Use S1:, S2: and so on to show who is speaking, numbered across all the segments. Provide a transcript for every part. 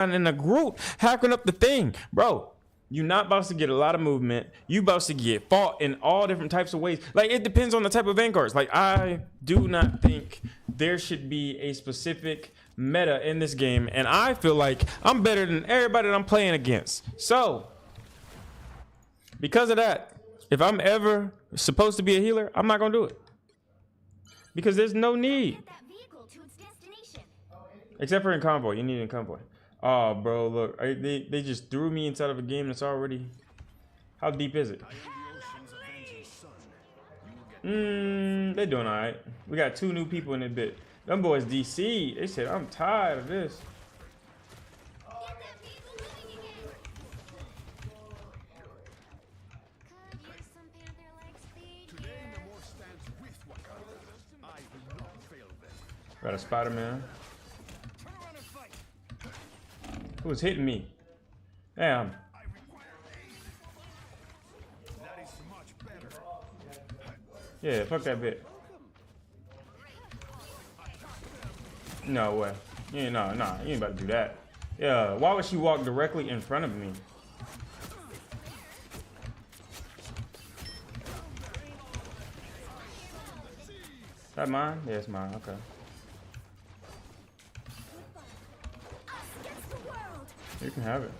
S1: in the group hacking up the thing, bro. You not about to get a lot of movement. You about to get fought in all different types of ways. Like, it depends on the type of vanguards. Like, I do not think there should be a specific meta in this game, and I feel like I'm better than everybody that I'm playing against. So because of that, if I'm ever supposed to be a healer, I'm not gonna do it because there's no need. Except for in convoy. You need it in convoy. Oh, bro, look. They just threw me inside of a game that's already... How deep is it? They're doing all right. We got 2 new people in this bit. Them boys DC. They said, I'm tired of this. Got a Spider-Man. Who's hitting me? Damn. Yeah, fuck that bit. No way. Yeah, no, you ain't about to do that. Yeah, why would she walk directly in front of me? Is that mine? Yeah, it's mine. Okay. You can have it.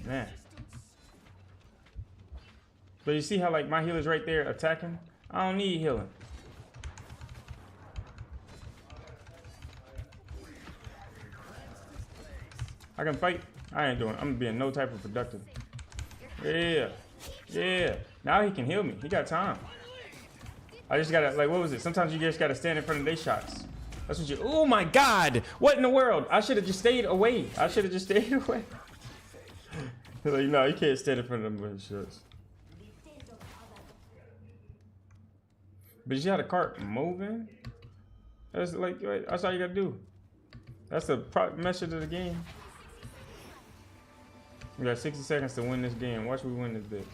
S1: Man. But you see how like my healer's right there attacking? I don't need healing. I can fight. I ain't doing it. I'm being no type of productive. Yeah. Yeah. Now he can heal me. He got time. I just gotta, like, what was it? Sometimes you just gotta stand in front of their shots. That's what you, oh my God. What in the world? I should have just stayed away. I should have just stayed away. Like, no, you can't stand in front of them shots. But you see how the cart moving? That's like, that's all you gotta do. That's the message of the game. We got 60 seconds to win this game. Watch we win this bit.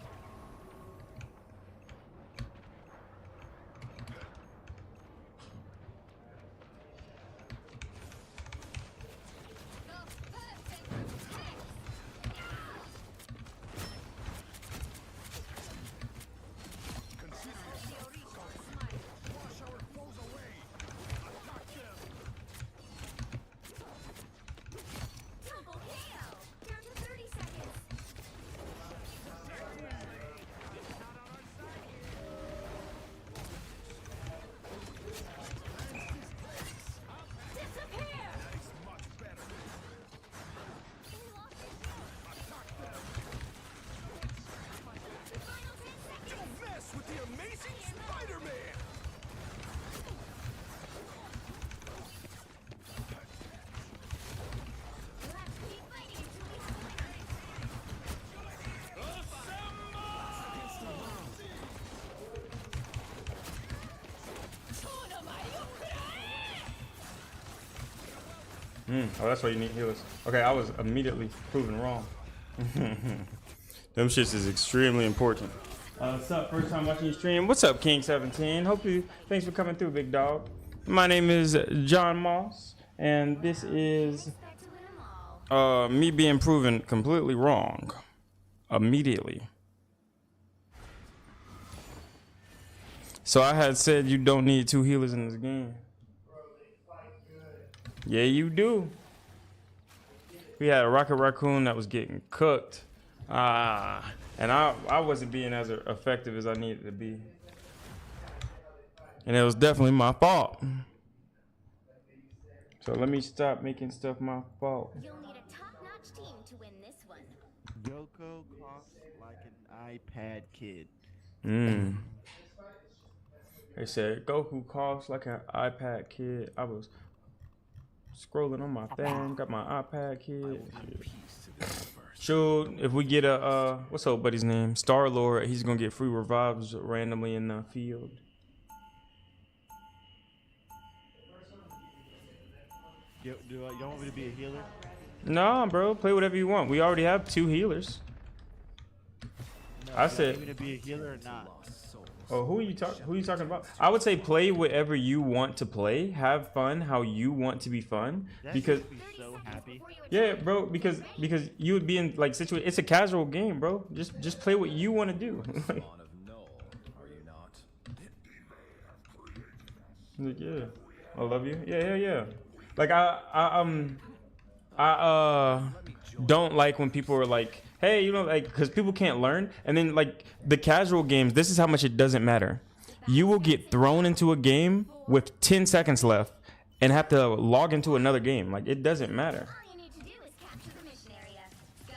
S1: Oh, that's why you need healers. Okay, I was immediately proven wrong. Them shits is extremely important. What's up? First time watching your stream. What's up, King17? Thanks for coming through, big dog. My name is John Moss, and this is me being proven completely wrong immediately. So I had said you don't need 2 healers in this game. Yeah, you do. We had a Rocket Raccoon that was getting cooked. And I wasn't being as effective as I needed to be. And it was definitely my fault. So let me stop making stuff my fault.
S2: You'll need a top-notch team to win this one.
S3: Goku costs like an iPad kid.
S1: They said Goku costs like an iPad kid. I was scrolling on my thing, got my iPad kid. Sure, if we get a what's up buddy's name? Star-Lord, he's gonna get free revives randomly in the field.
S3: You don't want me to be a healer?
S1: Nah, bro, play whatever you want. We already have 2 healers.
S3: No,
S1: I said
S3: you want me to be a healer or not?
S1: Oh, who are you talking about? I would say play whatever you want to play. Have fun how you want to be fun.
S3: That
S1: Because
S3: makes me so happy.
S1: yeah, bro. Because you would be in like situation. It's a casual game, bro. Just play what you want to do. Like,
S4: Spawn of Null, are you not?
S1: like, yeah, I love you. Yeah. Like don't like when people are like, hey, you know, like, because people can't learn. And then like the casual games, this is how much it doesn't matter. You will get thrown into a game with 10 seconds left and have to log into another game. Like, it doesn't matter.
S2: All you need to do is capture the mission area. Got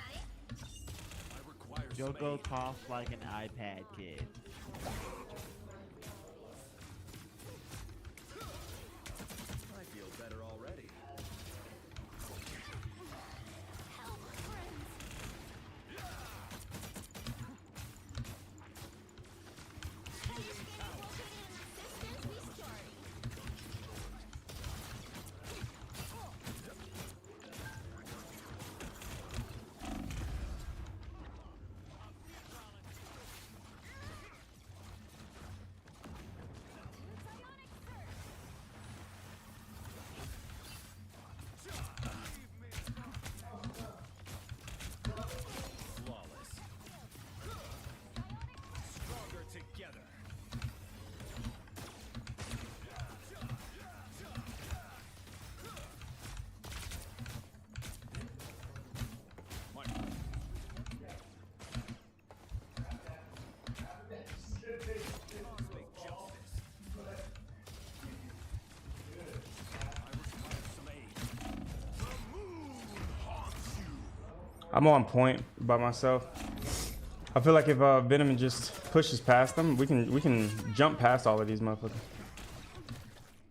S2: it?
S3: Jogo coughs like an iPad kid.
S4: I feel better already.
S2: Help, friends.
S4: Flawless. Stronger together. Cosmic justice. I require some aid.
S1: I'm on point by myself. I feel like if Venom just pushes past them, we can jump past all of these motherfuckers.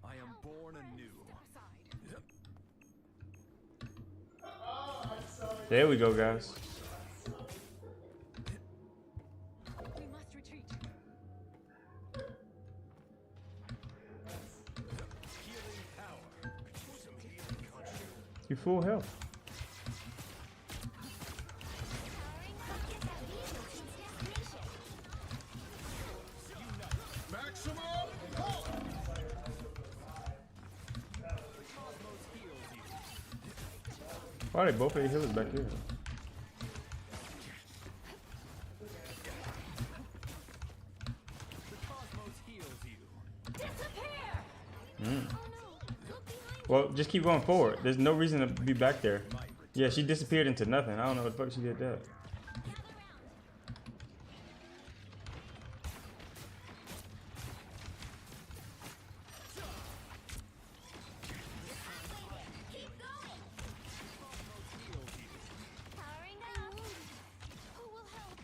S4: I am born anew.
S1: There we go, guys.
S5: We must retreat.
S4: Healing power. Some healing country.
S1: You full health.
S2: Powering rockets at vehicle team's destination.
S1: Why are they both of your healers back here?
S4: The cosmos heals you.
S2: Disappear!
S1: Well, just keep going forward. There's no reason to be back there. Yeah, she disappeared into nothing. I don't know what the fuck she did that.
S2: Keep going! Powering up! Who will help?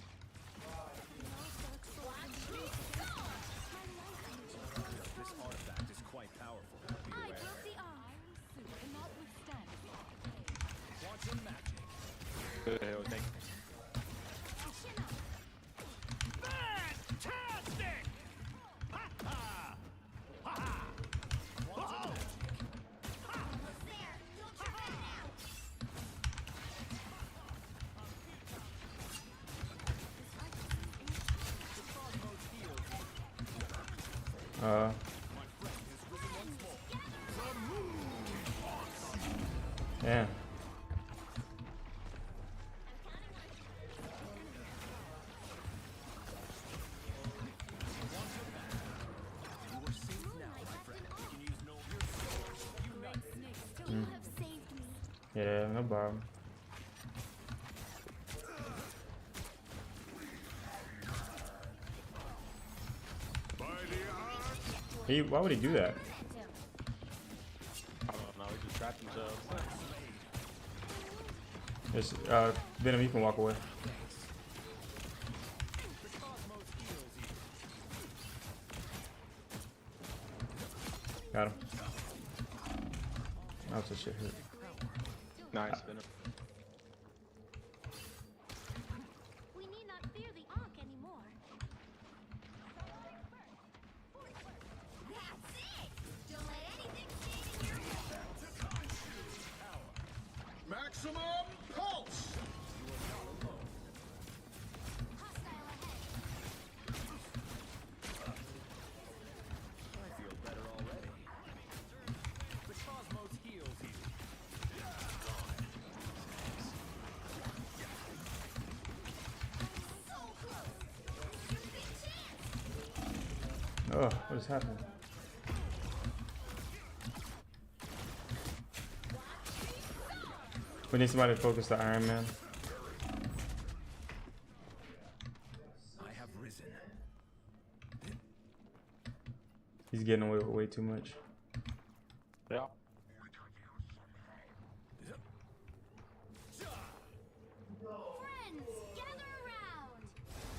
S4: This artifact is quite powerful.
S2: I
S4: Beware.
S2: broke the arm.
S5: Cannot withstand.
S4: Quantum magic.
S2: Action up.
S4: Fantastic! Ha ha! Ha ha! Quantum magic.
S2: Almost there. Don't trip out now.
S4: The cosmos heals you.
S1: Uh,
S4: My friend has risen once more.
S1: yeah.
S4: You are safe now, my friend. We can use no your souls united.
S2: You have saved me.
S1: Yeah, no problem. Why would he do that?
S6: I don't know, he just trapped himself.
S1: Just, Venom, you can walk away.
S4: The cosmos heals you.
S1: Got him. That's a shit hurt.
S6: Nice, Venom.
S2: We need not fear the Ankh anymore. That's it! Don't let anything stand in your way.
S7: Maximum pulse!
S2: Hostile ahead.
S1: Oh, what is happening? We need somebody to focus the Iron Man.
S4: I have risen.
S1: He's getting away with way too much.
S6: Yeah.
S2: Friends, gather around.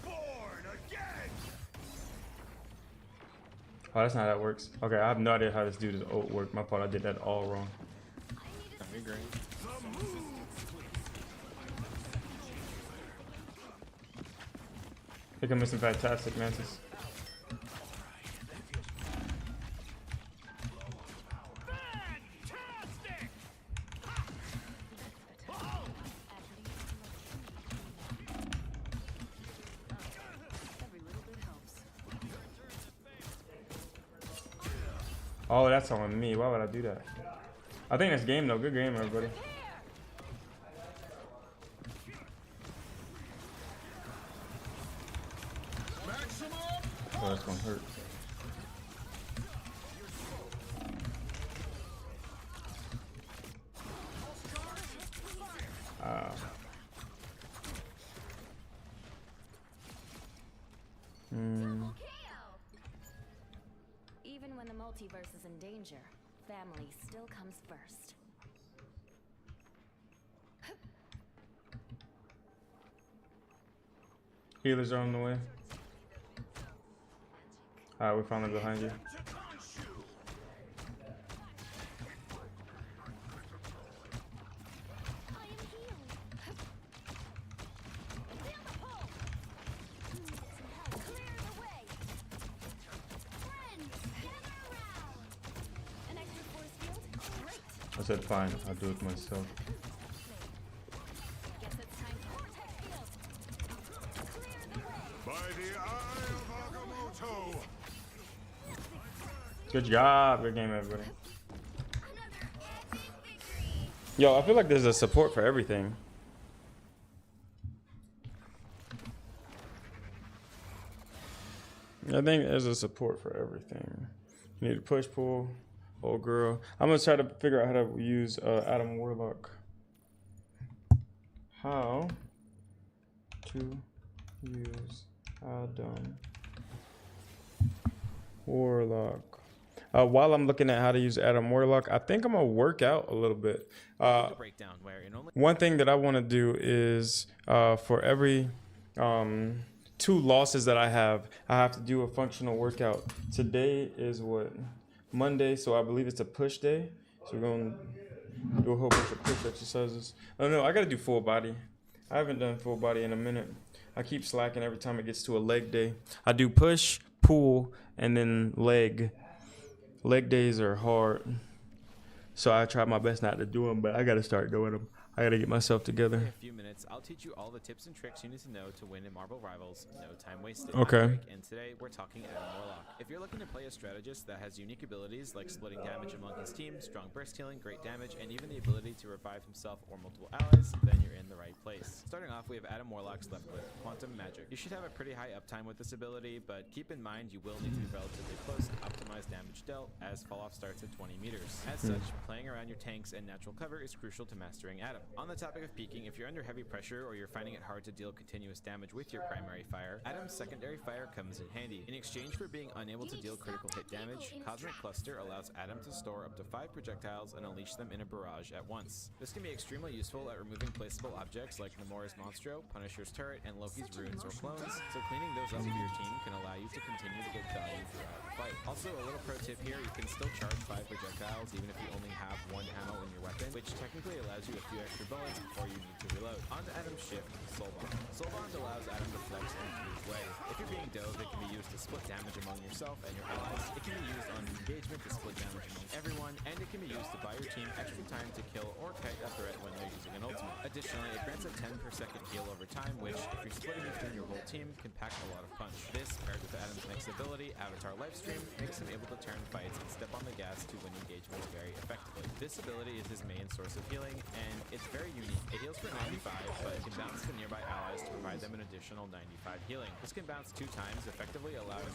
S4: Born again.
S1: Oh, that's not how that works. Okay, I have no idea how this dude's ult work. My fault, I did that all wrong.
S6: That'd be great.
S1: I think I'm missing Fantastic Mantis.
S4: Fantastic.
S5: Every little bit helps.
S1: Oh, that's on me. Why would I do that? I think that's game though. Good game, everybody.
S7: Maximum
S1: Oh, that's gonna hurt.
S2: Double KO. Even when the multiverse is in danger, family still comes first.
S1: Healers are on the way. Alright, we're finally behind you.
S2: I am healed. Feel the pull. Clear the way. Friends, gather around. An extra force field? Great.
S1: I said fine, I'll do it myself.
S2: Guess it's time for vortex field. Clear the way.
S7: by the eye of Agamotto.
S1: Good job, good game, everybody.
S2: Another epic victory.
S1: Yo, I feel like there's a support for everything. I think there's a support for everything. You need to push, pull, old girl. I'm gonna try to figure out how to use Adam Warlock. How to use Adam Warlock. While I'm looking at how to use Adam Warlock, I think I'm gonna work out a little bit.
S8: Breakdown where in only
S1: One thing that I want to do is for every 2 losses that I have to do a functional workout. Today is what? Monday, so I believe it's a push day. So we're going to do a whole bunch of push exercises. Oh no, I got to do full body. I haven't done full body in a minute. I keep slacking every time it gets to a leg day. I do push, pull, and then leg. Leg days are hard. So I try my best not to do them, but I got to start doing them. I got to get myself together.
S8: a few minutes, I'll teach you all the tips and tricks you need to know to win in Marble Rivals. No time wasted.
S1: Okay.
S8: I'm Eric, and today we're talking Adam Warlock. If you're looking to play a strategist that has unique abilities like splitting damage among his team, strong burst healing, great damage, and even the ability to revive himself or multiple allies, then you're in the right place. Starting off, we have Adam Warlock's left click, Quantum Magic. You should have a pretty high uptime with this ability, but keep in mind you will need to be relatively close to optimize damage dealt, as falloff starts at 20 meters. As such, playing around your tanks and natural cover is crucial to mastering Adam. On the topic of peaking, if you're under heavy pressure or you're finding it hard to deal continuous damage with your primary fire, Adam's secondary fire comes in handy. In exchange for being unable to deal critical hit damage, Cosmic Cluster allows Adam to store up to 5 projectiles and unleash them in a barrage at once. This can be extremely useful at removing placeable objects like Nemora's Monstro, Punisher's Turret, and Loki's runes or clones, so cleaning those up with your team can allow you to continue to get value throughout the fight. Also, a little pro tip here, you can still charge 5 projectiles even if you only have 1 ammo in your weapon, which technically allows you a few extra bullets before you need to reload. On to Adam's shift, Soul Bond. Soul Bond allows Adam to flex in his way. If you're being dove, it can be used to split damage among yourself and your allies. It can be used on engagement to split damage among everyone, and it can be used to buy your team extra time to kill or kite a threat when they're using an ultimate. Additionally, it grants a 10 per second heal over time, which, if you're splitting between your whole team, can pack a lot of punch. This, paired with Adam's next ability, Avatar Lifestream, makes him able to turn fights and step on the gas us to win engagements very effectively. This ability is his main source of healing, and it's very unique. It heals for 95, but it can bounce to nearby allies to provide them an additional 95 healing. This can bounce 2 times, effectively allowing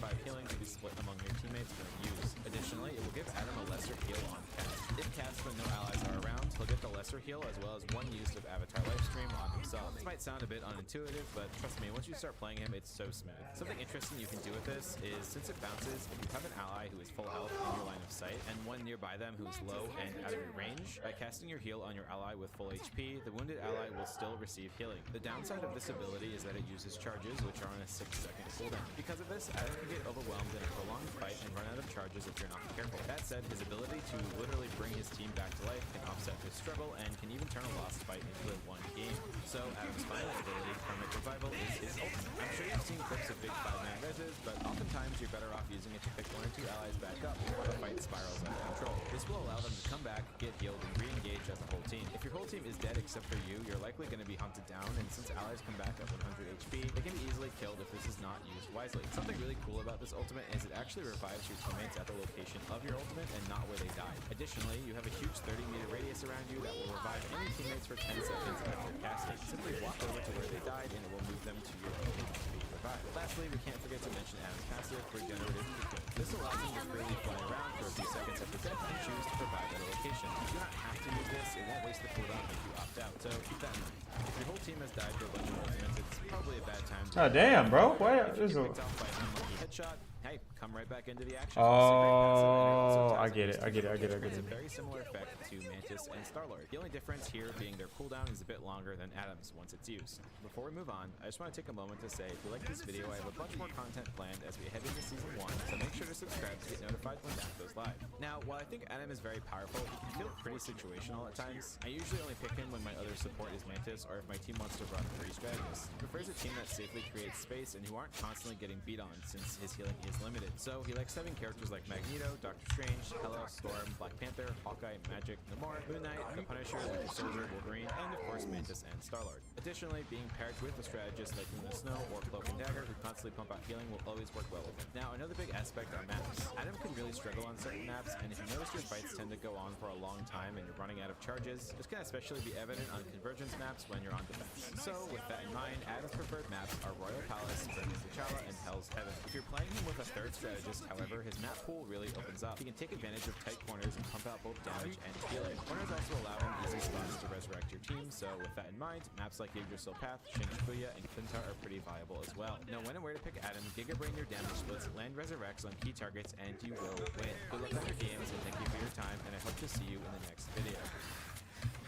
S8: 285 healing to be split among your teammates when used. Additionally, it will give Adam a lesser heal on cast. If cast when no allies are around, he'll get the lesser heal as well as 1 use of Avatar Lifestream on himself. This might sound a bit unintuitive, but trust me, once you start playing him, it's so smooth. Something interesting you can do with this is, since it bounces, if you have an ally who is full health in your line of sight, and one nearby them who is low and out of your range, by casting your heal on your ally with full HP, the wounded ally will still receive healing. The downside of this ability is that it uses charges, which are on a 6-second cooldown. Because of this, Adam can get overwhelmed in a prolonged fight and run out of charges if you're not careful. That said, his ability to literally bring his team back to life can offset his struggle and can even turn a lost fight into a 1 game. So Adam's final ability, Karmic Revival, is his ultimate. I'm sure you've seen clips of big 5-man reses, but oftentimes you're better off using it to pick 1 or 2 allies back up before the fight spirals out of control. This will allow them to come back, get healed, and re-engage as a whole team. If your whole team is dead except for you, you're likely going to be hunted down, and since allies come back at 100 HP, they can be easily killed if this is not used wisely. Something really cool about this ultimate is it actually revives your teammates at the location of your ultimate and not where they died. Additionally, you have a huge 30-meter radius around you that will revive any teammates for 10 seconds after casting. Simply walk over to where they died and it will move them to your teammate to be revived. Lastly, we can't forget to mention Adam's passive, Regenerative Eco. This allows him to freely fly around for a few seconds after death and choose to revive at a location. You do not have to use this, it won't waste the cooldown if you opt out, so keep that in mind. If your whole team has died for a bunch of ultimates, it's probably a bad time to...
S1: Oh damn, bro! What?
S8: If you get picked off by an unlucky headshot, hey, come right back into the action.
S1: Oh, I get it.
S8: It's a very similar effect to Mantis and Star-Lord. The only difference here being their cooldown is a bit longer than Adam's once it's used. Before we move on, I just want to take a moment to say if you like this video, I have a bunch more content planned as we head into Season 1, so make sure to subscribe to get notified when that goes live. Now, while I think Adam is very powerful, he can feel pretty situational at times. I usually only pick him when my other support is Mantis or if my team wants to run 3 strategists. He prefers a team that safely creates space and who aren't constantly getting beat on since his healing is limited. So he likes having characters like Magneto, Doctor Strange, Hela, Storm, Black Panther, Hawkeye, Magic, Namor, Moon Knight, the Punisher, Winter Soldier, Wolverine, and of course Mantis and Star-Lord. Additionally, being paired with a strategist like Luna Snow or Cloak and Dagger who constantly pump out healing will always work well with him. Now, another big aspect are maps. Adam can really struggle on certain maps, and if you notice your fights tend to go on for a long time and you're running out of charges, this can especially be evident on convergence maps when you're on defense. So, with that in mind, Adam's preferred maps are Royal Palace, Burning T'Challa, and Hell's Heaven. If you're playing him with a 3rd strategist, however, his map pool really opens up. He can take advantage of tight corners and pump out both damage and healing. Corners also allow him easy spots to resurrect your team, so with that in mind, maps like Yggdrasil Path, Shin Shibuya, and Clintar are pretty viable as well. Know when and where to pick Adam, Gigabrain your damage splits, land resurrects on key targets, and you will win. Good luck on your games, and thank you for your time, and I hope to see you in the next video.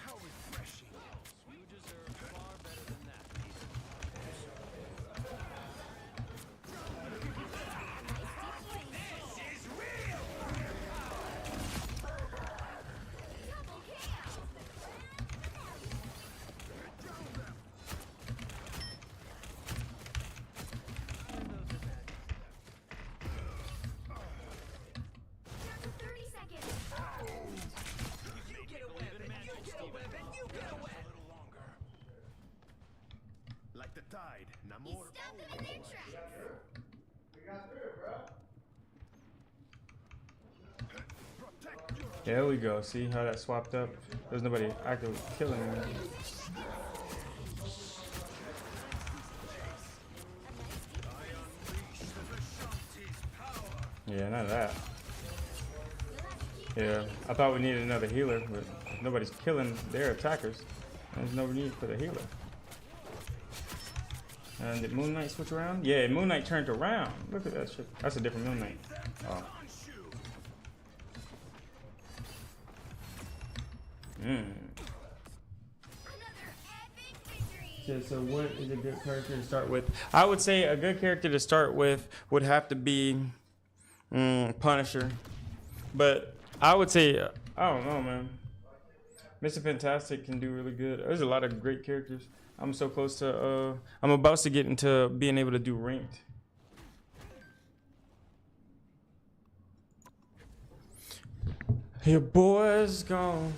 S4: How refreshing. You deserve far better than that, Peter.
S7: Like the tide, Namor.
S1: There we go. See how that swapped up? There's nobody actively killing me. Yeah, none of that. Yeah, I thought we needed another healer, but if nobody's killing their attackers, there's no need for the healer. And did Moon Knight switch around? Yeah, Moon Knight turned around. Look at that shit. That's a different Moon Knight. Oh. Yeah, so what is a good character to start with? I would say a good character to start with would have to be Punisher. But I would say, I don't know, man. Mr. Fantastic can do really good. There's a lot of great characters. I'm so close to, I'm about to get into being able to do ranked. Your boy's gone.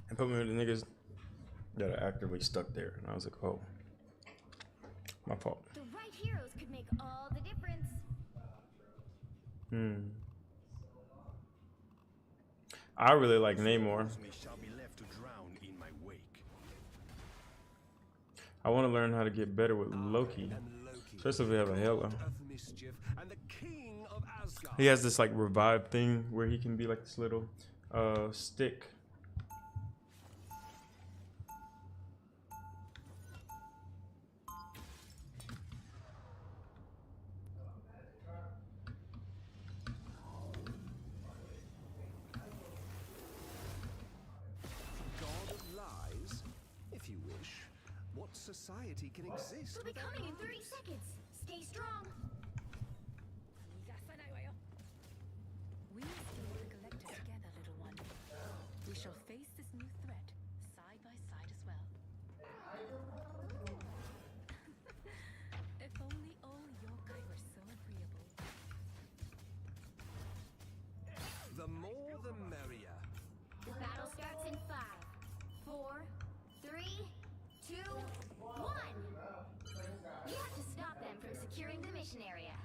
S1: And put me with the niggas Got it actively stuck there, and I was like, oh, my fault.
S2: The right heroes could make all the difference.
S1: I really like Namor.
S7: Me shall be left to drown in my wake.
S1: I want to learn how to get better with Loki, especially if we have a Hela.
S7: Of mischief and the king of Asgard.
S1: He has this like revive thing where he can be like this little stick.
S7: God of lies, if you wish. What society can exist
S2: We'll be
S7: without
S2: coming in
S7: lies?
S2: 30 seconds. Stay strong.
S5: We will stay the collector together, little one. We shall face this new threat side by side as well. If only all yokai were so agreeable.
S7: The more the merrier.
S2: The battle starts in 5, 4, 3, 2, 1. You have to stop them from securing the mission area.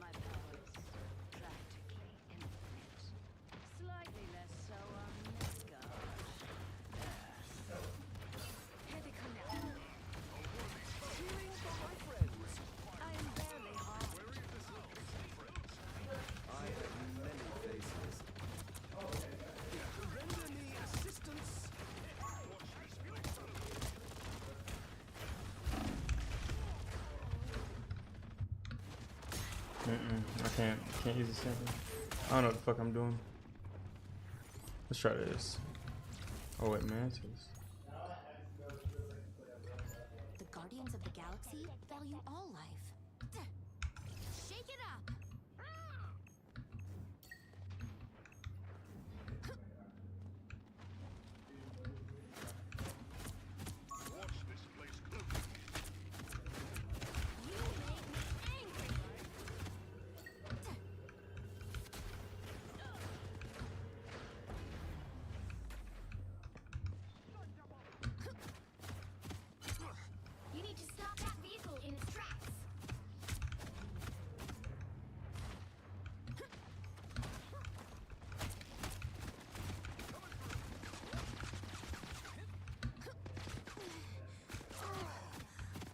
S5: My powers practically infinite. Slightly less so on Midgard. Here they come now.
S7: Cheering for my friends.
S5: I am barely half.
S7: I have many faces. Render me assistance.
S1: I can't use the sample. I don't know what the fuck I'm doing. Let's try this. Oh wait, Mantis.
S2: The Guardians of the Galaxy value all life. Shake it up!
S7: Watch this place closely.
S2: You make me angry! You need to stop that vehicle in its tracks.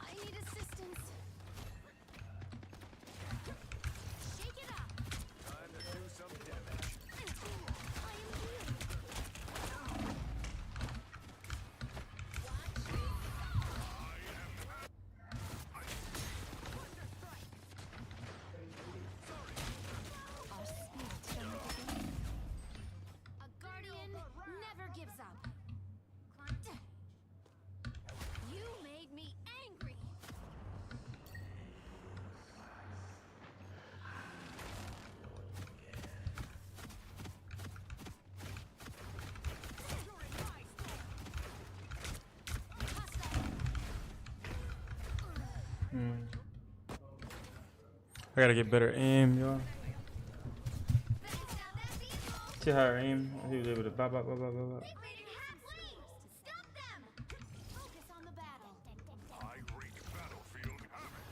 S2: I need assistance. Shake it up.
S7: Time to do some damage.
S2: I am healed. Our spirit shall meet again. A guardian never gives up. You made me angry.
S1: I gotta get better aim, y'all.
S2: Better stop that vehicle.
S1: See how I aim? He was able to bop, bop, bop, bop, bop, bop.
S2: They made it halfway. Stop them. Focus on the battle.
S7: I wreak battlefield havoc.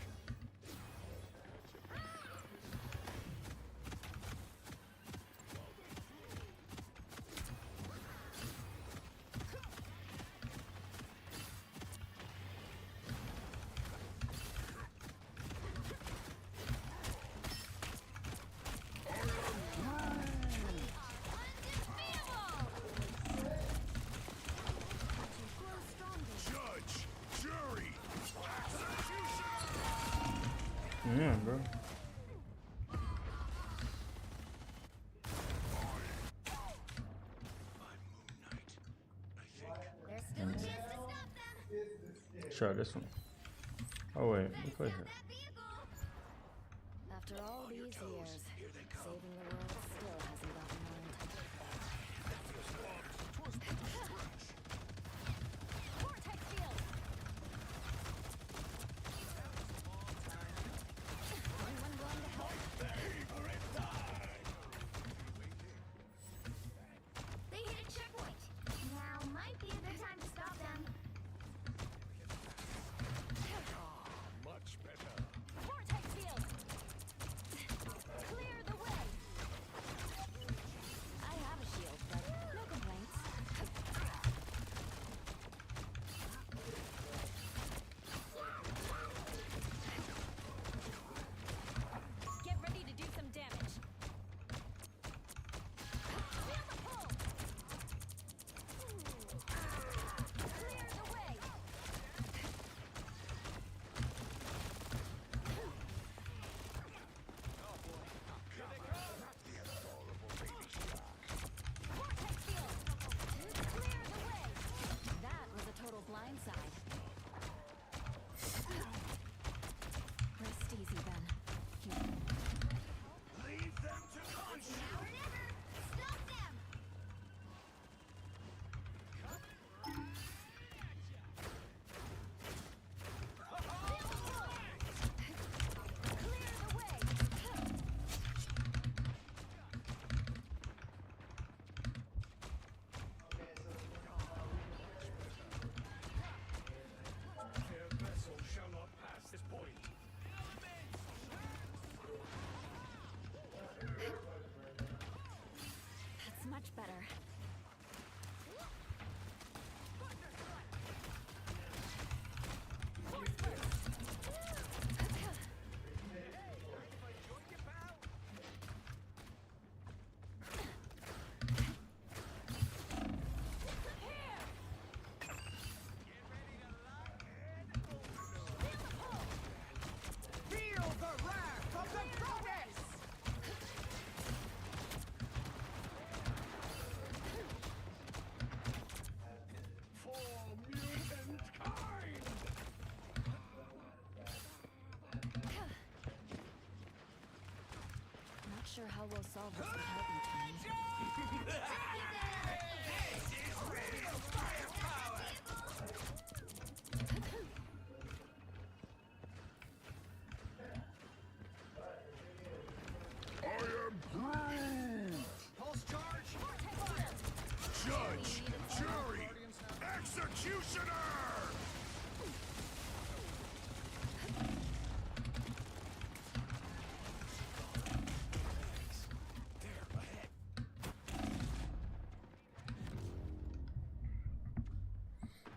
S7: Judge, jury,
S1: Yeah, bro.
S2: There's still a chance to stop them.
S1: Try this one. Oh wait, we play her.
S2: That vehicle. After all these years, saving the world still hasn't gotten old. Vortex field. Anyone willing to help? They hit a checkpoint. Now my
S5: sure how we'll solve this without you, Tony.
S7: Pulse charge. Judge, jury, executioner.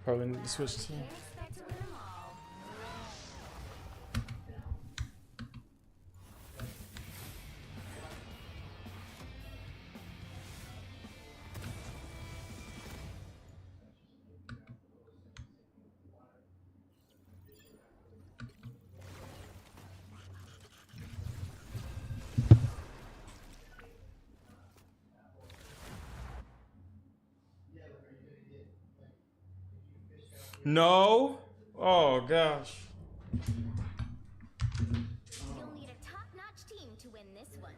S1: Probably need to switch team.
S2: Can't expect to win them all.
S1: No. Oh gosh.
S2: You'll need a top-notch team to win this one.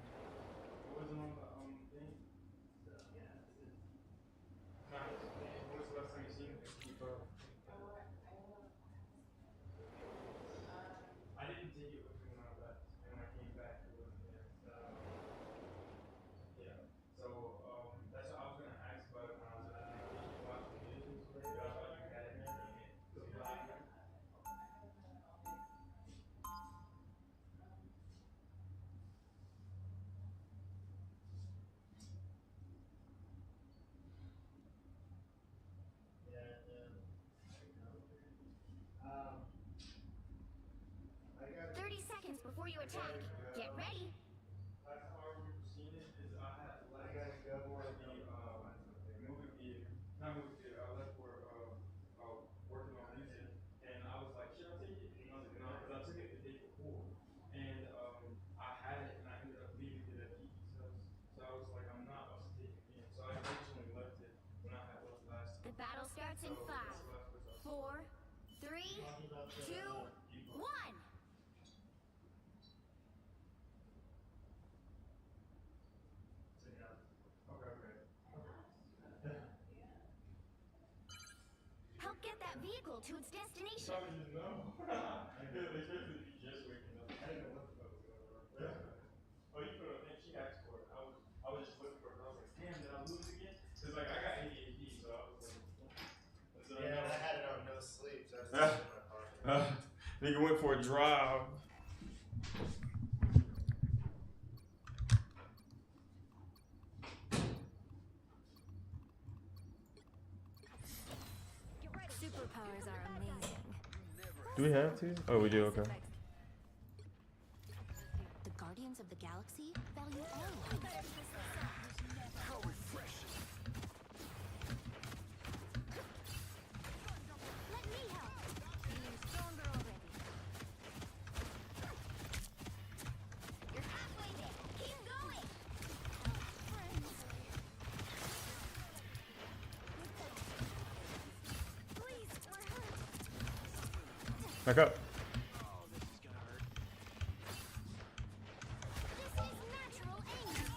S1: I didn't take it with me when I left, and when I came back, it wasn't there. Yeah. So that's what I was gonna ask about when I was watching the videos. I thought you had it there.
S2: Yeah. 30 seconds before you attack. Get ready.
S1: Last time I remember seeing it is I had left for the movie theater, not movie theater, I left for working on music, and I was like, should I take it? And I was like, no, because I took it the day before, and I had it, and I ended up leaving it at Kiki's house, so I was like, I'm not about to take it again, so I originally left it when I had left last
S2: The
S1: time.
S2: battle starts in
S1: So
S2: 5,
S1: that's left was
S2: 4, 3, 2, 1. Help get that vehicle to its destination.
S1: Probably didn't know. Especially if you just waking up. I didn't know what the fuck was going on. Oh, you put up, man, she asked for it. I was just looking for it. I was like, damn, did I lose it again? Cause like I got ADHD, so I was like,
S9: Yeah, and I had it on no sleep, so I was just in my pocket.
S1: nigga went for a drive.
S5: Superpowers are amazing.
S1: Do we have to? Oh, we do. Okay.
S5: The Guardians of the Galaxy value all life.
S7: How refreshing.
S2: Let me help. Feeling stronger already. You're halfway there. Keep going. Please, we're hurt.
S1: Back up.
S2: This is natural anger.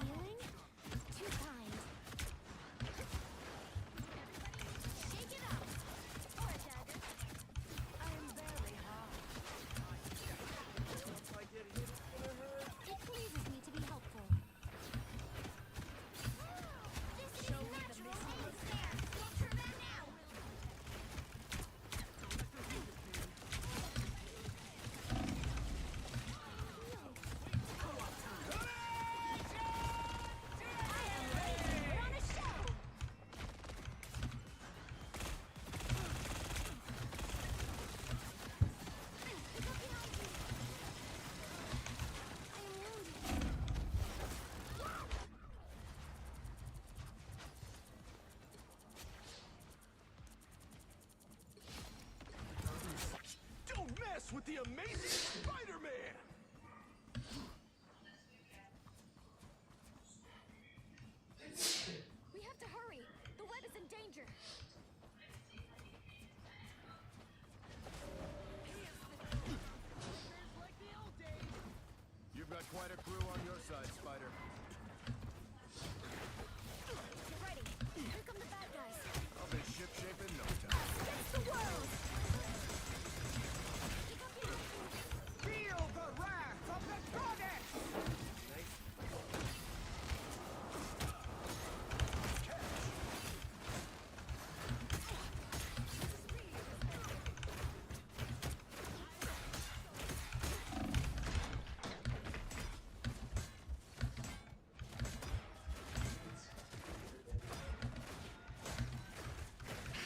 S2: Healing? Too kind. Shake it up. Or a dagger. I am very hot. It pleases me to be helpful. This is natural anger. Don't turn back now. I am ready to put on a show. Look behind you. I am wounded.
S7: Don't mess with the amazing Spider-Man.
S5: We have to hurry. The web is in danger.
S4: quite a crew on your side, Spider.
S2: Get ready. Here come the bad guys.
S4: I'll be shipshape in no time.
S2: Against the world!
S4: Feel the wrath of the goddess!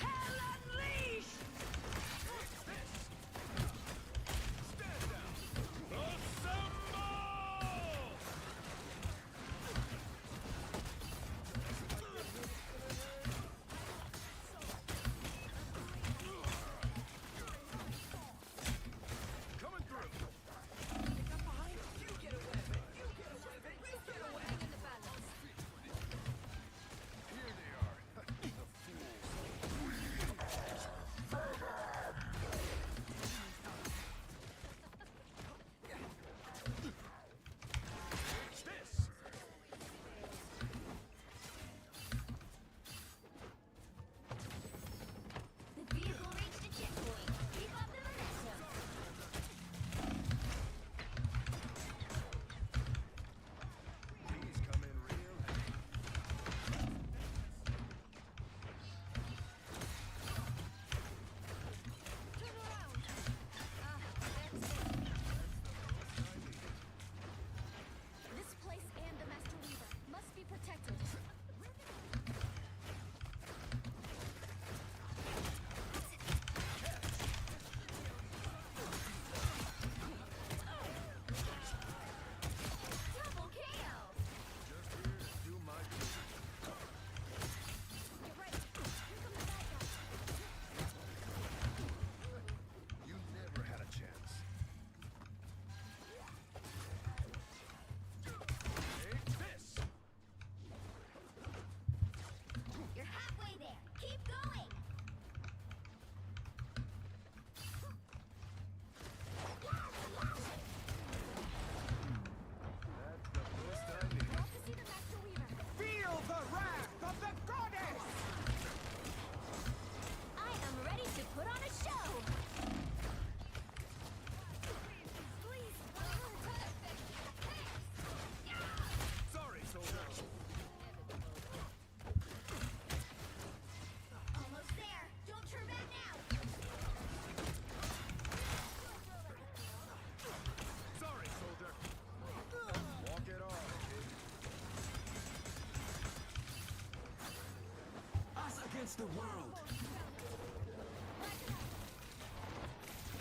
S2: Hell unleashed!
S4: Stand down! Coming through! Here they are, the fools. It's this!
S2: The vehicle reached a checkpoint. Keep up the momentum.
S4: These come in real heavy.
S2: Turn around. That's it. This place and the Master Weaver must be protected. Double KO!
S4: Just here to do my duty.
S2: Get ready. Here come the bad guys.
S4: You never had a chance. Take this!
S2: You're halfway there. Keep going.
S4: That's the boost I need.
S2: Off to see the Master Weaver.
S4: Feel the wrath of the goddess!
S2: I am ready to put on a show. Please.
S4: Sorry, soldier.
S2: Almost there. Don't turn back now.
S4: Sorry, soldier. Walk it off, kid.
S7: Us against the world.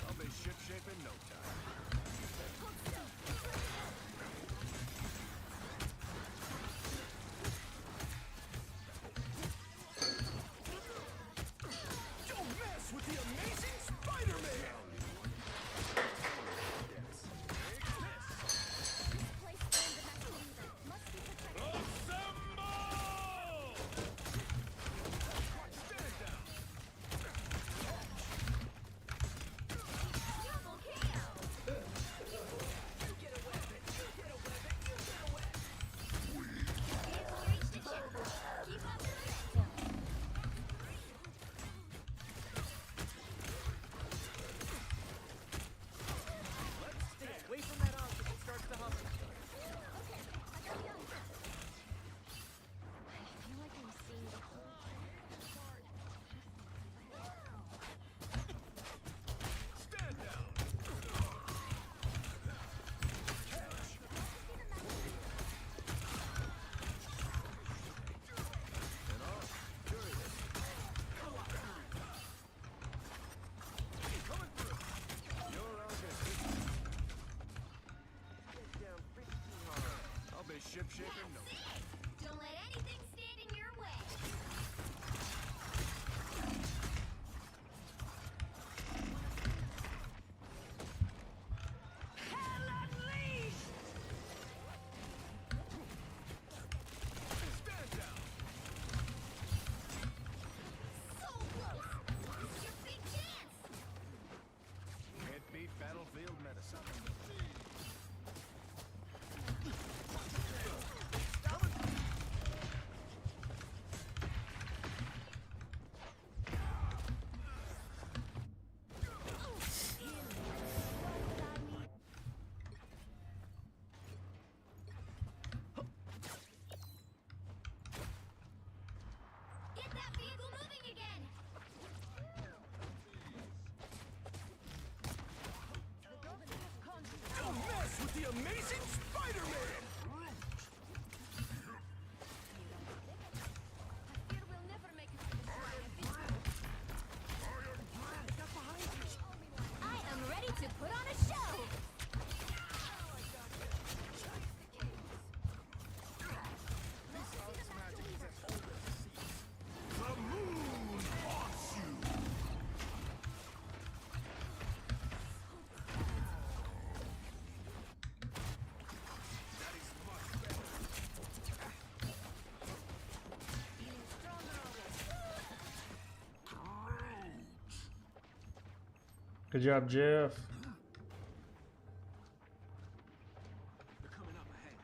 S4: I'll be shipshape in no time.
S2: Hold still.
S4: Don't mess with the amazing Spider-Man!
S2: This place and the Master Weaver must be protected.
S4: Stand down!
S2: Double KO. Vehicle reached a checkpoint. Keep up the momentum.
S8: Stay away from that arm if it starts to hover.
S2: Okay, I got the other. I feel like I'm seeing the whole
S4: Stand down! And off. Curious. Coming through! You're on this. Get down pretty hard. I'll be shipshape in no time.
S2: That's it. Don't let anything stand in your way. Hell unleashed!
S4: Stand down!
S2: So close. This is your big chance.
S4: Can't beat battlefield medicine.
S7: Amazing Spider-Man!
S2: I fear we'll never make it to the shrine. I am ready to put on a show.
S7: The moon haunts you!
S1: Good job, Jeff.
S7: They're coming up ahead.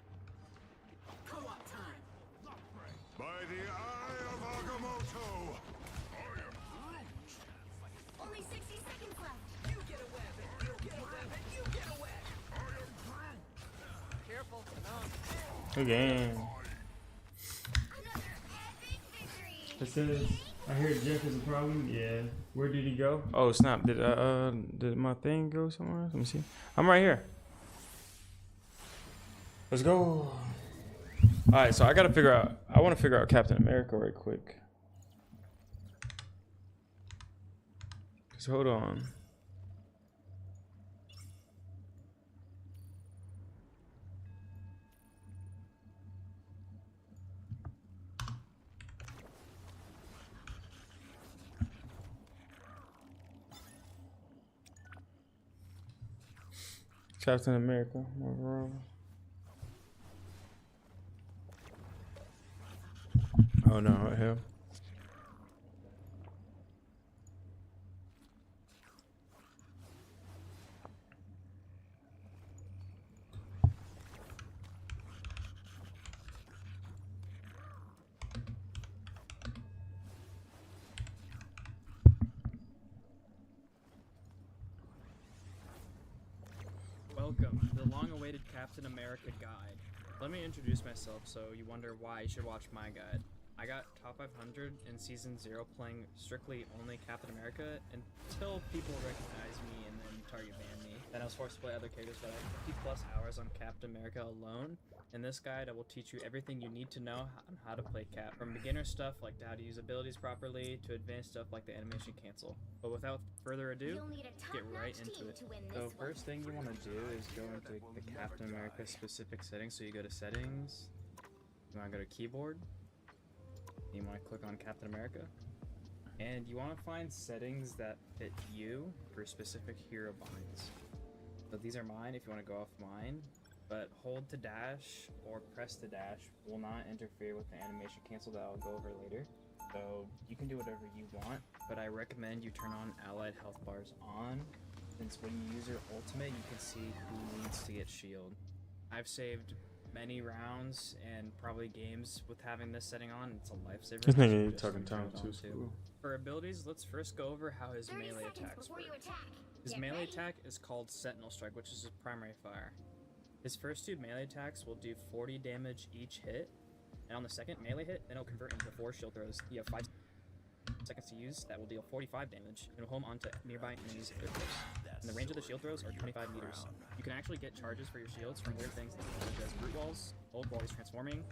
S7: Co-op time!
S10: By the eye of Agamotto!
S2: Only 60 seconds left.
S7: You get a weapon! You get a weapon! You get a weapon! Careful,
S1: Good game.
S2: Another epic victory.
S1: It says, I hear Jeff is a problem. Yeah. Where did he go? Oh snap! Did my thing go somewhere? Let me see. I'm right here. Let's go. All right, so I gotta figure out. I want to figure out Captain America right quick. So hold on. Captain America. Oh no, right here.
S11: Welcome, the long-awaited Captain America guide. Let me introduce myself so you wonder why you should watch my guide. I got top 500 in season 0 playing strictly only Captain America until people recognized me and then target banned me. Then I was forced to play other characters, but I have 50 plus hours on Captain America alone. In this guide, I will teach you everything you need to know on how to play Cap. From beginner stuff like how to use abilities properly to advanced stuff like the animation cancel. But without further ado,
S2: You'll need a
S11: let's get right
S2: top-notch
S11: into
S2: team
S11: it.
S2: to win
S11: So
S2: this one.
S11: first thing you want to do is go into the Captain America specific settings. So you go to settings, you want to go to keyboard, you want to click on Captain America, and you want to find settings that fit you for specific hero binds. So these are mine if you want to go off mine, but hold to dash or press to dash will not interfere with the animation cancel that I'll go over later. So you can do whatever you want, but I recommend you turn on allied health bars on, since when you use your ultimate you can see who needs to get shield. I've saved many rounds and probably games with having this setting on. It's a lifesaver.
S1: This
S11: so
S1: nigga
S11: just
S1: talking
S11: turn
S1: time
S11: it on
S1: too.
S11: For abilities, let's first go over how his
S2: 30
S11: melee
S2: seconds
S11: attacks
S2: before
S11: work.
S2: you attack.
S11: His
S2: Get
S11: melee
S2: ready.
S11: attack is called Sentinel Strike, which is his primary fire. His first 2 melee attacks will do 40 damage each hit, and on the second melee hit, then it'll convert into 4 shield throws. You have 5 seconds to use, that will deal 45 damage, and will home onto nearby enemies if they're close. And the range of the shield throws are 25 meters. You can actually get charges for your shields from weird things such as root walls, old walls transforming,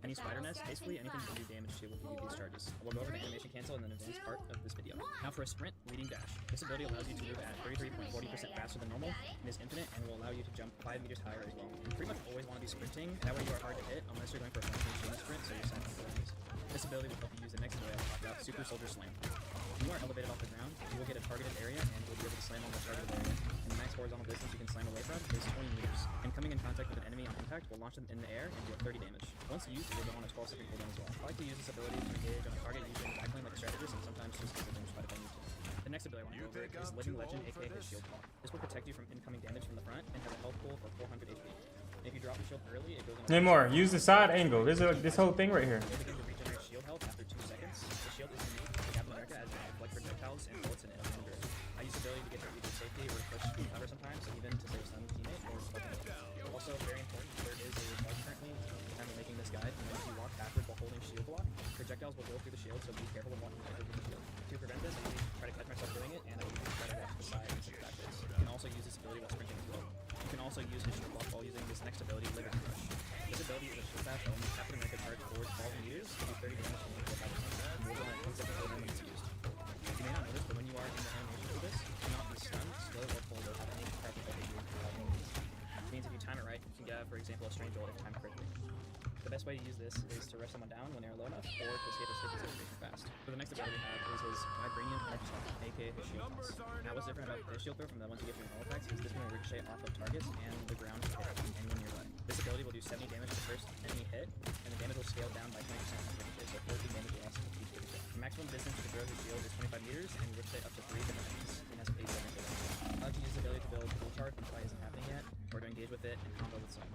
S11: any spider nest, basically anything you can do damage to will give you these charges. We'll go over the animation cancel in the advanced part of this video. Now for a sprint, leading dash. This ability allows you to move at 33.40% faster than normal, and is infinite, and will allow you to jump 5 meters higher as well. You pretty much always want to be sprinting, that way you are hard to hit unless you're going for a function chain sprint, so you're setting abilities. This ability will help you use the next ability I'll talk about, Super Soldier Slam. When you are elevated off the ground, you will get a targeted area, and you'll be able to slam on the targeted area. And the max horizontal distance you can slam away from is 20 meters. And coming in contact with an enemy on impact will launch them in the air and deal 30 damage. Once used, it will go on a 12-second cooldown as well. I like to use this ability to engage on a target using tackling like a strategist, and sometimes just as a range fight if I need to. The next ability I want to go over is Living Legend, aka his Shield Call. This will protect you from incoming damage from the front and has a health pool for 400 HP. And if you drop your shield early, it goes on.
S1: Namor, use the side angle. There's this whole thing right here.
S11: You'll begin to regenerate shield health after 2 seconds. The shield is unique to Captain America as it deflects projectiles and bullets and it'll endure. I use the ability to get to either safety or push cover sometimes, even to save some teammate or weapon. Also, very important, there is a bug currently when I'm making this guide, and if you walk backwards while holding shield block, projectiles will go through the shield, so be careful when walking backwards with the shield. To prevent this, I usually try to catch myself doing it, and I usually try to walk to the side and push backwards. You can also use this ability while sprinting as well. You can also use his shield block while using this next ability, Liberty Rush. This ability is a shield bash that only Captain America charge forward 12 meters to do 30 damage and make it more than 1 second cooldown when it's used. You may not notice, but when you are in the animation for this, you cannot be stunned, slow, or pulled or have any type of behavior. It means if you time it right, you can get, for example, a strange roll if timed correctly. The best way to use this is to rush someone down when they are low enough, or to save a stick situation fast. So the next ability we have is his Vibranium Energy Shot, aka his shield toss. Now what's different about this shield throw from the ones you get from normal attacks is this one will ricochet off of targets and the ground to hit anyone nearby. This ability will do 70 damage to the first enemy hit, and the damage will scale down by 20% after ricochet, so 40 damage loss with each ricochet. The maximum distance to throw his shield is 25 meters, and ricochet up to 3 different enemies, and has 8 seconds of damage. How to use the ability to build full charge when fight isn't happening yet, or to engage with it and combo with some.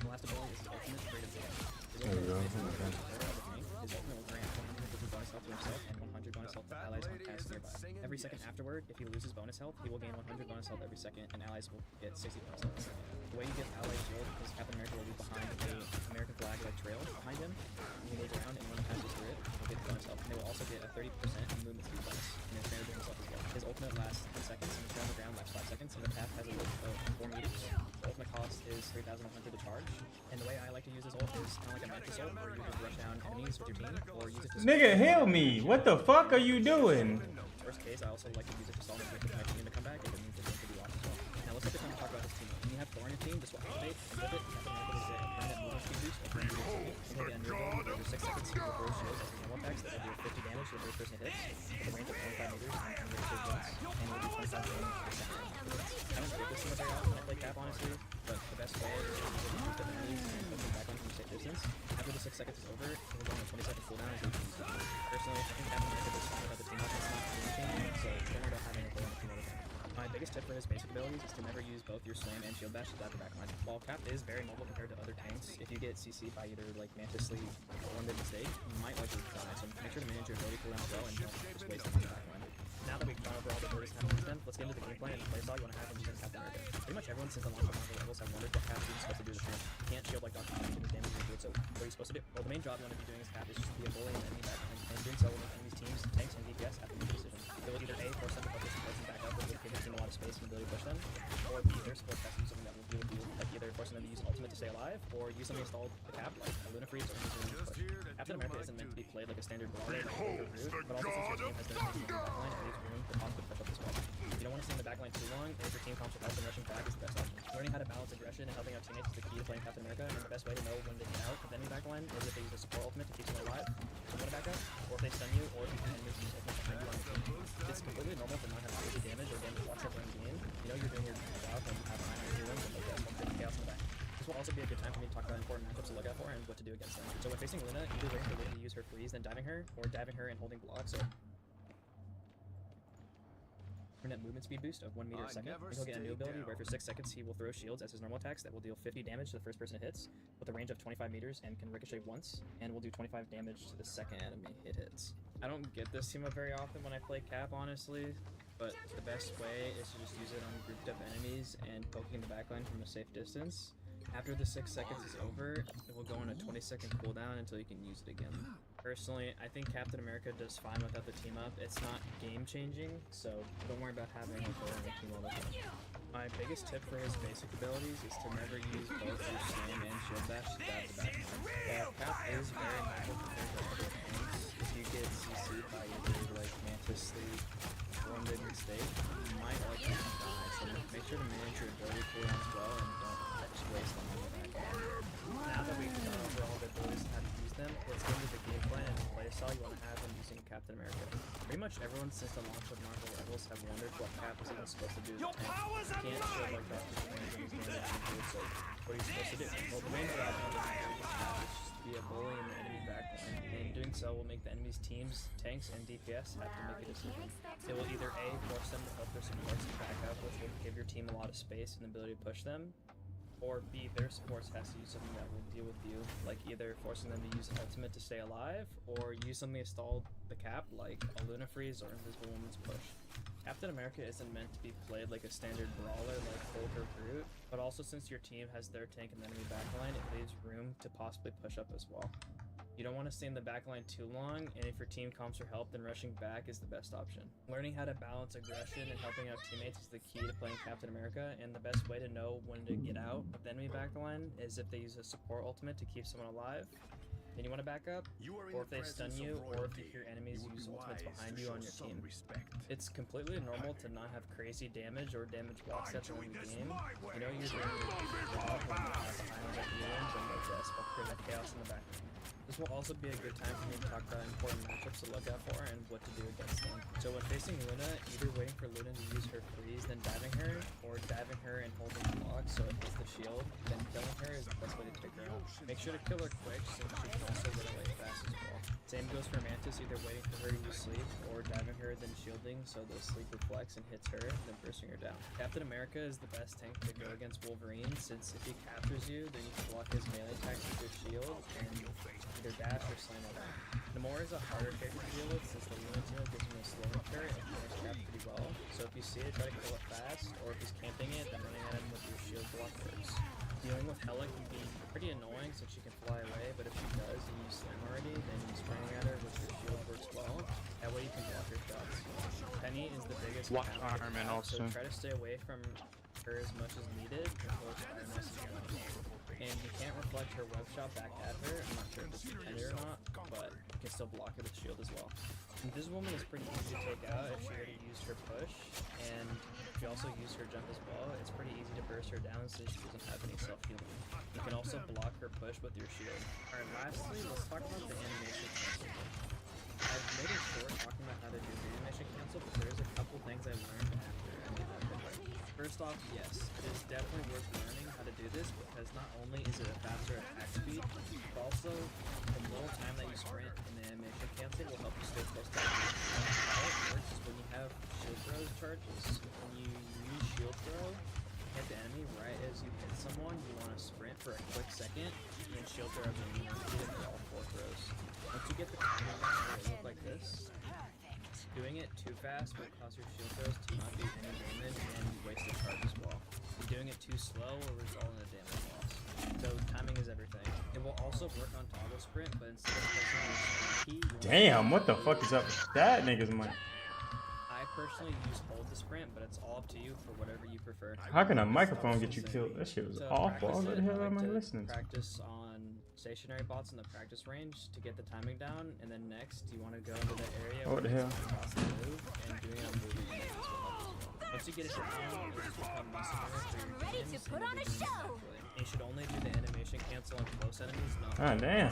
S11: The last ability is his ultimate Creative Damage. His ultimate is basically the His ultimate will grant 150 bonus health to himself and 100 bonus health to allies on cast nearby. Every second afterward, if he loses bonus health, he will gain 100 bonus health every second, and allies will get 60 bonus health every second. The way you get allies shield is Captain America will be behind a American flag like trail behind him. He moves around, and when he passes through it, he'll get bonus health. And they will also get a 30% movement speed bonus, and then standard himself as well. His ultimate lasts 10 seconds, and his on the ground lasts 5 seconds, and the path has a width of 4 meters. The ultimate cost is 3,100 to charge, and the way I like to use this ult is kind of like a Mantis ult, where you can rush down enemies with your team, or use it to...
S1: Nigga, heal me! What the fuck are you doing?
S11: Worst case, I also like to use it to stall my team to come back if it means that they can do off as well. Now let's take the time to talk about this team. When you have Thor on your team, just activate and flip it. Captain America will get a permanent movement speed boost of 1 meter second. And he'll get a new ability every 6 seconds. He will throw shields as his normal attacks that will do 50 damage to the first person hits, with a range of 25 meters and can ricochet once, and will do 25 damage per second. I don't get this in the very often when I play Cap, honestly, but the best way is to use it to boost up enemies and put them back on from a safe distance. After the 6 seconds is over, it will go on a 20-second cooldown as your team's done. Personally, I think Captain America does fine without the team up. It's not game changing, so generally don't have any play on the team all the time. My biggest tip for his basic abilities is to never use both your slam and shield bash to dive the backline. While Cap is very mobile compared to other tanks, if you get CC'd by either like Mantis Sleeve or mid mistake, you might likely die, so make sure to manage your ability cooldown well and don't just waste them on the backline. Now that we've gone over all the abilities Cap used them, let's get into the game plan and the playstyle you want to have when using Captain America. Pretty much everyone since the launch of Marvel levels have wondered what Cap is supposed to do to the tank. You can't shield like Dr. Strange and his damage is good, so what are you supposed to do? Well, the main job you want to be doing as Cap is just to be a bully in the enemy backline, and doing so will make enemies teams, tanks, and DPS have to make a decision. They will either A, force them to focus and back up, which will give your team a lot of space and ability to push them, or B, their support has to do something that will deal with you, like either forcing them to use an ultimate to stay alive, or use something installed the Cap, like a Luna Freeze or anything to push. Captain America isn't meant to be played like a standard brawler like Root, but also since your team has their tanks in the backline, it leaves room for possible push up as well. You don't want to stay in the backline too long, and if your team comes with help and rushing back is the best option. Learning how to balance aggression and helping out teammates is the key to playing Captain America, and the best way to know when to get out of the enemy backline is if they use a support ultimate to keep them alive, so you want to back up, or if they stun you, or if you can enemies use ultimate behind you on your team. It's completely normal to not have crazy damage or damage watch up in the game. You know you're doing your job when you have a high energy wins and like that one thing chaos in the back. This will also be a good time for me to talk about important matchups to look out for and what to do against them. So when facing Luna, either waiting for Luna to use her freeze, then diving her, or diving her and holding blocks, or permanent movement speed boost of 1 meter a second. And he'll get a new ability where for 6 seconds he will throw shields as his normal attacks that will deal 50 damage to the first person it hits, with a range of 25 meters and can ricochet once, and will do 25 damage to the second enemy it hits. I don't get this team up very often when I play Cap, honestly, but the best way is to just use it on grouped up enemies and poking the backline from a safe distance. After the 6 seconds is over, it will go on a 20-second cooldown until you can use it again. Personally, I think Captain America does fine without the team up. It's not game-changing, so don't worry about having it on the team all the time. My biggest tip for his basic abilities is to never use both your slam and shield bash to dive the backline. Cap is very mobile compared to other tanks. If you get CC'd by either like Mantis Sleeve or mid mistake, you might likely die, so make sure to manage your ability cooldowns well and don't just waste them on the backline. Now that we've gone over all the abilities and how to use them, let's get into the game plan and playstyle you want to have when using Captain America. Pretty much everyone since the launch of Marvel Rivals have wondered what Cap is even supposed to do. You can't shield like Dr. Strange and his damage and do it, so what are you supposed to do? Well, the main job on this Cap is just to be a bully in the enemy backline, and doing so will make the enemy's teams, tanks, and DPS have to make a decision. It will either A, force them to help their supports to back up, which will give your team a lot of space and the ability to push them, or B, their supports has to use something that will deal with you, like either forcing them to use an ultimate to stay alive, or use something to stall the Cap, like a Luna Freeze or Invisible Woman's Push. Captain America isn't meant to be played like a standard brawler like Hulk or Groot, but also since your team has their tank in the enemy backline, it leaves room to possibly push up as well. You don't want to stay in the back line too long, and if your team calls for help, then rushing back is the best option. Learning how to balance aggression and helping out teammates is the key to playing Captain America, and the best way to know when to get out of the enemy back line is if they use a support ultimate to keep someone alive. Then you want to back up, or if they stun you, or if you hear enemies use ultimates behind you on your team. It's completely normal to not have crazy damage or damage block sets in the game. You know you're doing your job when you have behind the healings and no deaths while creating chaos in the background. This will also be a good time for me to talk about important matchups to look out for and what to do against them. So when facing Luna, either waiting for Luna to use her freeze, then diving her, or diving her and holding block so it hits the shield, then killing her is the best way to take her out. Make sure to kill her quick since she can also run away fast as well. Same goes for Mantis, either waiting for her to use sleep, or diving her then shielding so the sleep reflects and hits her, then bursting her down. Captain America is the best tank to go against Wolverine, since if he captures you, then you can block his melee attacks with your shield, and either dash or slam it out. Namor is a harder character to deal with since the Luna tail gives him a slowing turret and can trap pretty well, so if you see it, try to kill it fast, or if he's camping it, then running at him with your shield block works. Dealing with Hela can be pretty annoying since she can fly away, but if she does and you slam already, then you spraying at her with your shield works well. That way you can block her shots. Penny is the biggest
S6: Watch
S11: counter
S6: Iron Man
S11: attack, so
S6: also.
S11: try to stay away from her as much as needed until it's fire nice and strong. And you can't reflect her web shot back at her. I'm not sure if it's intended or not, but you can still block it with shield as well. Invisible Woman is pretty easy to take out if she already used her push, and if you also use her jump as well, it's pretty easy to burst her down since she doesn't have any self-healing. You can also block her push with your shield. Alright, lastly, let's talk about the animation cancel. I've made it short talking about how to do the animation cancel, but there's a couple things I learned after I made that video. First off, yes, it is definitely worth learning how to do this because not only is it a faster attack speed, but also the little time that you sprint in the animation cancel will help you stay close to the enemy. How it works is when you have shield throws charges, when you use shield throw, hit the enemy right as you hit someone, you want to sprint for a quick second, and then shield throw again, you want to hit it for all 4 throws. Once you get the timing down where it look like this, doing it too fast will cause your shield throws to not do any damage and waste the charge as well. And doing it too slow will result in a damage loss. So timing is everything. It will also work on toggle sprint, but instead of pressing your sprint key, you want
S1: Damn, what the fuck is up with that nigga's mic?
S11: I personally use hold to sprint, but it's all up to you for whatever you prefer.
S1: How can a microphone get you killed? That shit was
S11: To
S1: awful.
S11: practice
S1: What
S11: it,
S1: the hell
S11: I
S1: am I
S11: like to
S1: listening to?
S11: practice on stationary bots in the practice range to get the timing down, and then next you want to go into the area
S1: What the
S11: where
S1: hell?
S11: it's across the move, and doing it on moving enemies will help as well. Once you get it down, it just become muscle memory for your
S2: Ready
S11: teams,
S2: to put
S11: and
S2: on a
S11: you'll be doing it
S2: show.
S11: naturally. And you should only do the animation cancel on close enemies, not
S1: Ah, damn.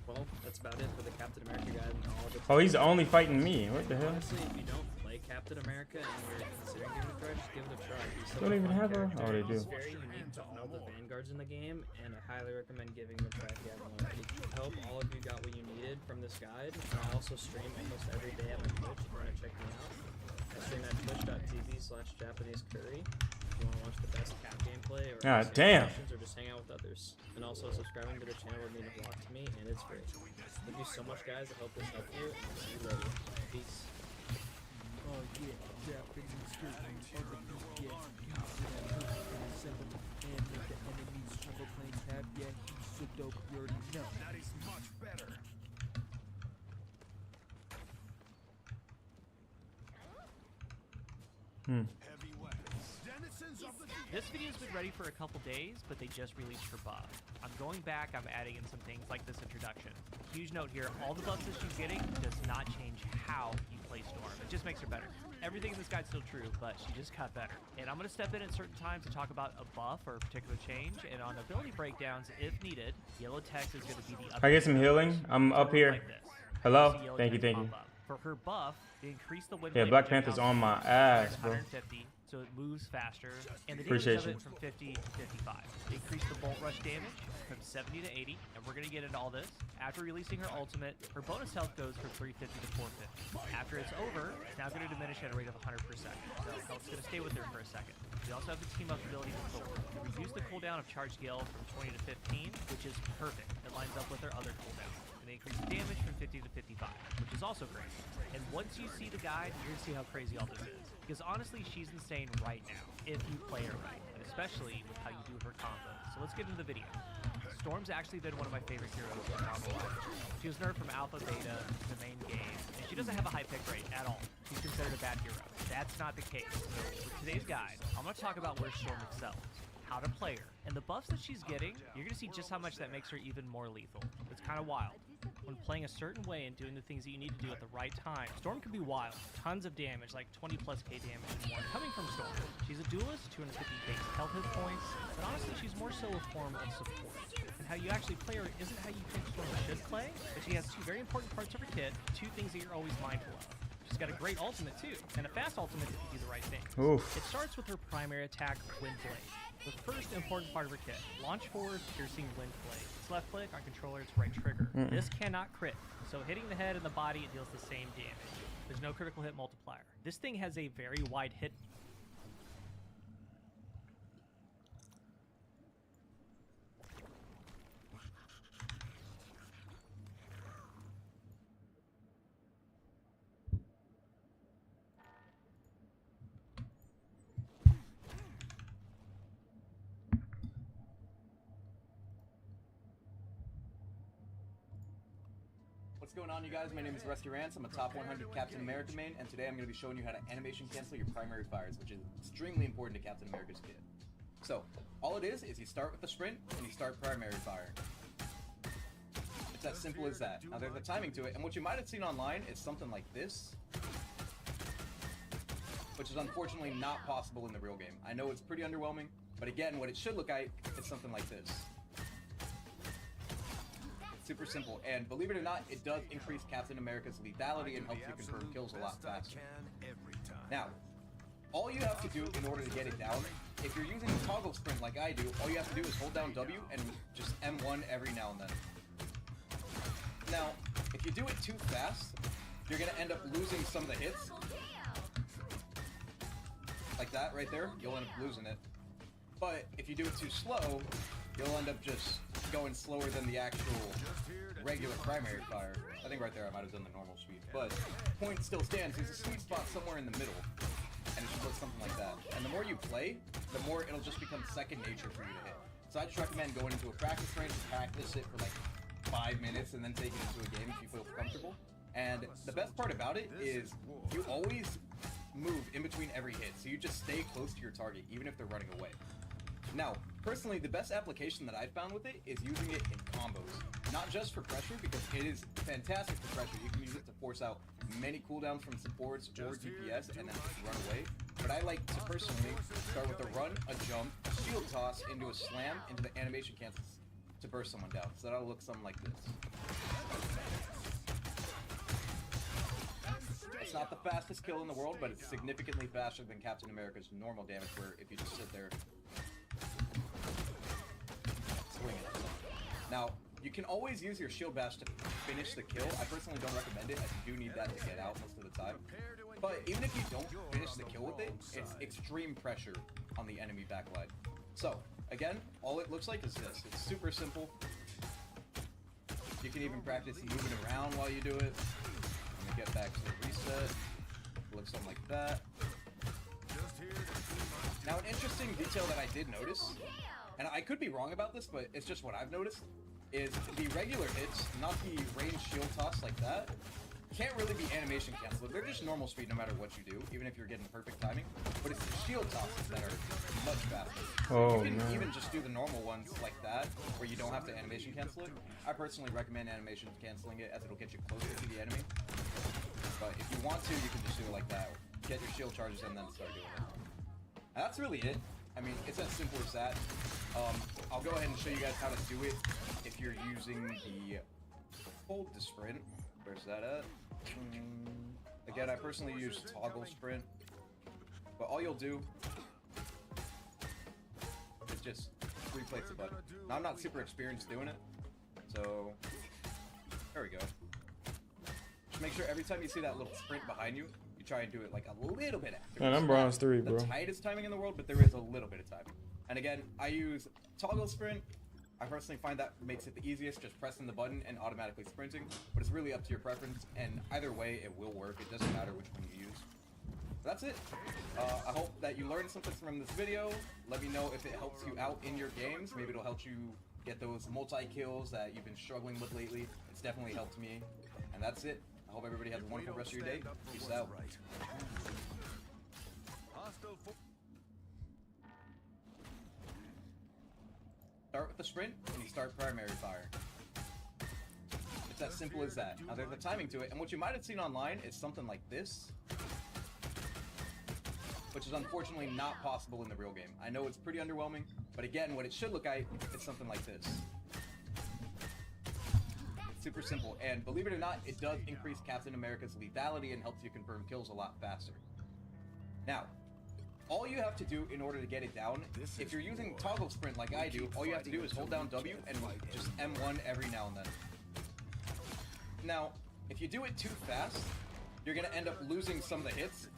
S11: Well, that's about it for the Captain America guide and all of its
S1: Oh, he's only fighting me. What the hell?
S11: Honestly, if you don't play Captain America and you're considering giving it a try, just give it a try. He's such
S1: Don't
S11: a
S1: even
S11: fun
S1: have a-
S11: character.
S1: oh, they do.
S11: He's very unique to all the Vanguards in the game, and I highly recommend giving him a try if you haven't already. I hope all of you got what you needed from this guide. And I also stream almost every day at my Twitch if you want to check me out. I stream at twitch.tv/JapaneseCurry if you want to watch the best cap gameplay or
S1: God
S11: ask
S1: damn.
S11: questions or just hang out with others. And also subscribing to the channel would mean a lot to me, and it's free. Thank you so much, guys. I hope this helped you. And see you later. Peace.
S3: Oh yeah, Japanese curtains, all the beat, yeah, pizza and assemble and make the enemies tremble, planes have, yeah, he's so dope, you already know.
S10: That is much better. Heavy weapons. Denizens of the deep.
S12: This video's been ready for a couple days, but they just released her buff. I'm going back, I'm adding in some things like this introduction. Huge note here, all the buffs that she's getting does not change how you play Storm. It just makes her better. Everything in this guide's still true, but she just got better. And I'm going to step in at certain times to talk about a buff or a particular change, and on ability breakdowns, if needed, yellow text is going to be the
S1: I get some healing. I'm up here.
S12: like this.
S1: Hello?
S12: See yellow
S1: Thank you,
S12: text
S1: thank you.
S12: pop up. For her buff, they increase the wind
S1: Yeah,
S12: blade
S1: Black
S12: projectile
S1: Panther's on my
S12: speed
S1: ass, bro.
S12: 150, so it moves faster, and the
S1: Appreciate
S12: damage of
S1: you.
S12: it from 50 to 55. They increase the bolt rush damage from 70 to 80, and we're gonna get into all this. After releasing her ultimate, her bonus health goes from 350 to 450. After it's over, it's now gonna diminish at a rate of 100%. So health's gonna stay with her for a second. We also have the team up ability for Thor. We reduce the cooldown of Charge Gale from 20 to 15, which is perfect. It lines up with her other cooldowns. And they increase damage from 50 to 55, which is also great. And once you see the guide, you're gonna see how crazy all this is. Because honestly, she's insane right now, if you play her right, and especially with how you do her combo. So let's get into the video. Storm's actually been one of my favorite heroes in Marvel Life. She was nerfed from Alpha Beta to the main game, and she doesn't have a high pick rate at all. She's considered a bad hero. That's not the case. So with today's guide, I'm going to talk about where Storm excels, how to play her, and the buffs that she's getting, you're going to see just how much that makes her even more lethal. It's kind of wild. When playing a certain way and doing the things that you need to do at the right time, Storm can be wild. Tons of damage, like 20 plus K damage and more coming from Storm. She's a duelist, 250 base health hit points, but honestly she's more so a form of support. And how you actually play her isn't how you think Storm should play, but she has two very important parts of her kit, two things that you're always mindful of. She's got a great ultimate too, and a fast ultimate if you do the right thing.
S1: Oof.
S12: It starts with her primary attack, Wind Blade. The first important part of her kit, launch forward, piercing Wind Blade. It's left click, on controller, it's right trigger. This cannot crit, so hitting the head and the body, it deals the same damage. There's no critical hit multiplier. This thing has a very wide hit.
S13: What's going on, you guys? My name is Rusty Rance. I'm a top 100 Captain America main, and today I'm going to be showing you how to animation cancel your primary fires, which is extremely important to Captain America's kit. So, all it is you start with the sprint, and you start primary fire. It's as simple as that. Now, there's a timing to it, and what you might have seen online is something like this, which is unfortunately not possible in the real game. I know it's pretty underwhelming, but again, what it should look like is something like this. Super simple, and believe it or not, it does increase Captain America's lethality and helps you confirm kills a lot faster. Now, all you have to do in order to get it down, if you're using a toggle sprint like I do, all you have to do is hold down W and just M1 every now and then. Now, if you do it too fast, you're going to end up losing some of the hits. Like that right there, you'll end up losing it. But if you do it too slow, you'll end up just going slower than the actual regular primary fire. I think right there I might have done the normal speed, but point still stands. There's a sweet spot somewhere in the middle, and it should look something like that. And the more you play, the more it'll just become second nature for you to hit. So I just recommend going into a practice range and practice it for like 5 minutes and then take it into a game if you feel comfortable. And the best part about it is you always move in between every hit, so you just stay close to your target even if they're running away. Now, personally, the best application that I've found with it is using it in combos. Not just for pressure, because it is fantastic for pressure. You can use it to force out many cooldowns from supports or DPS and then just run away. But I like to personally start with a run, a jump, a shield toss into a slam, into the animation cancels to burst someone down. So that'll look something like this. It's not the fastest kill in the world, but it's significantly faster than Captain America's normal damage, where if you just sit there, swing it. Now, you can always use your shield bash to finish the kill. I personally don't recommend it, as you do need that to get out most of the time. But even if you don't finish the kill with it, it's extreme pressure on the enemy backline. So, again, all it looks like is this. It's super simple. You can even practice moving around while you do it. Let me get back to the reset. It looks something like that. Now, an interesting detail that I did notice, and I could be wrong about this, but it's just what I've noticed, is the regular hits, not the range shield toss like that, can't really be animation canceled. They're just normal speed no matter what you do, even if you're getting perfect timing. But it's the shield tosses that are much faster.
S1: Oh,
S13: you can
S1: man.
S13: even just do the normal ones like that, where you don't have to animation cancel it. I personally recommend animation canceling it, as it'll get you closer to the enemy. But if you want to, you can just do it like that. Get your shield charges and then start doing it. That's really it. I mean, it's as simple as that. I'll go ahead and show you guys how to do it if you're using the hold to sprint. Where's that at? Again, I personally use toggle sprint, but all you'll do is just replace the button. Now, I'm not super experienced doing it, so there we go. Just make sure every time you see that little sprint behind you, you try and do it like a little bit after.
S1: Man, I'm bronze 3, bro.
S13: The tightest timing in the world, but there is a little bit of time. And again, I use toggle sprint. I personally find that makes it the easiest, just pressing the button and automatically sprinting, but it's really up to your preference, and either way it will work. It doesn't matter which one you use. That's it. I hope that you learned something from this video. Let me know if it helps you out in your games. Maybe it'll help you get those multi-kills that you've been struggling with lately. It's definitely helped me. And that's it. I hope everybody has a wonderful rest of your day. Peace out. Start with the sprint, and you start primary fire. It's as simple as that. Now there's a timing to it, and what you might have seen online is something like this, which is unfortunately not possible in the real game. I know it's pretty underwhelming, but again, what it should look like is something like this. It's super simple, and believe it or not, it does increase Captain America's lethality and helps you confirm kills a lot faster. Now, all you have to do in order to get it down, if you're using toggle sprint like I do, all you have to do is hold down W and just M1 every now and then. Now, if you do it too fast, you're gonna end up losing some of the hits.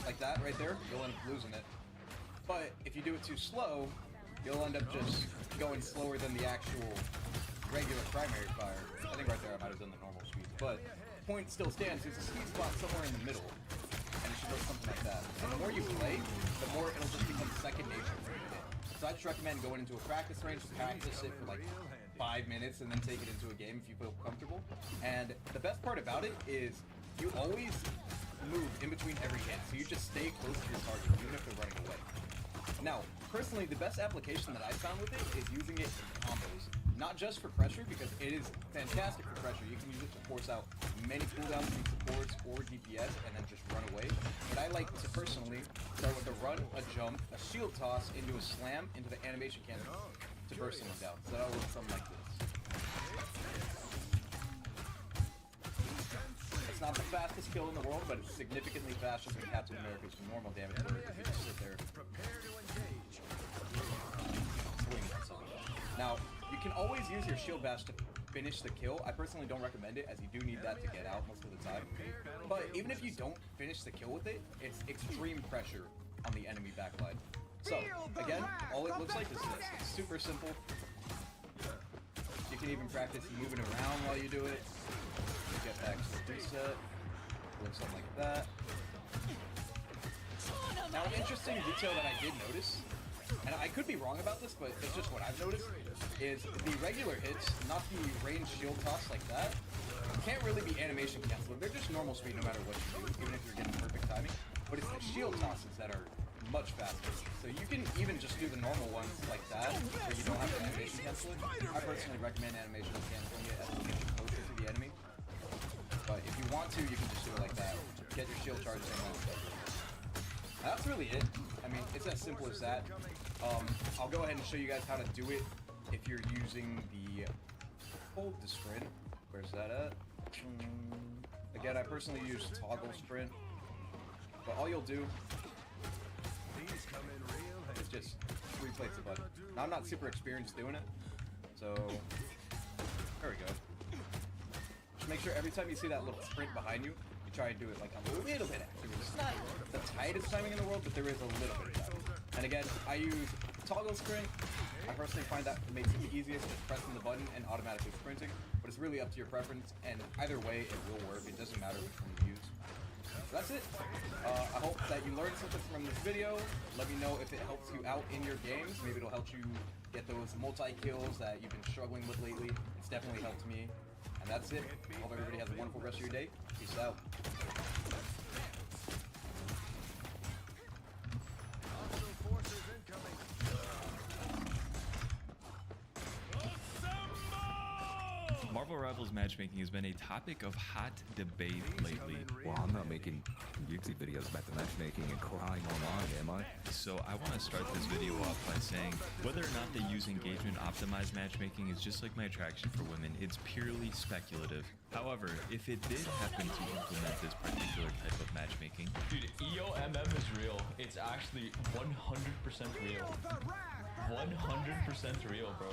S13: Like that right there, you'll end up losing it. But if you do it too slow, you'll end up just going slower than the actual regular primary fire. I think right there I might have done the normal speed. But the point still stands, there's a sweet spot somewhere in the middle. And it should look something like that. And the more you play, the more it'll just become second nature for you. So I just recommend going into a practice range, practice it for like 5 minutes, and then take it into a game if you feel comfortable. And the best part about it is you always move in between every hit, so you just stay close to your target, even if they're running away. Now, personally, the best application that I found with it is using it in combos. Not just for pressure, because it is fantastic for pressure. You can use it to force out many cooldowns from supports or DPS and then just run away. But I like to personally start with a run, a jump, a shield toss into a slam, into the animation cancel to burst someone down. So that'll look something like this. It's not the fastest kill in the world, but it's significantly faster than Captain America's normal damage where if you just sit there. Now, you can always use your shield bash to finish the kill. I personally don't recommend it, as you do need that to get out most of the time. But even if you don't finish the kill with it, it's extreme pressure on the enemy backline. So, again, all it looks like is this. It's super simple. You can even practice moving around while you do it. Get back to the reset. Look something like that. Now, an interesting detail that I did notice, and I could be wrong about this, but it's just what I've noticed, is the regular hits, not the range shield toss like that, can't really be animation canceled. They're just normal speed no matter what you do, even if you're getting perfect timing. But it's the shield tosses that are much faster. So you can even just do the normal ones like that, where you don't have to animation cancel it. I personally recommend animation canceling it as it gets you closer to the enemy. But if you want to, you can just do it like that. Get your shield charges in there. That's really it. I mean, it's as simple as that. I'll go ahead and show you guys how to do it if you're using the hold to sprint. Where's that at? Again, I personally use toggle sprint. But all you'll do is just replace the button. Now, I'm not super experienced doing it, so there we go. Just make sure every time you see that little sprint behind you, you try and do it like a little bit accurate. It's not the tightest timing in the world, but there is a little bit of timing. And again, I use toggle sprint. I personally find that makes it the easiest, just pressing the button and automatically sprinting. But it's really up to your preference, and either way, it will work. It doesn't matter which one you use. So that's it. I hope that you learned something from this video. Let me know if it helps you out in your games. Maybe it'll help you get those multi-kills that you've been struggling with lately. It's definitely helped me. And that's it. I hope everybody has a wonderful rest of your day. Peace out.
S14: Marvel Rivals matchmaking has been a topic of hot debate lately.
S15: Well, I'm not making YouTube videos about the matchmaking and crying online, am I?
S14: So I want to start this video off by saying whether or not they use engagement optimized matchmaking is just like my attraction for women. It's purely speculative. However, if it did happen to implement this particular type of matchmaking...
S16: Dude, EOMM is real. It's actually 100% real. 100% real, bro.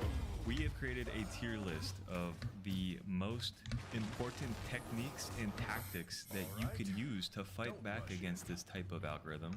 S14: We have created a tier list of the most important techniques and tactics that you can use to fight back against this type of algorithm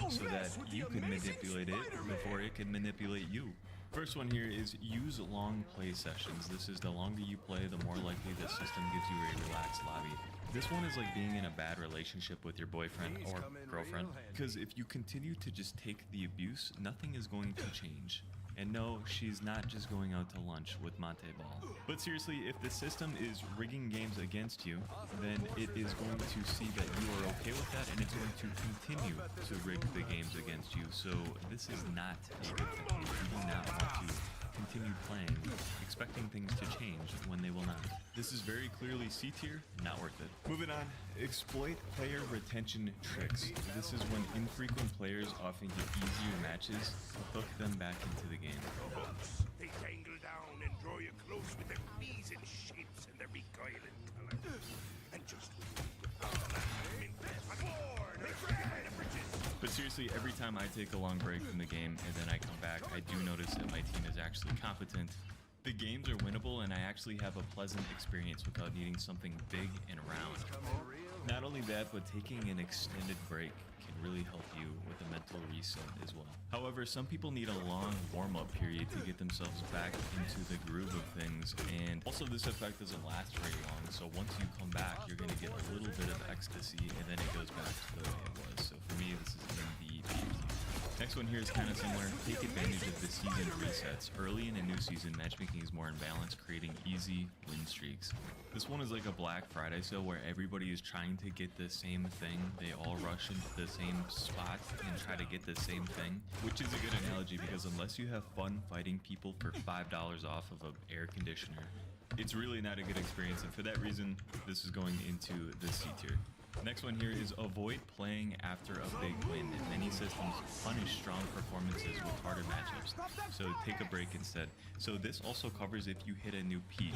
S14: so that you can manipulate it before it can manipulate you. First one here is use long play sessions. This is the longer you play, the more likely the system gives you a relaxed lobby. This one is like being in a bad relationship with your boyfriend or girlfriend, because if you continue to just take the abuse, nothing is going to change. And no, she's not just going out to lunch with Monte Ball. But seriously, if the system is rigging games against you, then it is going to see that you are okay with that, and it's going to continue to rig the games against you. So this is not a good thing. You do not want to continue playing, expecting things to change when they will not. This is very clearly C tier, not worth it. Moving on, exploit player retention tricks. This is when infrequent players often get easier matches to hook them back into the game.
S10: They tangle down and draw you close with their pleasing shapes and their beguiling color. And just
S14: but seriously, every time I take a long break from the game and then I come back, I do notice that my team is actually competent. The games are winnable, and I actually have a pleasant experience without needing something big and round. Not only that, but taking an extended break can really help you with a mental reset as well. However, some people need a long warm-up period to get themselves back into the groove of things, and also this effect doesn't last very long, so once you come back, you're going to get a little bit of ecstasy, and then it goes back to the way it was. So for me, this is in the PvP. Next one here is kind of similar. Take advantage of the season resets. Early in a new season, matchmaking is more in balance, creating easy win streaks. This one is like a Black Friday sale where everybody is trying to get the same thing. They all rush into the same spot and try to get the same thing, which is a good analogy because unless you have fun fighting people for $5 off of an air conditioner, it's really not a good experience, and for that reason, this is going into the C tier. Next one here is avoid playing after a big win. Many systems punish strong performances with harder matchups, so take a break instead. So this also covers if you hit a new peak.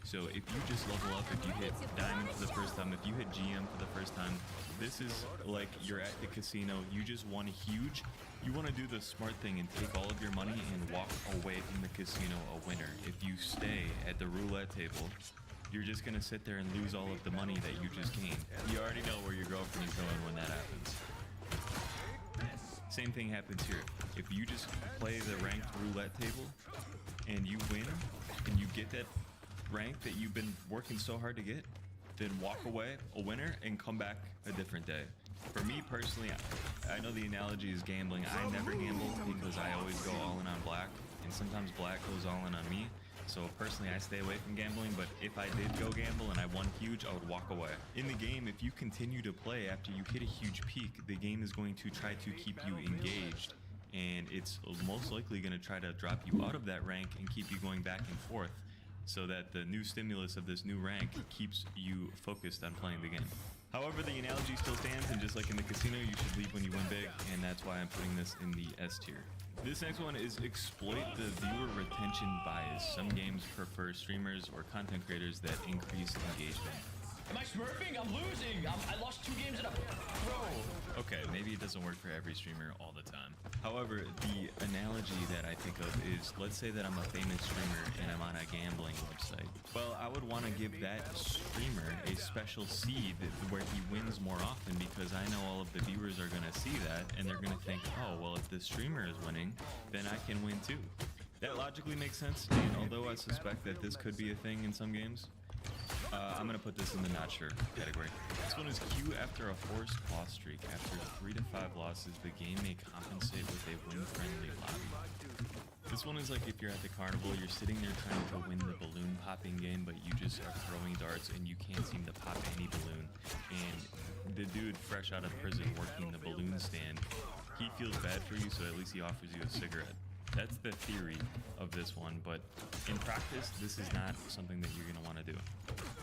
S14: So if you just level up, if you hit Diamond for the first time, if you hit GM for the first time, this is like you're at the casino, you just won huge. You want to do the smart thing and take all of your money and walk away from the casino a winner. If you stay at the roulette table, you're just gonna sit there and lose all of the money that you just gained. You already know where your girlfriend is going when that happens. Same thing happens here. If you just play the ranked roulette table and you win and you get that rank that you've been working so hard to get, then walk away a winner and come back a different day. For me personally, I know the analogy is gambling. I never gamble because I always go all in on black, and sometimes black goes all in on me. So personally, I stay away from gambling, but if I did go gamble and I won huge, I would walk away. In the game, if you continue to play after you hit a huge peak, the game is going to try to keep you engaged, and it's most likely going to try to drop you out of that rank and keep you going back and forth, so that the new stimulus of this new rank keeps you focused on playing the game. However, the analogy still stands, and just like in the casino, you should leave when you win big, and that's why I'm putting this in the S tier. This next one is exploit the viewer retention bias. Some games prefer streamers or content creators that increase engagement.
S16: Am I smurfing? I'm losing. I lost 2 games in a row.
S14: Okay, maybe it doesn't work for every streamer all the time. However, the analogy that I think of is, let's say that I'm a famous streamer and I'm on a gambling website. Well, I would want to give that streamer a special seed where he wins more often, because I know all of the viewers are going to see that and they're going to think, oh, well, if this streamer is winning, then I can win too. That logically makes sense, and although I suspect that this could be a thing in some games, I'm going to put this in the not sure category. This one is Q after a forced loss streak. After 3 to 5 losses, the game may compensate with a win-friendly lobby. This one is like if you're at the carnival, you're sitting there trying to win the balloon popping game, but you just are throwing darts and you can't seem to pop any balloon. And the dude fresh out of prison working the balloon stand, he feels bad for you, so at least he offers you a cigarette. That's the theory of this one, but in practice, this is not something that you're going to want to do.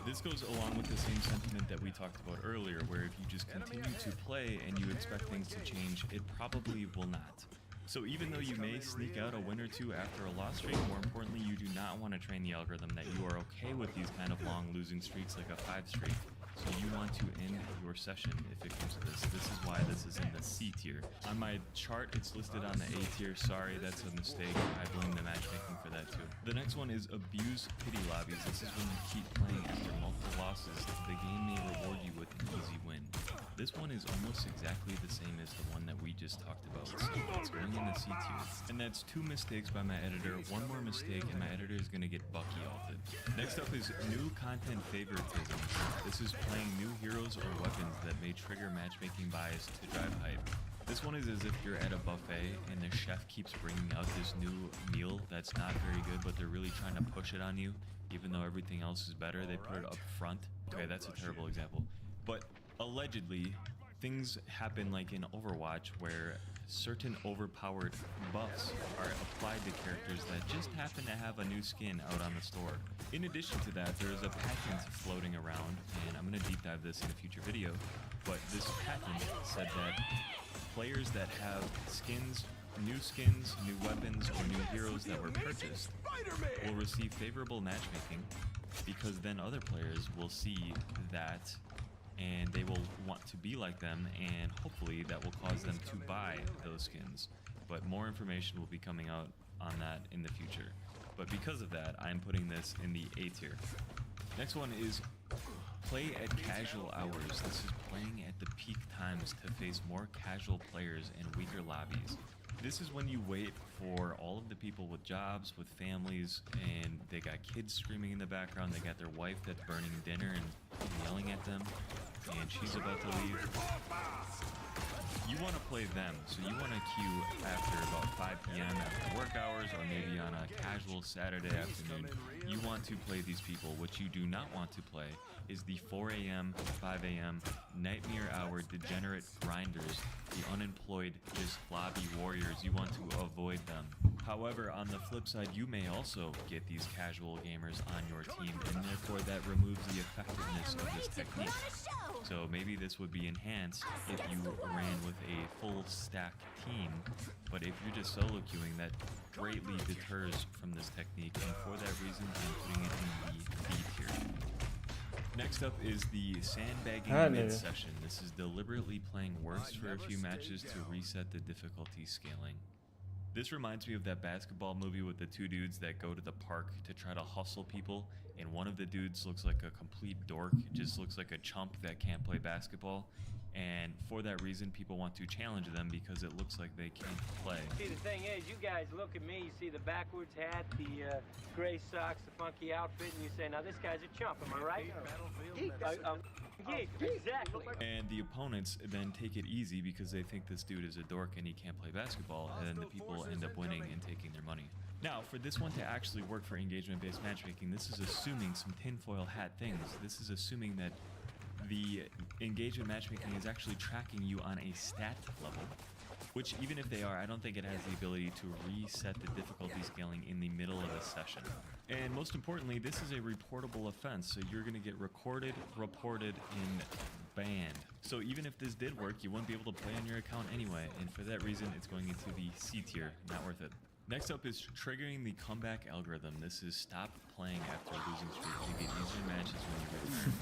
S14: This goes along with the same sentiment that we talked about earlier, where if you just continue to play and you expect things to change, it probably will not. So even though you may sneak out a win or two after a loss streak, more importantly, you do not want to train the algorithm that you are okay with these kind of long losing streaks like a 5 streak. So you want to end your session if it comes to this. This is why this is in the C tier. On my chart, it's listed on the A tier. Sorry, that's a mistake. I blame the matchmaking for that too. The next one is abuse pity lobbies. This is when you keep playing after multiple losses. The game may reward you with an easy win. This one is almost exactly the same as the one that we just talked about. So it's going in the C tier. And that's 2 mistakes by my editor. 1 more mistake and my editor is going to get Bucky ulted. Next up is new content favoritism. This is playing new heroes or weapons that may trigger matchmaking bias to drive hype. This one is as if you're at a buffet and the chef keeps bringing out this new meal that's not very good, but they're really trying to push it on you, even though everything else is better. They put it up front. Okay, that's a terrible example. But allegedly, things happen like in Overwatch where certain overpowered buffs are applied to characters that just happen to have a new skin out on the store. In addition to that, there is a patent floating around, and I'm going to deep dive this in a future video, but this patent said that players that have skins, new weapons, or new heroes that were purchased will receive favorable matchmaking, because then other players will see that and they will want to be like them, and hopefully that will cause them to buy those skins. But more information will be coming out on that in the future. But because of that, I'm putting this in the A tier. Next one is play at casual hours. This is playing at the peak times to face more casual players in weaker lobbies. This is when you wait for all of the people with jobs, with families, and they got kids screaming in the background, they got their wife that's burning dinner and yelling at them, and she's about to leave. You want to play them, so you want to queue after about 5 p.m. after work hours, or maybe on a casual Saturday afternoon. You want to play these people. What you do not want to play is the 4 a.m., 5 a.m., nightmare hour degenerate grinders, the unemployed, just lobby warriors. You want to avoid them. However, on the flip side, you may also get these casual gamers on your team, and therefore that removes the effectiveness of this technique. So maybe this would be enhanced if you ran with a full stack team, but if you're just solo queuing, that greatly deters from this technique, and for that reason, I'm putting it in the B tier. Next up is the sandbagging mid-session. This is deliberately playing worse for a few matches to reset the difficulty scaling. This reminds me of that basketball movie with the two dudes that go to the park to try to hustle people, and one of the dudes looks like a complete dork, just looks like a chump that can't play basketball, and for that reason people want to challenge them because it looks like they can't play.
S17: See, the thing is, you guys look at me, you see the backwards hat, the gray socks, the funky outfit, and you say, now this guy's a chump, am I right? Exactly.
S14: And the opponents then take it easy because they think this dude is a dork and he can't play basketball, and then the people end up winning and taking their money. Now, for this one to actually work for engagement-based matchmaking, this is assuming some tinfoil hat things. This is assuming that the engagement matchmaking is actually tracking you on a stat level, which even if they are, I don't think it has the ability to reset the difficulty scaling in the middle of a session. And most importantly, this is a reportable offense, so you're going to get recorded, reported, and banned. So even if this did work, you wouldn't be able to play on your account anyway, and for that reason, it's going into the C tier, not worth it. Next up is triggering the comeback algorithm. This is stop playing after a losing streak. You get easier matches when you return.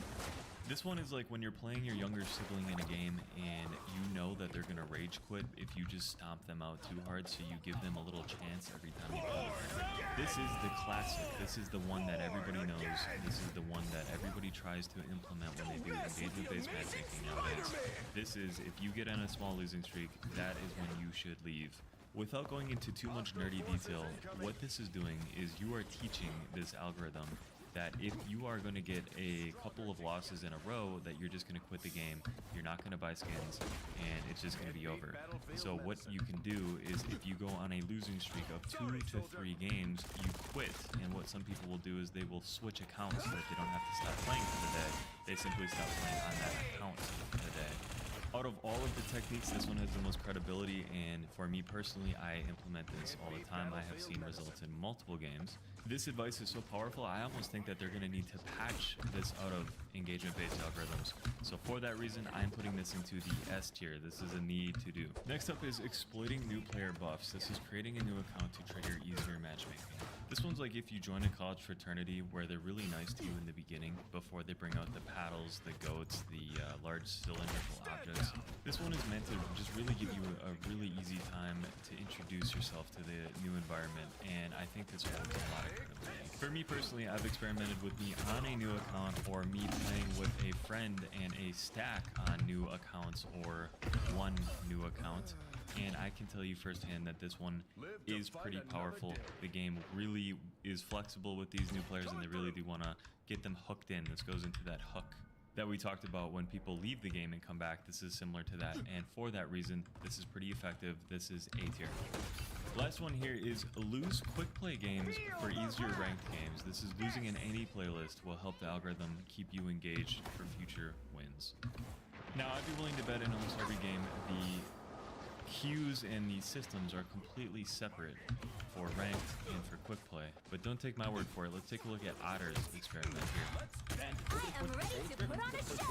S14: This one is like when you're playing your younger sibling in a game and you know that they're gonna rage quit if you just stomp them out too hard, so you give them a little chance every time you play with them. This is the classic. This is the one that everybody knows. This is the one that everybody tries to implement when they do engagement-based matchmaking nowadays. This is, if you get on a small losing streak, that is when you should leave. Without going into too much nerdy detail, what this is doing is you are teaching this algorithm that if you are going to get a couple of losses in a row, that you're just going to quit the game, you're not going to buy skins, and it's just going to be over. So what you can do is, if you go on a losing streak of 2 to 3 games, you quit, and what some people will do is they will switch accounts so that they don't have to stop playing for the day. They simply stop playing on that account for the day. Out of all of the techniques, this one has the most credibility, and for me personally, I implement this all the time. I have seen results in multiple games. This advice is so powerful, I almost think that they're going to need to patch this out of engagement-based algorithms. So for that reason, I'm putting this into the S tier. This is a need to do. Next up is exploiting new player buffs. This is creating a new account to trigger easier matchmaking. This one's like if you join a college fraternity where they're really nice to you in the beginning before they bring out the paddles, the goats, the large cylindrical objects. This one is meant to just really give you a really easy time to introduce yourself to the new environment, and I think this holds a lot of credibility. For me personally, I've experimented with me on a new account, or me playing with a friend and a stack on new accounts, or one new account. And I can tell you firsthand that this one is pretty powerful. The game really is flexible with these new players, and they really do want to get them hooked in. This goes into that hook. that we talked about when people leave the game and come back. This is similar to that, and for that reason, this is pretty effective. This is A tier. Last one here is lose quick play games for easier ranked games. This is losing in any playlist will help the algorithm keep you engaged for future wins. Now, I'd be willing to bet in almost every game the queues and the systems are completely separate for ranked and for quick play, but don't take my word for it. Let's take a look at Otter's experiment here.
S2: I am ready to put on a show.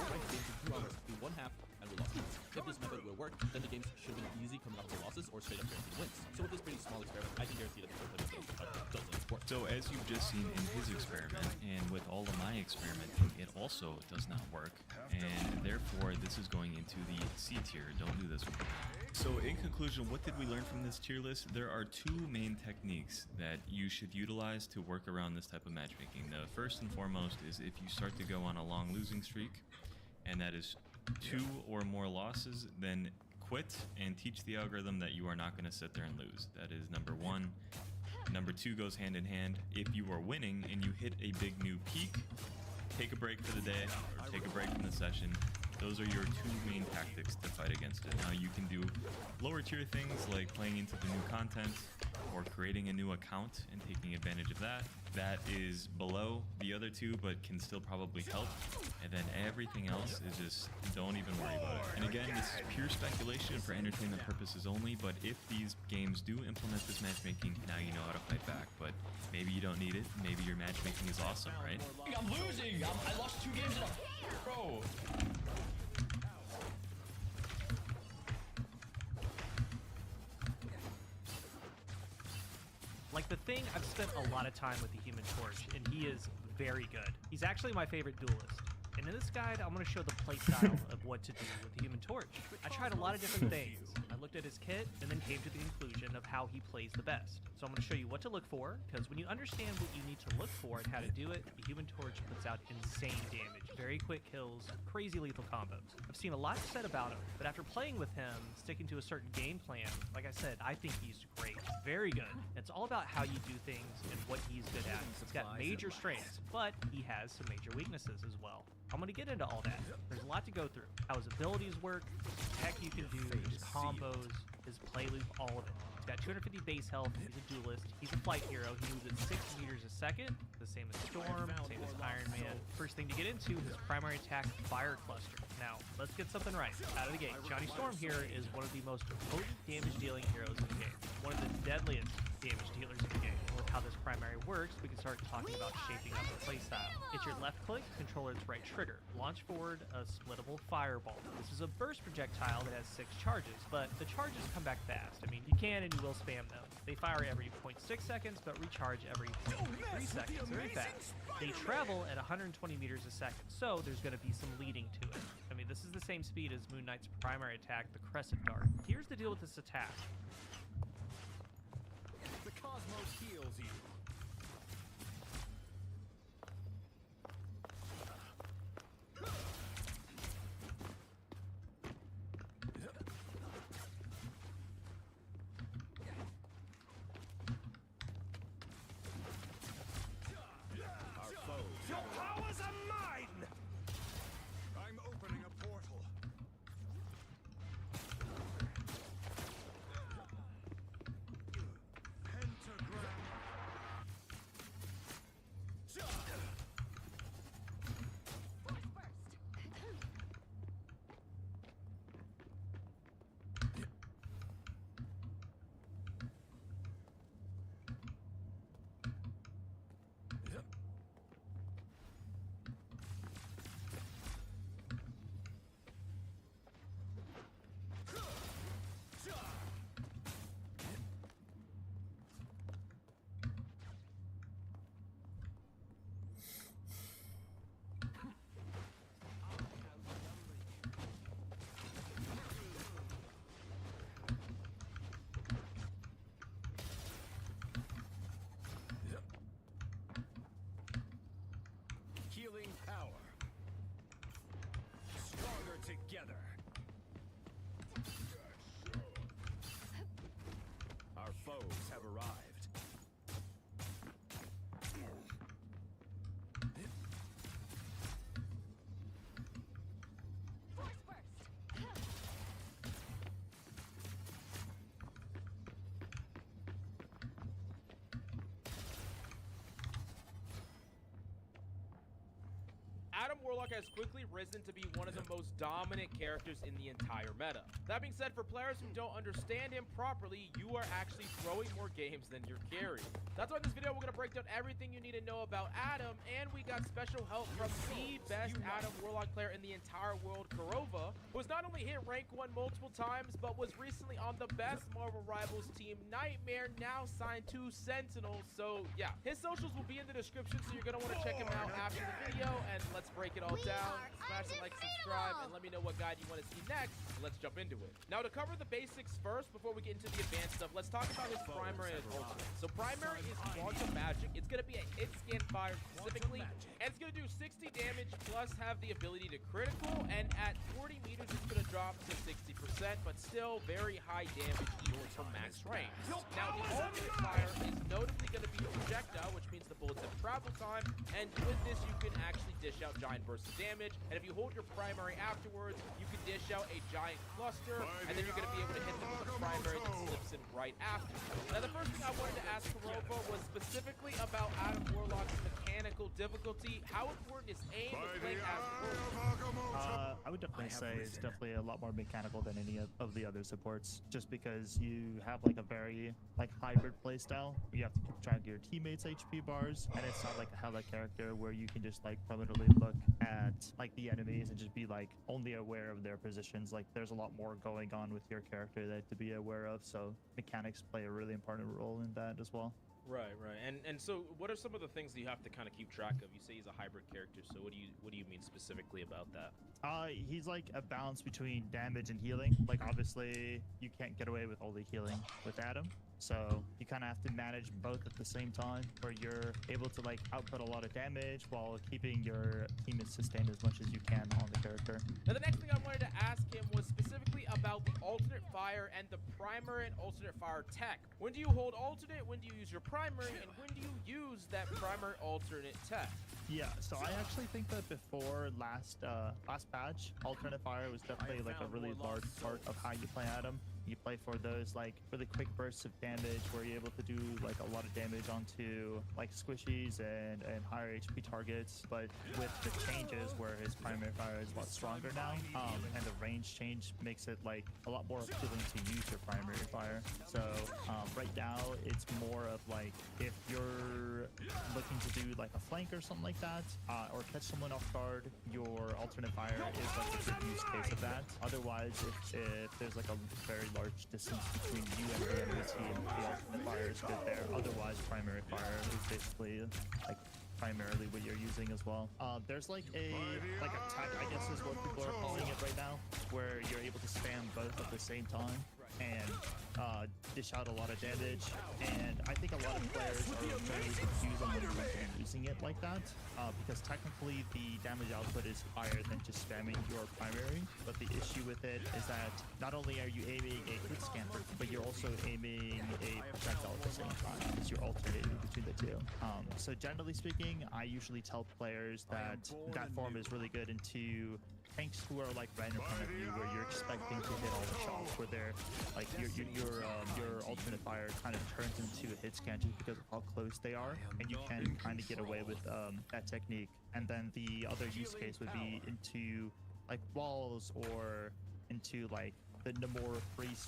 S18: One half and we lost. If this method will work, then the games should have been easy coming off the losses or straight up guaranteed wins. So with this pretty small experiment, I can guarantee that the quick play doesn't work.
S14: So as you've just seen in his experiment, and with all of my experimenting, it also does not work, and therefore this is going into the C tier. Don't do this one. So in conclusion, what did we learn from this tier list? There are two main techniques that you should utilize to work around this type of matchmaking. The first and foremost is if you start to go on a long losing streak, and that is 2 or more losses, then quit and teach the algorithm that you are not going to sit there and lose. That is number 1. Number 2 goes hand in hand. If you are winning and you hit a big new peak, take a break for the day or take a break from the session. Those are your two main tactics to fight against it. Now you can do lower tier things like playing into the new content or creating a new account and taking advantage of that. That is below the other two, but can still probably help. And then everything else is just, don't even worry about it. And again, this is pure speculation for entertainment purposes only, but if these games do implement this matchmaking, now you know how to fight back. But maybe you don't need it. Maybe your matchmaking is awesome, right?
S16: I'm losing. I lost 2 games in a row.
S12: Like the thing, I've spent a lot of time with the Human Torch, and he is very good. He's actually my favorite duelist. And in this guide, I'm going to show the playstyle of what to do with the Human Torch. I tried a lot of different things. I looked at his kit and then came to the conclusion of how he plays the best. So I'm going to show you what to look for, because when you understand what you need to look for and how to do it, the Human Torch puts out insane damage, very quick kills, crazy lethal combos. I've seen a lot said about him, but after playing with him, sticking to a certain game plan, like I said, I think he's great. Very good. It's all about how you do things and what he's good at. He's got major strengths, but he has some major weaknesses as well. I'm going to get into all that. There's a lot to go through. How his abilities work, tech you can do, his combos, his play loop, all of it. He's got 250 base health. He's a duelist. He's a flight hero. He moves at 6 meters a second. The same as Storm, same as Iron Man. First thing to get into, his primary attack, Fire Cluster. Now, let's get something right out of the gate. Johnny Storm here is one of the most potent damage-dealing heroes in the game. One of the deadliest damage dealers in the game. With how this primary works, we can start talking about shaping up the playstyle. It's your left click, control its right trigger. Launch forward a splittable fireball. This is a burst projectile that has 6 charges, but the charges come back fast. I mean, you can and you will spam them. They fire every 0.6 seconds, but recharge every 0.3 seconds. Very fast. They travel at 120 meters a second, so there's going to be some leading to it. I mean, this is the same speed as Moon Knight's primary attack, the Crescent Dart. Here's the deal with this attack.
S18: The cosmos heals you.
S10: Your powers are mine! I'm opening a portal. Pentagram.
S19: Adam Warlock has quickly risen to be one of the most dominant characters in the entire meta. That being said, for players who don't understand him properly, you are actually throwing more games than you're carrying. That's why in this video we're going to break down everything you need to know about Adam, and we got special help from the best Adam Warlock player in the entire world, Kurova, who has not only hit rank 1 multiple times, but was recently on the best Marvel Rivals team, Nightmare, now signed to Sentinel. So yeah, his socials will be in the description, so you're going to want to check him out after the video, and let's break it all down. Smash the like, subscribe, and let me know what guide you want to see next. Let's jump into it. Now, to cover the basics first, before we get into the advanced stuff, let's talk about his primary and his ultimate. So primary is Quantum Magic. It's going to be a hit scan fire specifically, and it's going to do 60 damage plus have the ability to critical, and at 40 meters it's going to drop to 60%, but still very high damage even from max range. Now, the ultimate fire is notably going to be projectile, which means the bullets have travel time, and with this you can actually dish out giant bursts of damage, and if you hold your primary afterwards, you can dish out a giant cluster, and then you're going to be able to hit them with the primary that slips in right after. Now, the first thing I wanted to ask Kurova was specifically about Adam Warlock's mechanical difficulty. How important is aim with playing as Warlock?
S20: I would definitely say it's definitely a lot more mechanical than any of the other supports, just because you have like a very hybrid playstyle. You have to keep track of your teammates' HP bars, and it's not like a Hela character where you can just like permanently look at like the enemies and just be like only aware of their positions. Like there's a lot more going on with your character that you have to be aware of, so mechanics play a really important role in that as well.
S19: Right. And so what are some of the things that you have to kind of keep track of? You say he's a hybrid character, so what do you mean specifically about that?
S20: He's like a balance between damage and healing. Like obviously you can't get away with all the healing with Adam, so you kind of have to manage both at the same time, where you're able to like output a lot of damage while keeping your teammates sustained as much as you can on the character.
S19: Now, the next thing I wanted to ask him was specifically about the alternate fire and the primary and alternate fire tech. When do you hold alternate? When do you use your primary? And when do you use that primary alternate tech?
S20: Yeah, so I actually think that before last patch, alternate fire was definitely like a really large part of how you play Adam. You play for those like really quick bursts of damage where you're able to do like a lot of damage onto like squishies and higher HP targets. But with the changes where his primary fire is a lot stronger now, and the range change makes it like a lot more appealing to use your primary fire. So right now it's more of like if you're looking to do like a flank or something like that, or catch someone off guard, your alternate fire is like a good use case of that. Otherwise, if there's like a very large distance between you and the enemy team, the alternate fire is good there. Otherwise, primary fire is basically like primarily what you're using as well. There's like a attack, I guess is what people are calling it right now, where you're able to spam both at the same time and dish out a lot of damage. And I think a lot of players are very confused on when they're using it like that, because technically the damage output is higher than just spamming your primary. But the issue with it is that not only are you aiming a hit scan, but you're also aiming a projectile at the same time, because you're alternating between the two. So generally speaking, I usually tell players that that form is really good into tanks who are like right in front of you, where you're expecting to hit all the shots, where they're like your alternate fire kind of turns into a hit scan just because of how close they are, and you can kind of get away with that technique. And then the other use case would be into like walls or into like the Namor freeze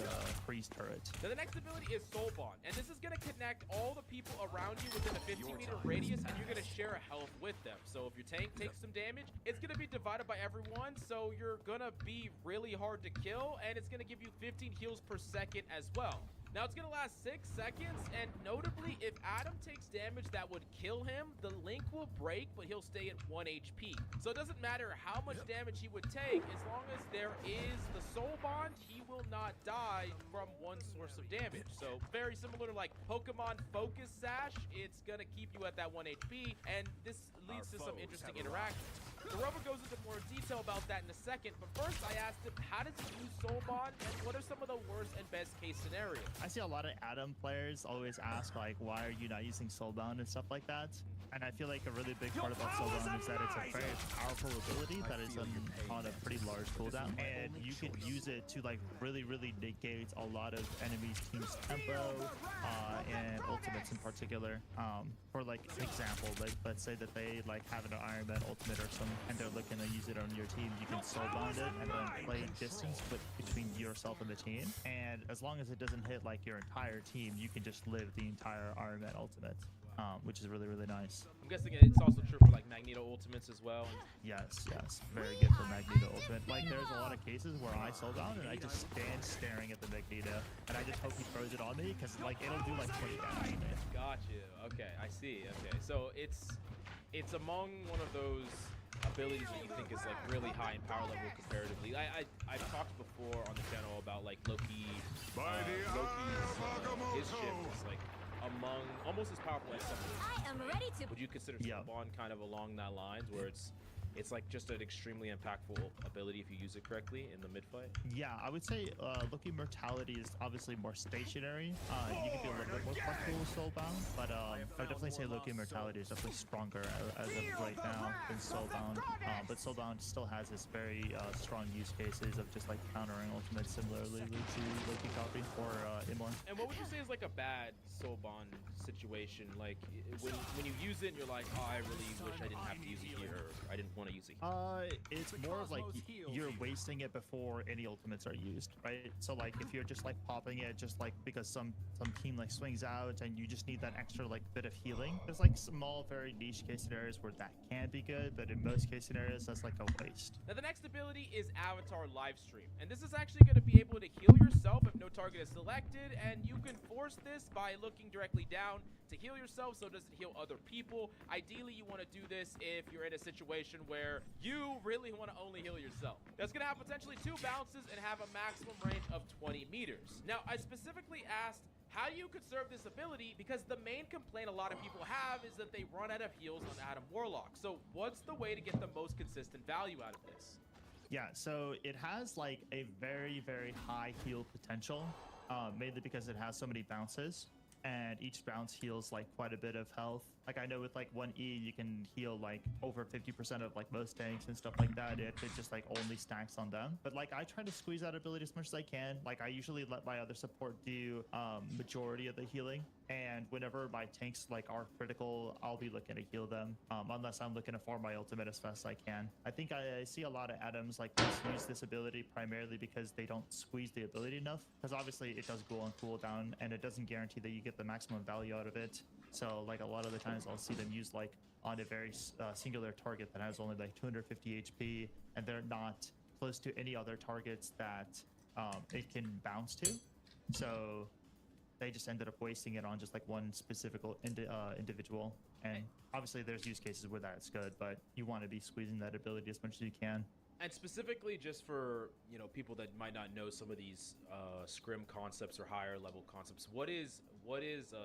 S20: turret.
S19: Now the next ability is Soulbond, and this is going to connect all the people around you within a 15-meter radius, and you're going to share a health with them. So if your tank takes some damage, it's going to be divided by everyone, so you're going to be really hard to kill, and it's going to give you 15 heals per second as well. Now it's gonna last 6 seconds, and notably, if Adam takes damage that would kill him, the link will break, but he'll stay at 1 HP. So it doesn't matter how much damage he would take, as long as there is the soul bond, he will not die from one source of damage. So very similar to like Pokemon Focus Sash, it's gonna keep you at that 1 HP, and this leads to some interesting interactions. Kurova goes into more detail about that in a second, but first I asked him, how does he use Soul Bond, and what are some of the worst and best case scenarios?
S20: I see a lot of Adam players always ask like, why are you not using Soulbound and stuff like that. And I feel like a really big part about Soulbound is that it's a very powerful ability that is on a pretty large cooldown, and you can use it to like really negate a lot of enemies' team's tempo and ultimates in particular. For like example, like let's say that they like have an Iron Man ultimate or some, and they're looking to use it on your team, you can Soulbound it and then play distance between yourself and the team. And as long as it doesn't hit like your entire team, you can just live the entire Iron Man ultimate. Which is really nice.
S19: I'm guessing it's also true for like Magneto ultimates as well.
S20: Yes, very good for Magneto ultimate. Like there's a lot of cases where I Soulbound and I just stand staring at the Magneto and I just hope he throws it on me because like it'll do like 20 damage to me.
S19: Got you. Okay, I see. Okay, so it's among one of those abilities that you think is like really high in power level comparatively. I've talked before on the channel about like Loki's his shift is like among almost as powerful as some.
S2: I am ready to.
S19: Would you consider Soulbound kind of along that lines where it's like just an extremely impactful ability if you use it correctly in the mid fight?
S20: Yeah, I would say Loki Mortality is obviously more stationary. You can be a little bit more flexible with Soulbound, but I would definitely say Loki Mortality is definitely stronger as of right now than Soulbound. But Soulbound still has this very strong use cases of just like countering ultimates similarly to Loki Copy or Imorn.
S19: And what would you say is like a bad Soulbound situation? Like when you use it and you're like, oh, I really wish I didn't have to use it here, or I didn't want to use it.
S20: It's more of like you're wasting it before any ultimates are used, right? So like if you're just like popping it just like because some team like swings out and you just need that extra like bit of healing, there's like small very niche case scenarios where that can be good, but in most case scenarios that's like a waste.
S19: Now the next ability is Avatar Livestream, and this is actually going to be able to heal yourself if no target is selected, and you can force this by looking directly down to heal yourself so it doesn't heal other people. Ideally you want to do this if you're in a situation where you really want to only heal yourself. That's going to have potentially 2 bounces and have a maximum range of 20 meters. Now I specifically asked how do you conserve this ability because the main complaint a lot of people have is that they run out of heals on Adam Warlock. So what's the way to get the most consistent value out of this?
S20: Yeah, so it has like a very high heal potential, mainly because it has so many bounces, and each bounce heals like quite a bit of health. Like I know with like 1E you can heal like over 50% of like most tanks and stuff like that if it just like only stacks on them. But like I try to squeeze that ability as much as I can. Like I usually let my other support do majority of the healing, and whenever my tanks like are critical, I'll be looking to heal them unless I'm looking to farm my ultimate as fast as I can. I think I see a lot of Adams like use this ability primarily because they don't squeeze the ability enough, because obviously it does go on cooldown and it doesn't guarantee that you get the maximum value out of it. So like a lot of the times I'll see them used like on a very singular target that has only like 250 HP, and they're not close to any other targets that it can bounce to. So they just ended up wasting it on just like one specific individual. And obviously there's use cases where that's good, but you want to be squeezing that ability as much as you can.
S19: And specifically just for, you know, people that might not know some of these scrim concepts or higher level concepts, what is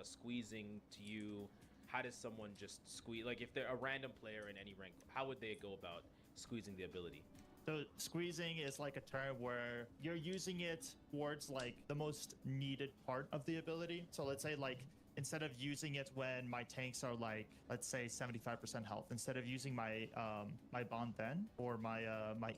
S19: squeezing to you? How does someone just squeeze? Like if they're a random player in any rank, how would they go about squeezing the ability?
S20: So squeezing is like a term where you're using it towards like the most needed part of the ability. So let's say like instead of using it when my tanks are like, let's say 75% health, instead of using my my bond then or my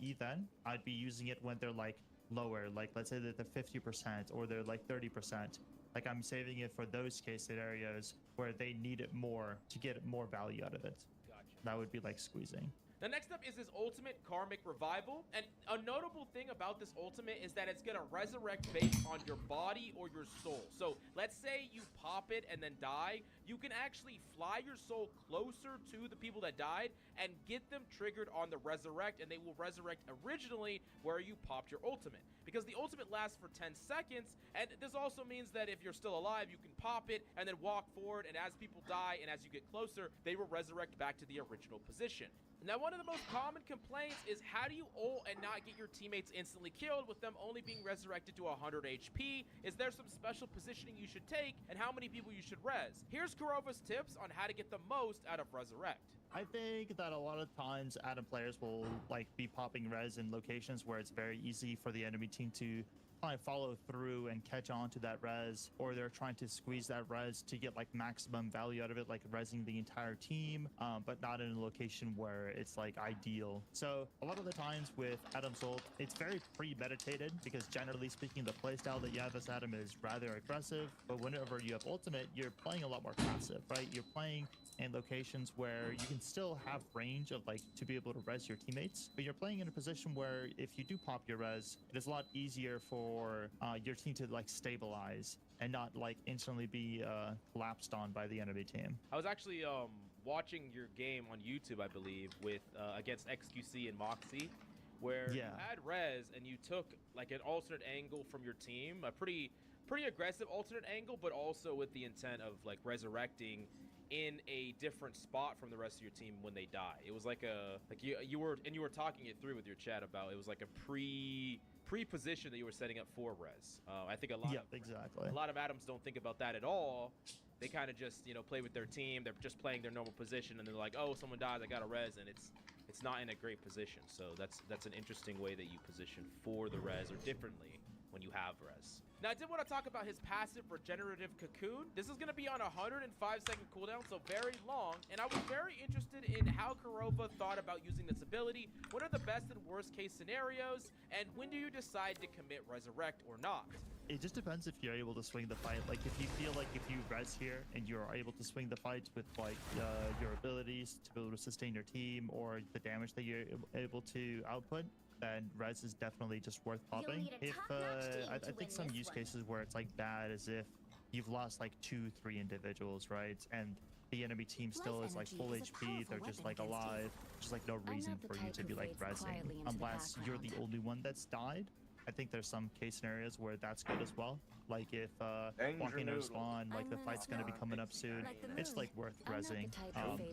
S20: E then, I'd be using it when they're like lower, like let's say that they're 50% or they're like 30%. Like I'm saving it for those case scenarios where they need it more to get more value out of it.
S19: Gotcha.
S20: That would be like squeezing.
S19: The next up is his ultimate Karmic Revival, and a notable thing about this ultimate is that it's gonna resurrect based on your body or your soul. So let's say you pop it and then die, you can actually fly your soul closer to the people that died and get them triggered on the resurrect, and they will resurrect originally where you popped your ultimate. Because the ultimate lasts for 10 seconds, and this also means that if you're still alive, you can pop it and then walk forward, and as people die and as you get closer, they will resurrect back to the original position. Now, one of the most common complaints is how do you ult and not get your teammates instantly killed with them only being resurrected to 100 HP? Is there some special positioning you should take, and how many people you should res? Here's Kurova's tips on how to get the most out of Resurrect.
S20: I think that a lot of times Adam players will like be popping res in locations where it's very easy for the enemy team to kind of follow through and catch on to that res, or they're trying to squeeze that res to get like maximum value out of it, like resing the entire team, but not in a location where it's like ideal. So a lot of the times with Adam's ult, it's very premeditated because generally speaking, the playstyle that you have as Adam is rather aggressive, but whenever you have ultimate, you're playing a lot more passive, right? You're playing in locations where you can still have range of like to be able to res your teammates, but you're playing in a position where if you do pop your res, it is a lot easier for your team to like stabilize and not like instantly be collapsed on by the enemy team.
S19: I was actually watching your game on YouTube, I believe, with against XQC and Moxie, where you had res and you took like an alternate angle from your team, a pretty aggressive alternate angle, but also with the intent of like resurrecting in a different spot from the rest of your team when they die. It was like you were talking it through with your chat about it was like a pre-position that you were setting up for res. I think a lot of Adams don't think about that at all. They kind of just, you know, play with their team. They're just playing their normal position, and they're like, oh, someone dies, I got a res, and it's not in a great position. So that's an interesting way that you position for the res or differently when you have res. Now, I did want to talk about his passive Regenerative Cocoon. This is going to be on a 105-second cooldown, so very long. And I was very interested in how Kurova thought about using this ability. What are the best and worst case scenarios? And when do you decide to commit Resurrect or not?
S20: It just depends if you're able to swing the fight. Like if you feel like if you res here and you're able to swing the fight with like your abilities to be able to sustain your team or the damage that you're able to output, then res is definitely just worth popping. If I think some use cases where it's like bad is if you've lost like 2-3 individuals, right, and the enemy team still is like full HP, they're just like alive, there's like no reason for you to be like resing unless you're the only one that's died. I think there's some case scenarios where that's good as well. Like if walking out of spawn, like the fight's going to be coming up soon, it's like worth resing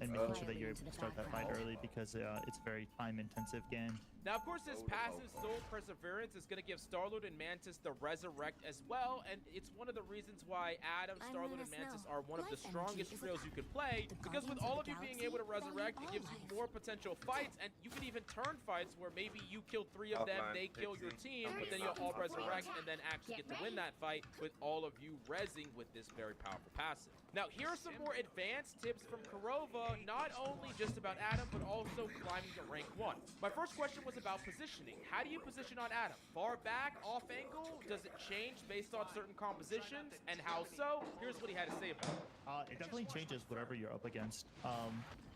S20: and making sure that you're able to start that fight early because it's a very time-intensive game.
S19: Now, of course, this passive Soul Perseverance is going to give Starlord and Mantis the Resurrect as well, and it's one of the reasons why Adam, Starlord, and Mantis are one of the strongest trios you could play, because with all of you being able to Resurrect, it gives you more potential fights, and you can even turn fights where maybe you kill 3 of them, they kill your team, but then you'll all Resurrect and then actually get to win that fight with all of you rezzing with this very powerful passive. Now, here are some more advanced tips from Kurova, not only just about Adam, but also climbing to rank 1. My first question was about positioning. How do you position on Adam? Far back, off angle? Does it change based on certain compositions? And how so? Here's what he had to say about it.
S20: It definitely changes whatever you're up against.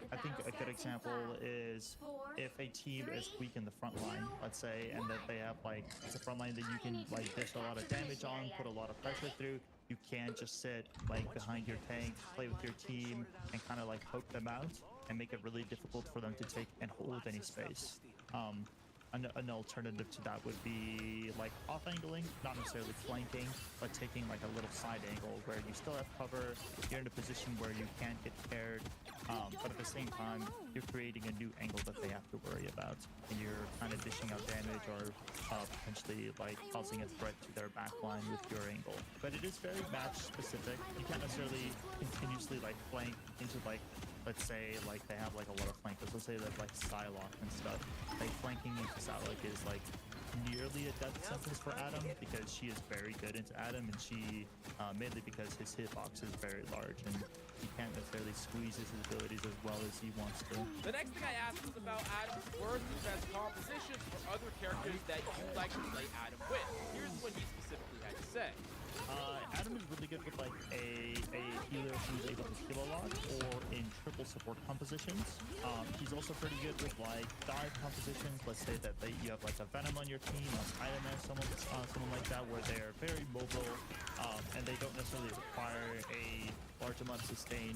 S20: I think a good example is if a team is weak in the front line, let's say, and that they have like, it's a front line that you can like dish a lot of damage on, put a lot of pressure through. You can't just sit like behind your tank, play with your team, and kind of like poke them out and make it really difficult for them to take and hold any space. An alternative to that would be like off-angling, not necessarily flanking, but taking like a little side angle where you still have cover, you're in a position where you can't get paired, but at the same time, you're creating a new angle that they have to worry about, and you're kind of dishing out damage or potentially like causing a threat to their backline with your angle. But it is very match specific. You can't necessarily continuously like flank into like, let's say like they have like a lot of flankers. Let's say that like Psylocke and stuff. Like flanking into Psylocke is like nearly a death sentence for Adam because she is very good into Adam, and she mainly because his hitbox is very large and he can't necessarily squeeze his abilities as well as he wants to.
S19: The next thing I asked was about Adam's worst and best compositions for other characters that you like to play Adam with. Here's what he specifically had to say.
S20: Adam is really good with like a healer who's able to heal a lot, or in triple support compositions. He's also pretty good with like dive compositions. Let's say that you have like a Venom on your team, a Spider-Man, someone like that, where they are very mobile and they don't necessarily require a large amount of sustain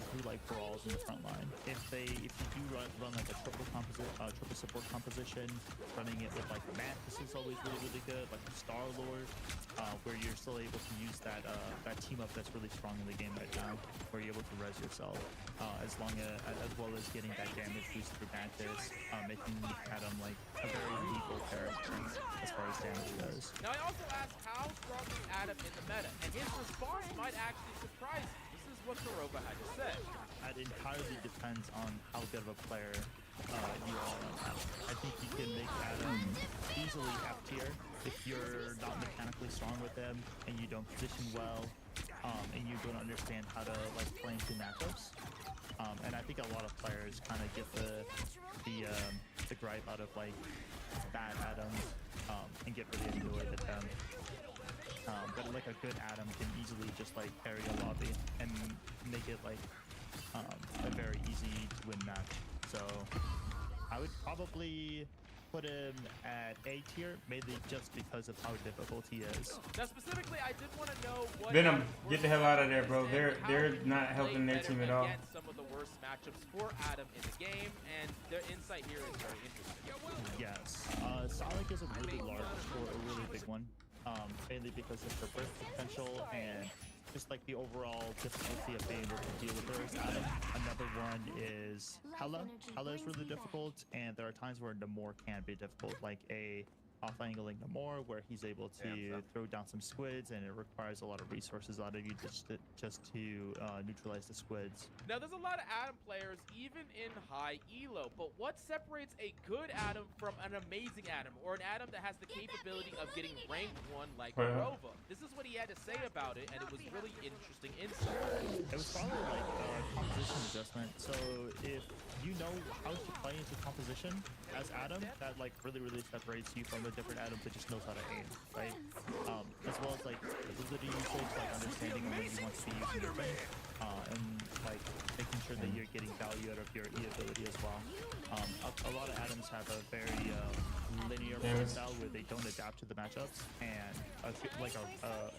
S20: through like brawls in the front line. If you do run like a triple support composition, running it with like Mantis is always really good, like Starlord, where you're still able to use that team up that's really strong in the game right now, where you're able to res yourself, as well as getting that damage boost through Mantis, making Adam like a very lethal character as far as damage goes.
S19: Now I also asked how strong is Adam in the meta, and his response might actually surprise you. This is what Kurova had to say.
S20: It entirely depends on how good of a player you are on Adam. I think you can make Adam easily F tier if you're not mechanically strong with him and you don't position well, and you don't understand how to like play into matchups. And I think a lot of players kind of get the gripe out of like bad Adam and get really annoyed at them. But like a good Adam can easily just like carry a lobby and make it like a very easy to win match. So I would probably put him at A tier, mainly just because of how difficult he is.
S19: Now specifically, I did want to know what
S1: Venom, get the hell out of there, bro. They're not helping their team at all.
S19: Against some of the worst matchups for Adam in the game, and their insight here is very interesting.
S20: Yes, Sonic is a really large or a really big one, mainly because of her burst potential and just like the overall difficulty of being able to deal with her as Adam. Another one is Hela. Hela is really difficult, and there are times where Namor can be difficult, like a off-angling Namor, where he's elo to throw down some squids, and it requires a lot of resources out of you just to neutralize the squids.
S19: Now, there's a lot of Adam players, even in high elo, but what separates a good Adam from an amazing Adam, or an Adam that has the capability of getting rank 1 like Kurova? This is what he had to say about it, and it was really interesting insight.
S20: It was probably like composition adjustment. So if you know how to play into composition as Adam, that like really separates you from the different Adam that just knows how to aim, right? As well as like ability usage, like understanding when you want to be using your thing, and like making sure that you're getting value out of your E ability as well. A lot of Adams have a very linear playstyle where they don't adapt to the matchups, and an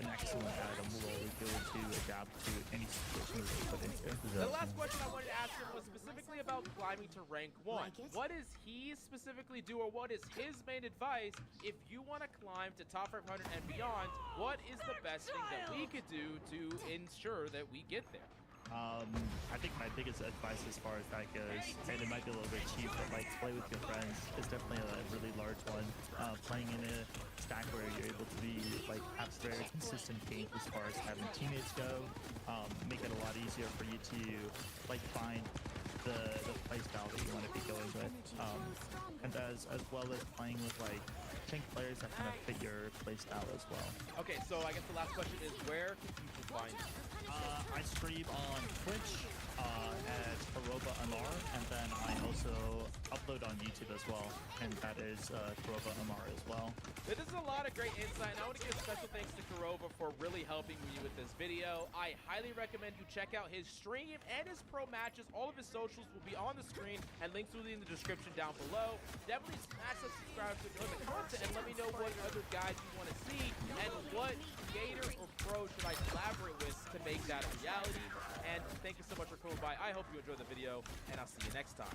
S20: excellent Adam will always be able to adapt to any situation that they put into.
S19: The last question I wanted to ask him was specifically about climbing to rank 1. What does he specifically do, or what is his main advice if you want to climb to top 500 and beyond? What is the best thing that we could do to ensure that we get there?
S20: I think my biggest advice as far as that goes, and it might be a little bit cheap, but like play with your friends is definitely a really large one. Playing in a stack where you're able to be like have very consistent games as far as having teammates go, make it a lot easier for you to like find the play style that you want to be going with, and as well as playing with like players that kind of fit your play style as well.
S19: Okay, so I guess the last question is, where can people find you?
S20: I stream on Twitch at Kurova Amar, and then I also upload on YouTube as well, and that is Kurova Amar as well.
S19: This is a lot of great insight, and I want to give special thanks to Kurova for really helping me with this video. I highly recommend you check out his stream and his pro matches. All of his socials will be on the screen, and links will be in the description down below. Definitely smash that subscribe to enjoy the content, and let me know what other guys you want to see, and what creator or pro should I collaborate with to make that a reality. And thank you so much for coming by. I hope you enjoyed the video, and I'll see you next time.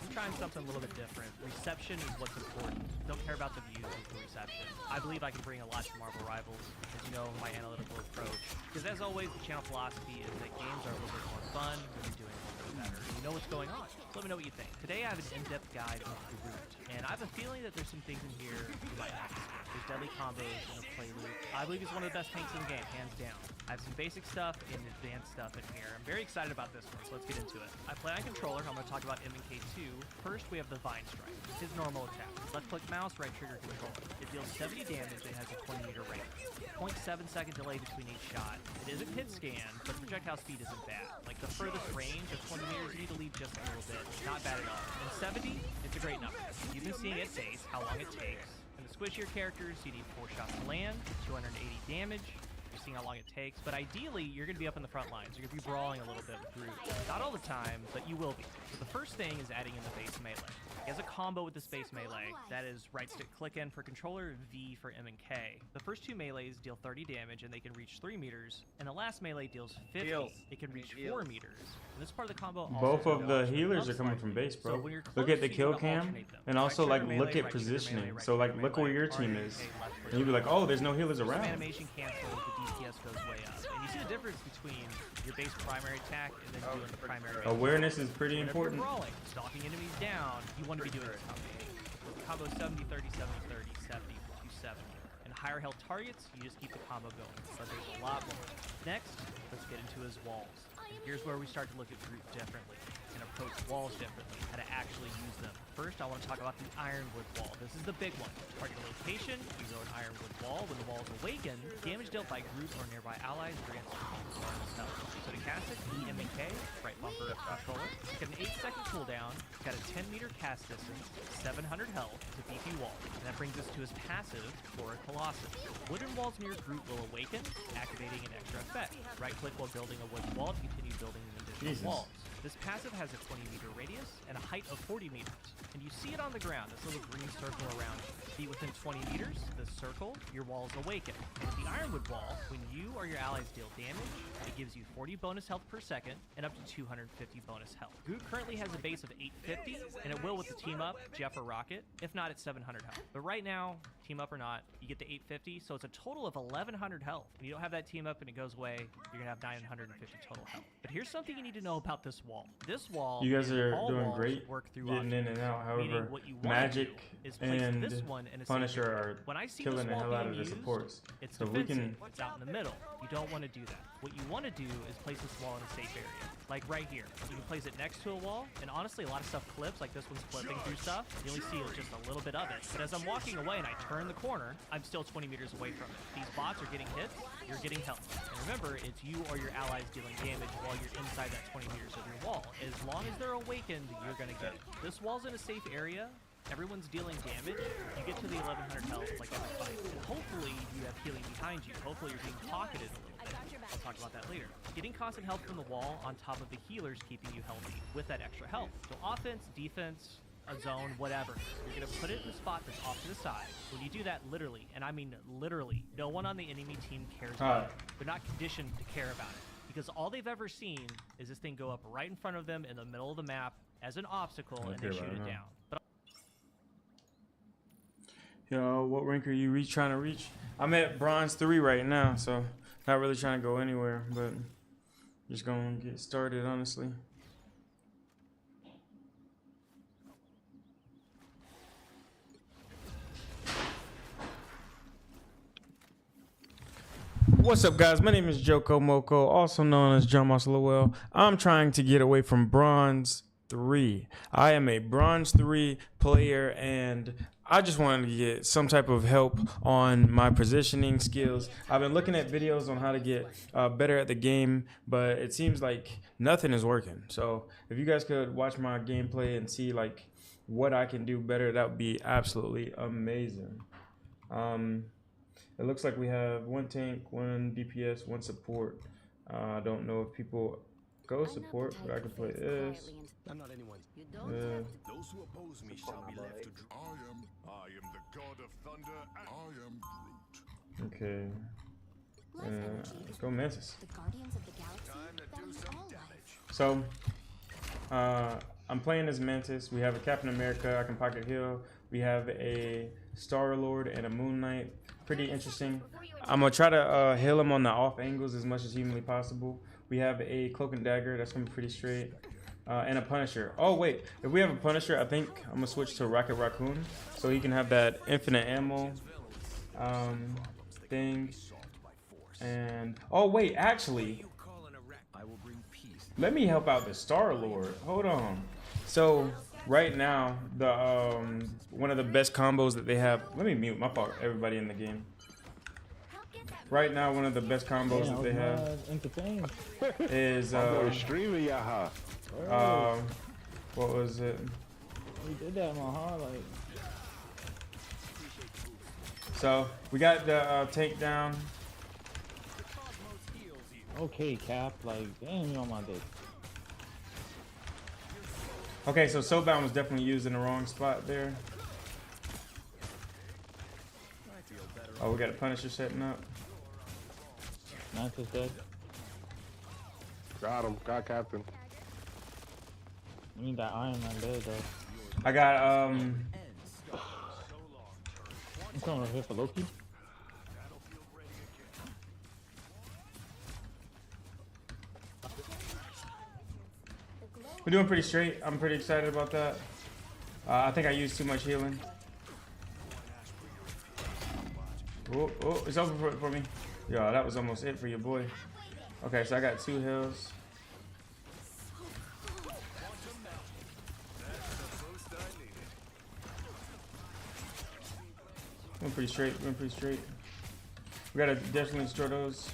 S12: I'm trying something a little bit different. Reception is what's important. Don't care about the views, it's the reception. I believe I can bring a lot to Marvel Rivals, as you know, my analytical approach. Because as always, the channel philosophy is that games are a little bit more fun when you're doing a little bit better. You know what's going on. So let me know what you think. Today I have an in-depth guide into the root, and I have a feeling that there's some things in here you might not see. There's deadly combos in a play loop. I believe he's one of the best tanks in the game, hands down. I have some basic stuff and advanced stuff in here. I'm very excited about this one, so let's get into it. I play on controller. I'm going to talk about MNK2. First, we have the Vine Strike. His normal attack. Left click mouse, right trigger controller. It deals 70 damage and has a 20-meter range. 0.7-second delay between each shot. It isn't hit scan, but projectile speed isn't bad. Like the furthest range of 20 meters, you need to leave just a little bit. Not bad at all. And 70, it's a great number. You've been seeing it base, how long it takes. And the squishier characters, you need 4 shots to land, 280 damage. You're seeing how long it takes, but ideally, you're going to be up in the front lines. You're going to be brawling a little bit with Groot. Not all the time, but you will be. So the first thing is adding in the base melee. He has a combo with the space melee. That is right stick click in for controller, V for M and K. The first 2 melees deal 30 damage and they can reach 3 meters, and the last melee deals 50. It can reach 4 meters. And this part of the combo also
S1: Both of the healers are coming from base, bro. Look at the kill cam, and also like look at positioning. So like look where your team is, and you'd be like, oh, there's no healers around.
S12: Animation cancel, the DPS goes way up. And you see the difference between your base primary attack and then doing the primary.
S1: Awareness is pretty important.
S12: If you're brawling, stalking enemies down, you want to be doing this combination. combo 70, 30, 70, 30, 70, 270. And higher health targets, you just keep the combo going. But there's a lot more. Next, let's get into his walls. And here's where we start to look at Groot differently and approach walls differently, how to actually use them. First, I want to talk about the Ironwood wall. This is the big one. Target location, you go an Ironwood wall. When the wall is awakened, damage dealt by Groot or nearby allies grants health. So to cast it, E, M, and K, right bumper controller. It's got an 8-second cooldown. It's got a 10-meter cast distance, 700 health. It's a beefy wall. And that brings us to his passive, Flora Colossus. Wooden walls near Groot will awaken, activating an extra effect. Right-click while building a wooden wall to continue building an additional walls. This passive has a 20-meter radius and a height of 40 meters. And you see it on the ground, this little green circle around it. Be within 20 meters, this circle, your walls awaken. And with the Ironwood wall, when you or your allies deal damage, it gives you 40 bonus health per second and up to 250 bonus health. Groot currently has a base of 850, and it will with the team up, Jeff or Rocket. If not, it's 700 health. But right now, team up or not, you get the 850, so it's a total of 1100 health. When you don't have that team up and it goes away, you're gonna have 950 total health. But here's something you need to know about this wall. This wall,
S1: you guys are
S12: all
S1: doing
S12: walls
S1: great
S12: work through
S1: getting in and out. However,
S12: what you wanna
S1: Magic
S12: do is place
S1: and
S12: this one in a
S1: Punisher
S12: safe area.
S1: are
S12: When I see
S1: killing
S12: this
S1: the
S12: wall
S1: hell out of
S12: being
S1: the
S12: used,
S1: supports.
S12: it's
S1: So we
S12: defensive.
S1: can.
S12: It's out in the middle. You don't want to do that. What you want to do is place this wall in a safe area. Like right here. You can place it next to a wall, and honestly, a lot of stuff clips, like this one's clipping through stuff. You only see just a little bit of it. But as I'm walking away and I turn the corner, I'm still 20 meters away from it. These bots are getting hits, you're getting health. And remember, it's you or your allies dealing damage while you're inside that 20 meters of your wall. As long as they're awakened, you're going to get it. This wall's in a safe area. Everyone's dealing damage. You get to the 1100 health like every fight. And hopefully you have healing behind you. Hopefully you're being pocketed a little bit. I'll talk about that later. Getting constant health from the wall on top of the healers keeping you healthy with that extra health. So offense, defense, a zone, whatever. You're going to put it in a spot that's off to the side. When you do that, literally, and I mean literally, no one on the enemy team cares about it. They're not conditioned to care about it. Because all they've ever seen is this thing go up right in front of them in the middle of the map as an obstacle, and they shoot it down. But
S1: Yo, what rank are you trying to reach? I'm at bronze 3 right now, so not really trying to go anywhere, but just gonna get started, honestly. What's up, guys? My name is Joko Moko, also known as John Moss Lowell. I'm trying to get away from bronze 3. I am a bronze 3 player, and I just wanted to get some type of help on my positioning skills. I've been looking at videos on how to get better at the game, but it seems like nothing is working. So if you guys could watch my gameplay and see like what I can do better, that would be absolutely amazing. It looks like we have 1 tank, 1 DPS, 1 support. I don't know if people go support, but I can play this.
S7: I'm not anyone.
S10: Those who oppose me shall be left to I am the god of thunder and I am Groot.
S1: Okay. Let's go Mantis.
S2: The Guardians of the Galaxy, that is all life.
S1: So, I'm playing as Mantis. We have a Captain America. I can pocket heal. We have a Star-Lord and a Moon Knight. Pretty interesting. I'm gonna try to heal him on the off angles as much as humanly possible. We have a Cloak and Dagger. That's gonna be pretty straight. And a Punisher. Oh wait, if we have a Punisher, I think I'm gonna switch to Rocket Raccoon so he can have that infinite ammo thing. And oh wait, actually, let me help out the Star-Lord. Hold on. So right now, the one of the best combos that they have. Let me mute my fault. Everybody in the game. Right now, one of the best combos that they have is
S9: streaming Yaha.
S1: What was it?
S21: We did that in my highlight.
S1: So we got the tank down.
S21: Okay, Cap. Like, damn, you on my dick.
S1: Okay, so Soulbound was definitely used in the wrong spot there. Oh, we got a Punisher setting up.
S21: Mantis dead.
S9: Got him. Got Captain.
S21: I need that Iron Man dead though.
S1: I got
S21: I'm coming over here for Loki.
S1: We're doing pretty straight. I'm pretty excited about that. I think I used too much healing. Oh, oh, it's over for me. Yo, that was almost it for your boy. Okay, so I got 2 heals. Went pretty straight, went pretty straight. We gotta definitely destroy those.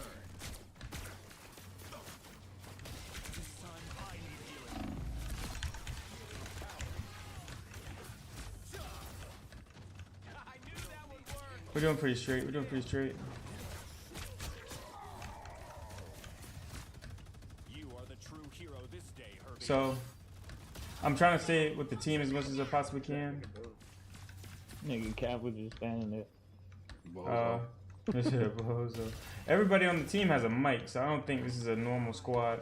S1: We're doing pretty straight, we're doing pretty straight.
S4: You are the true hero this day, Herbie.
S1: So, I'm trying to stay with the team as much as I possibly can.
S21: Nigga, Cap was just standing there.
S1: Bozo. Everybody on the team has a mic, so I don't think this is a normal squad.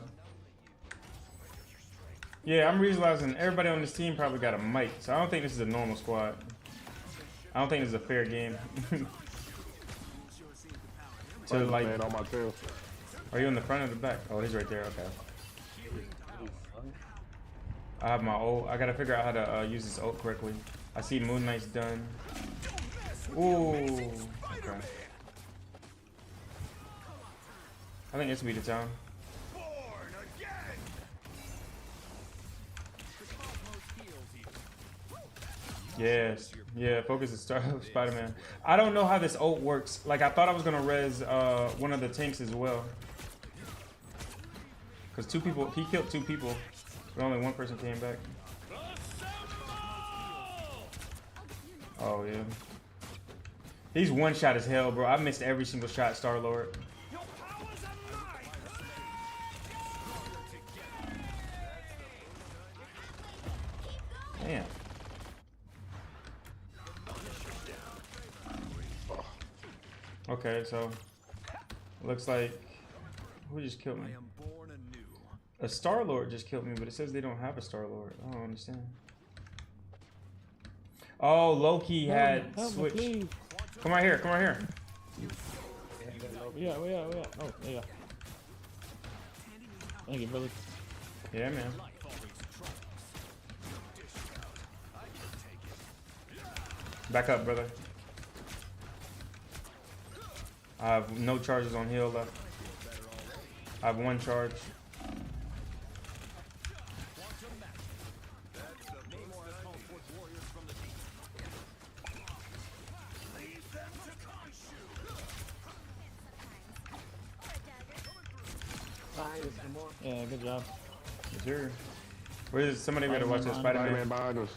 S1: Yeah, I'm realizing everybody on this team probably got a mic, so I don't think this is a normal squad. I don't think this is a fair game. So like,
S6: on my tail.
S1: Are you in the front or the back? Oh, he's right there. Okay. I have my ult. I gotta figure out how to use this ult correctly. I see Moon Knight's done. Ooh. Okay. I think this will be the time. Yes. Yeah, focus is Spider-Man. I don't know how this ult works. Like, I thought I was gonna res one of the tanks as well. Because 2 people, he killed 2 people, but only 1 person came back. Oh, yeah. He's one shot as hell, bro. I missed every single shot, Star-Lord. Damn. Okay, so looks like who just killed me? A Star-Lord just killed me, but it says they don't have a Star-Lord. I don't understand. Oh, Loki had switched. Come right here, come right here.
S21: Yeah. Oh, yeah. Thank you, brother.
S1: Yeah, man. Back up, brother. I have no charges on heal left. I have 1 charge.
S21: Yeah, good job.
S1: Sure. Where's somebody better watch this Spider-Man
S6: behind us.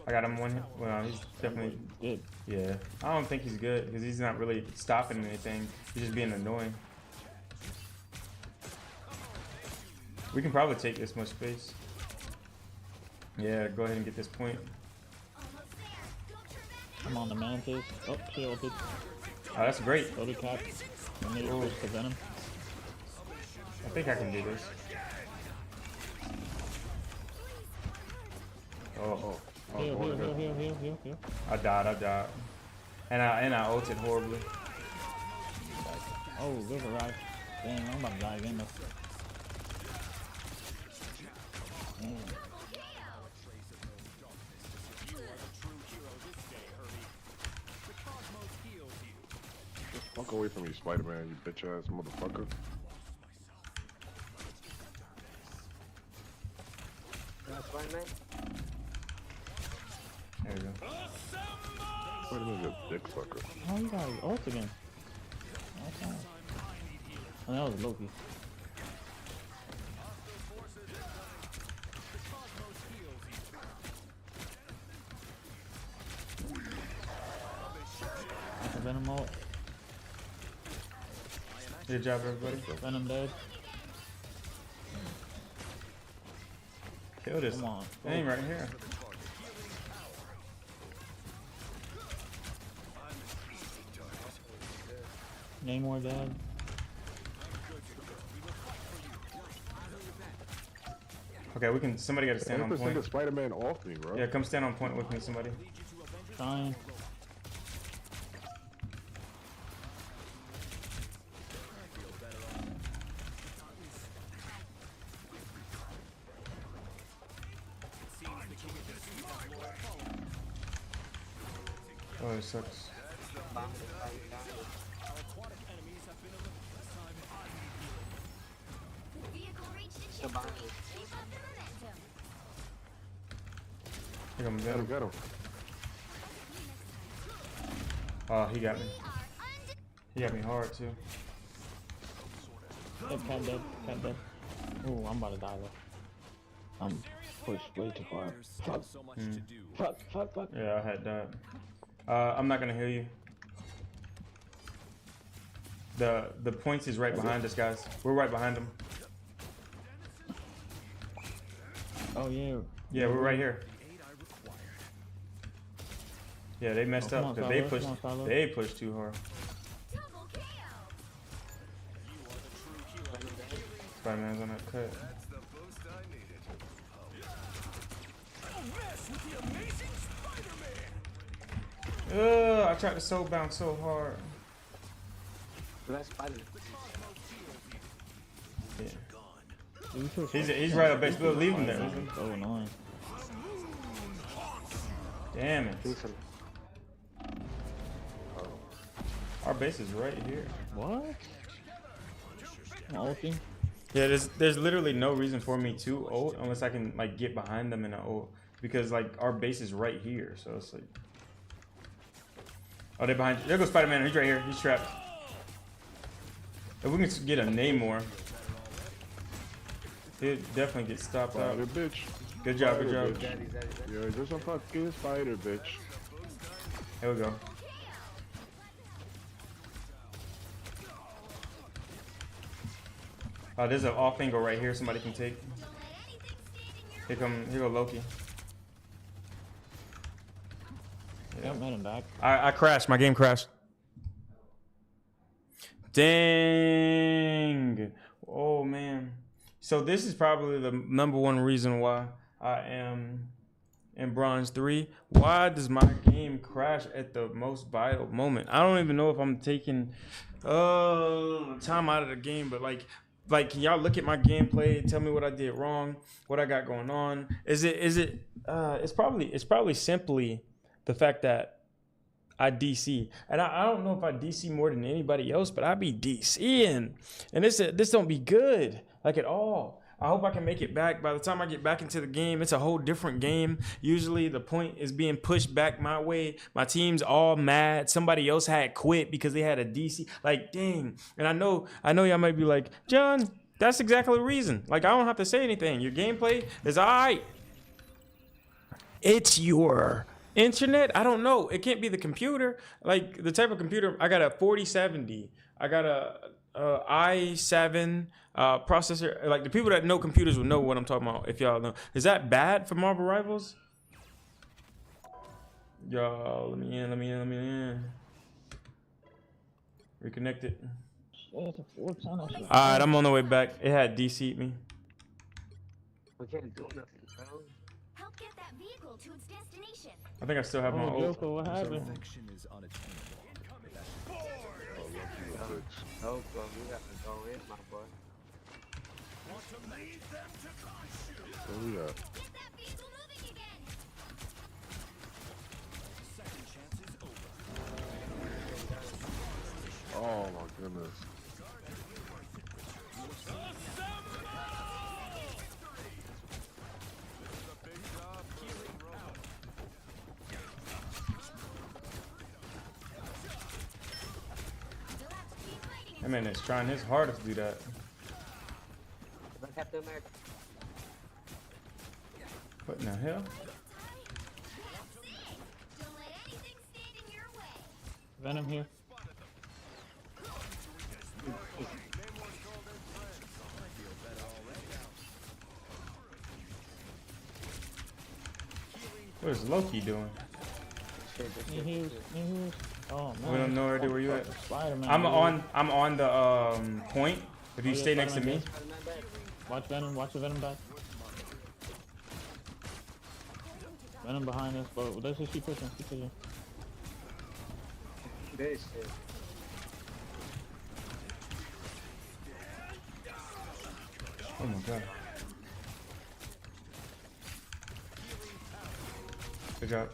S1: I got him 1. Well, he's definitely
S21: good.
S1: Yeah, I don't think he's good because he's not really stopping anything. He's just being annoying. We can probably take this much space. Yeah, go ahead and get this point.
S21: I'm on the Mantis. Oh, she ulted.
S1: Oh, that's great.
S21: Go to Cap. I need to push the Venom.
S1: I think I can do this. Oh.
S21: Heal.
S1: I died. And I ulted horribly.
S21: Oh, good arrive. Dang, I'm about to die again though.
S6: Fuck away from me, Spider-Man, you bitch ass motherfucker.
S17: Spider-Man?
S1: There we go.
S6: Spider-Man's a dick sucker.
S21: Oh, you got his ult again. Okay. Oh, that was Loki. That's a Venom ult.
S1: Good job, everybody.
S21: Venom dead.
S1: Kill this.
S21: Come on.
S1: Thing right here.
S21: Namor dead.
S1: Okay, we can. Somebody got to stand on point.
S6: Spider-Man off me, bro.
S1: Yeah, come stand on point with me, somebody.
S21: Trying.
S1: Oh, it sucks.
S2: The vehicle reached its checkpoint. Keep up the momentum.
S1: Here comes
S6: Get him,
S1: him.
S6: get him.
S1: Oh, he got me. He got me hard too.
S21: Dead, cat dead, cat dead. Ooh, I'm about to die though. I'm pushed way too far. Fuck. Fuck.
S1: Yeah, I had that. I'm not gonna heal you. The points is right behind us, guys. We're right behind them.
S21: Oh yeah.
S1: Yeah, we're right here. Yeah, they messed up because they pushed too hard. Spider-Man's on that cut. I tried to soul bounce so hard. Yeah. He's right up base. Leave him there.
S21: So annoying.
S1: Damn it. Our base is right here.
S21: What? Ulti?
S1: Yeah, there's literally no reason for me to ult unless I can like get behind them in an ult because like our base is right here, so it's like. Oh, they're behind you. There goes Spider-Man. He's right here. He's trapped. If we can get a Namor, he'll definitely get stopped out.
S6: Spider bitch.
S1: Good job, good
S6: Spider
S1: job.
S6: bitch. You're just a fucking spider bitch.
S1: Here we go. There's an off angle right here. Somebody can take. Here go Loki.
S21: Yeah, I'm heading back.
S1: I crashed. My game crashed. Dang. Oh man. So this is probably the #1 reason why I am in Bronze 3. Why does my game crash at the most vital moment? I don't even know if I'm taking time out of the game, but like can y'all look at my gameplay, tell me what I did wrong, what I got going on? It's probably simply the fact that I DC, and I don't know if I DC more than anybody else, but I be DCing, and this don't be good like at all. I hope I can make it back. By the time I get back into the game, it's a whole different game. Usually the point is being pushed back my way. My team's all mad. Somebody else had quit because they had a DC. Like, dang. And I know y'all might be like, John, that's exactly the reason. Like, I don't have to say anything. Your gameplay is all right. It's your internet. I don't know. It can't be the computer. Like, the type of computer, I got a 4070. I got a i7 processor. Like, the people that know computers will know what I'm talking about. If y'all know, is that bad for Marvel Rivals? Y'all, let me in. Reconnect it. All right, I'm on the way back. It had DC'd me.
S17: We can't do nothing, bro.
S2: Help get that vehicle to its destination.
S1: I think I still have my ult.
S21: What happened?
S17: Oh, bro, we got to go in, my boy.
S6: Where we at? Oh my goodness.
S1: That man is trying his hardest to do that.
S17: Captain America.
S1: What in the hell?
S21: Venom here.
S1: What is Loki doing?
S21: Oh man.
S1: We don't know already where you at.
S21: Spider-Man,
S1: I'm on the point. If you stay next to me.
S21: Watch Venom. Watch the Venom back. Venom behind us, but let's just keep pushing. Keep pushing.
S17: This shit.
S1: Oh my god. Good job.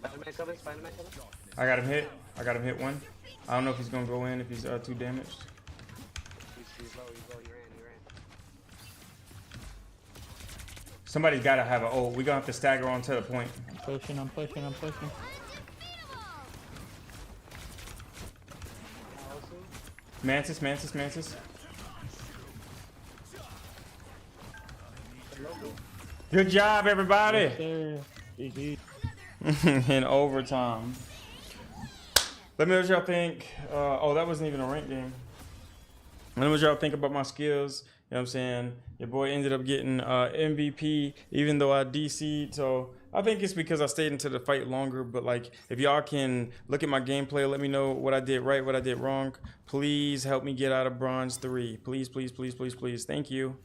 S17: Spider-Man coming, Spider-Man coming.
S1: I got him hit. I got him hit one. I don't know if he's gonna go in if he's too damaged.
S5: He's low, he ran.
S1: Somebody's gotta have an ult. We're gonna have to stagger on to the point.
S21: I'm pushing.
S1: Mantis. Good job, everybody. In overtime. Let me know what y'all think. Oh, that wasn't even a rank game. Let me know what y'all think about my skills. You know what I'm saying? Your boy ended up getting MVP, even though I DC'd. So I think it's because I stayed into the fight longer. But like, if y'all can look at my gameplay, let me know what I did right, what I did wrong. Please help me get out of bronze 3. Please. Thank you.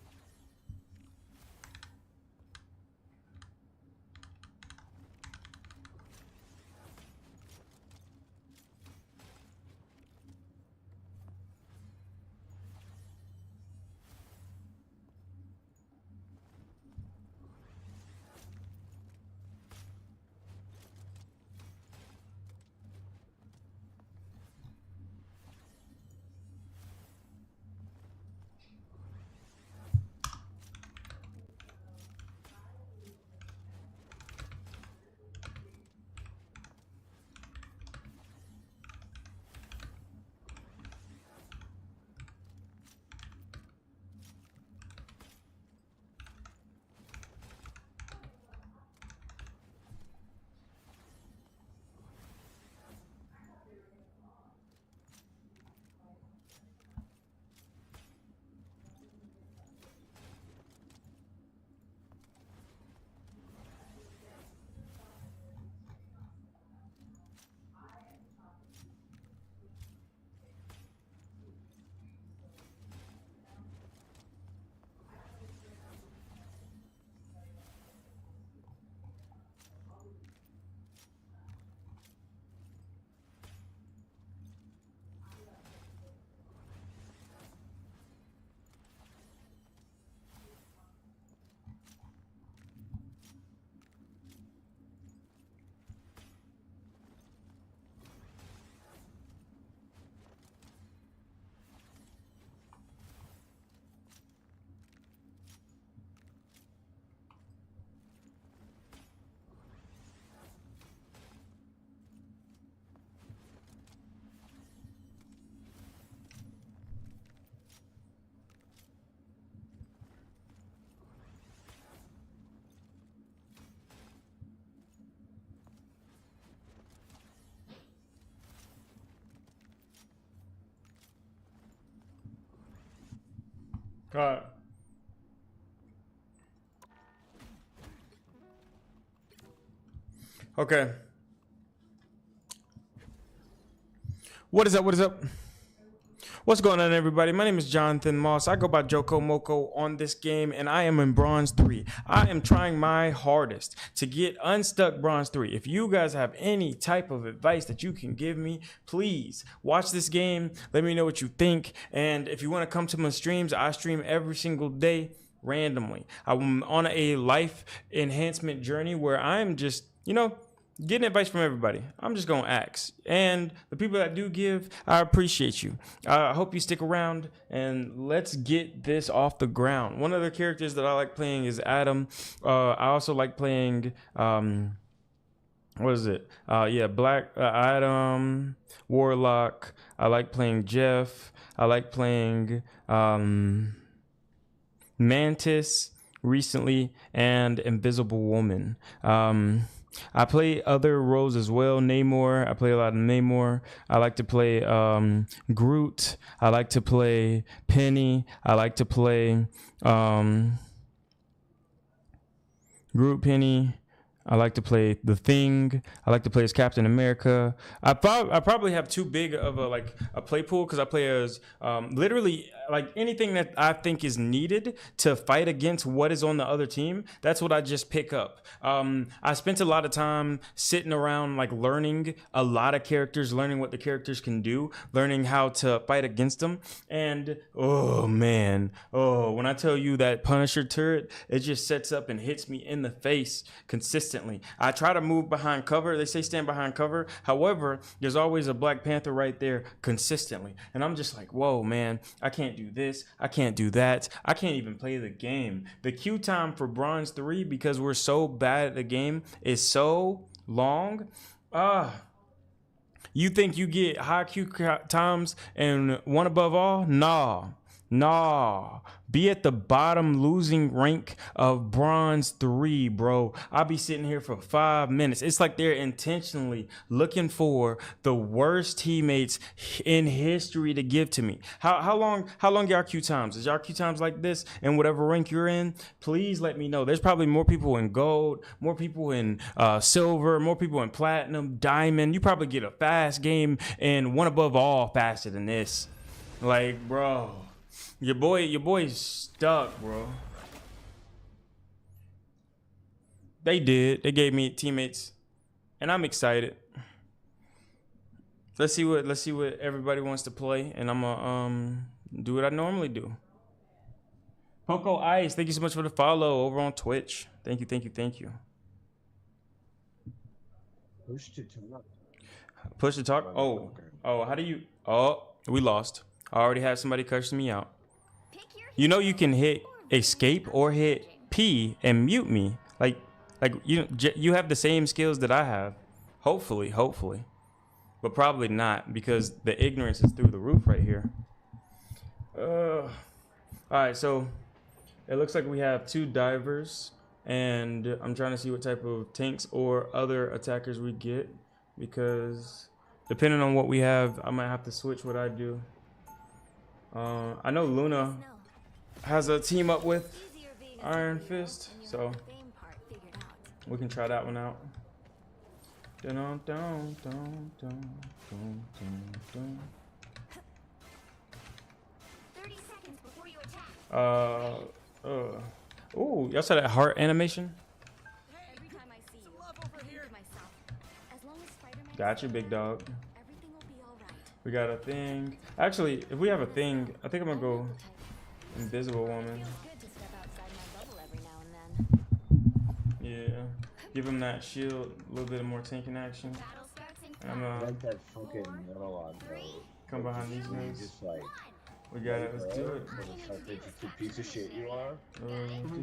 S1: Cut. Okay. What is up? What's going on, everybody? My name is Jonathan Moss. I go by Joko Moko on this game, and I am in Bronze 3. I am trying my hardest to get unstuck Bronze 3. If you guys have any type of advice that you can give me, please watch this game. Let me know what you think. And if you want to come to my streams, I stream every single day randomly. I'm on a life enhancement journey where I'm just, getting advice from everybody. I'm just going to ask. And the people that do give, I appreciate you. I hope you stick around, and let's get this off the ground. One of the characters that I like playing is Adam. I also like playing, Black Adam, Warlock. I like playing Jeff. I like playing Mantis recently, and Invisible Woman. I play other roles as well. Namor. I play a lot of Namor. I like to play Groot. I like to play Penny. I like to play Groot, Penny. I like to play The Thing. I like to play as Captain America. I probably have too big of a play pool because I play as literally like anything that I think is needed to fight against what is on the other team, that's what I just pick up. I spent a lot of time sitting around like learning a lot of characters, learning what the characters can do, learning how to fight against them. And oh man, when I tell you that Punisher turret, it just sets up and hits me in the face consistently. I try to move behind cover. They say stand behind cover. However, there's always a Black Panther right there consistently. And I'm just like, whoa, man, I can't do this. I can't do that. I can't even play the game. The queue time for Bronze 3, because we're so bad at the game, is so long. You think you get high queue times and one above all? Nah. Be at the bottom losing rank of Bronze 3, bro. I'll be sitting here for 5 minutes. It's like they're intentionally looking for the worst teammates in history to give to me. How long y'all queue times? Is y'all queue times like this in whatever rank you're in? Please let me know. There's probably more people in gold, more people in silver, more people in platinum, diamond. You probably get a fast game and one above all faster than this. Like, bro. Your boy's stuck, bro. They gave me teammates, and I'm excited. Let's see what everybody wants to play, and I'm gonna do what I normally do. Poco Ice, thank you so much for the follow over on Twitch. Thank you. Push to talk. Oh, how do you? Oh, we lost. I already had somebody cursing me out. You know you can hit escape or hit P and mute me. Like you have the same skills that I have. Hopefully. But probably not, because the ignorance is through the roof right here. All right, so it looks like we have 2 divers, and I'm trying to see what type of tanks or other attackers we get, because depending on what we have, I might have to switch what I do. I know Luna has a team up with Iron Fist, so we can try that one out. Ooh, y'all saw that heart animation? Got you, big dog. We got a thing. Actually, if we have a thing, I think I'm gonna go Invisible Woman. Yeah, give him that shield, a little bit more tanking action. And I'm gonna
S5: like that fucking monologue, bro.
S1: Come behind these guys.
S5: Just like,
S1: we got it. Let's do it.
S5: You piece of shit you are.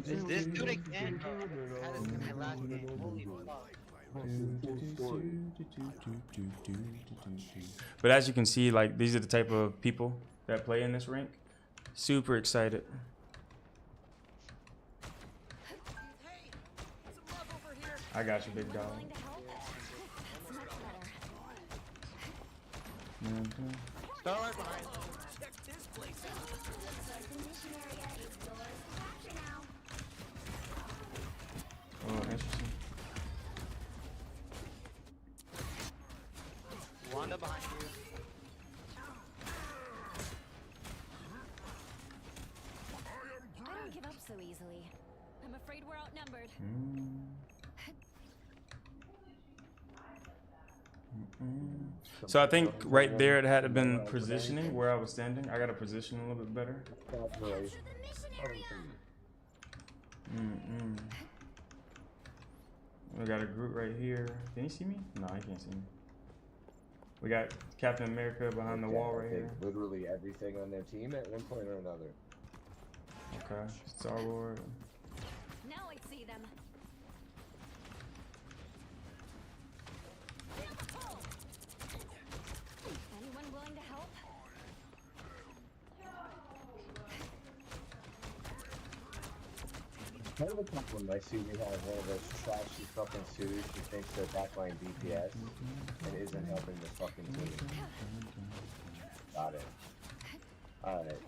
S8: Is this dude again? How does my last name? Holy fuck.
S1: But as you can see, like, these are the type of people that play in this rank. Super excited. I got you, big dog.
S8: Start right behind.
S1: Oh, interesting.
S8: Wanda behind you.
S2: I don't give up so easily. I'm afraid we're outnumbered.
S1: So I think right there it had been positioning where I was standing. I got to position a little bit better. We got a group right here. Can you see me? No, he can't see me. We got Captain America behind the wall right here.
S5: Literally everything on their team at one point or another.
S1: Okay, Star-Lord.
S2: Now I see them. Anyone willing to help?
S5: Kind of a compliment. I see we have one of those trashy fucking suitors who thinks they're backline DPS and isn't helping the fucking team. Got it. Alright.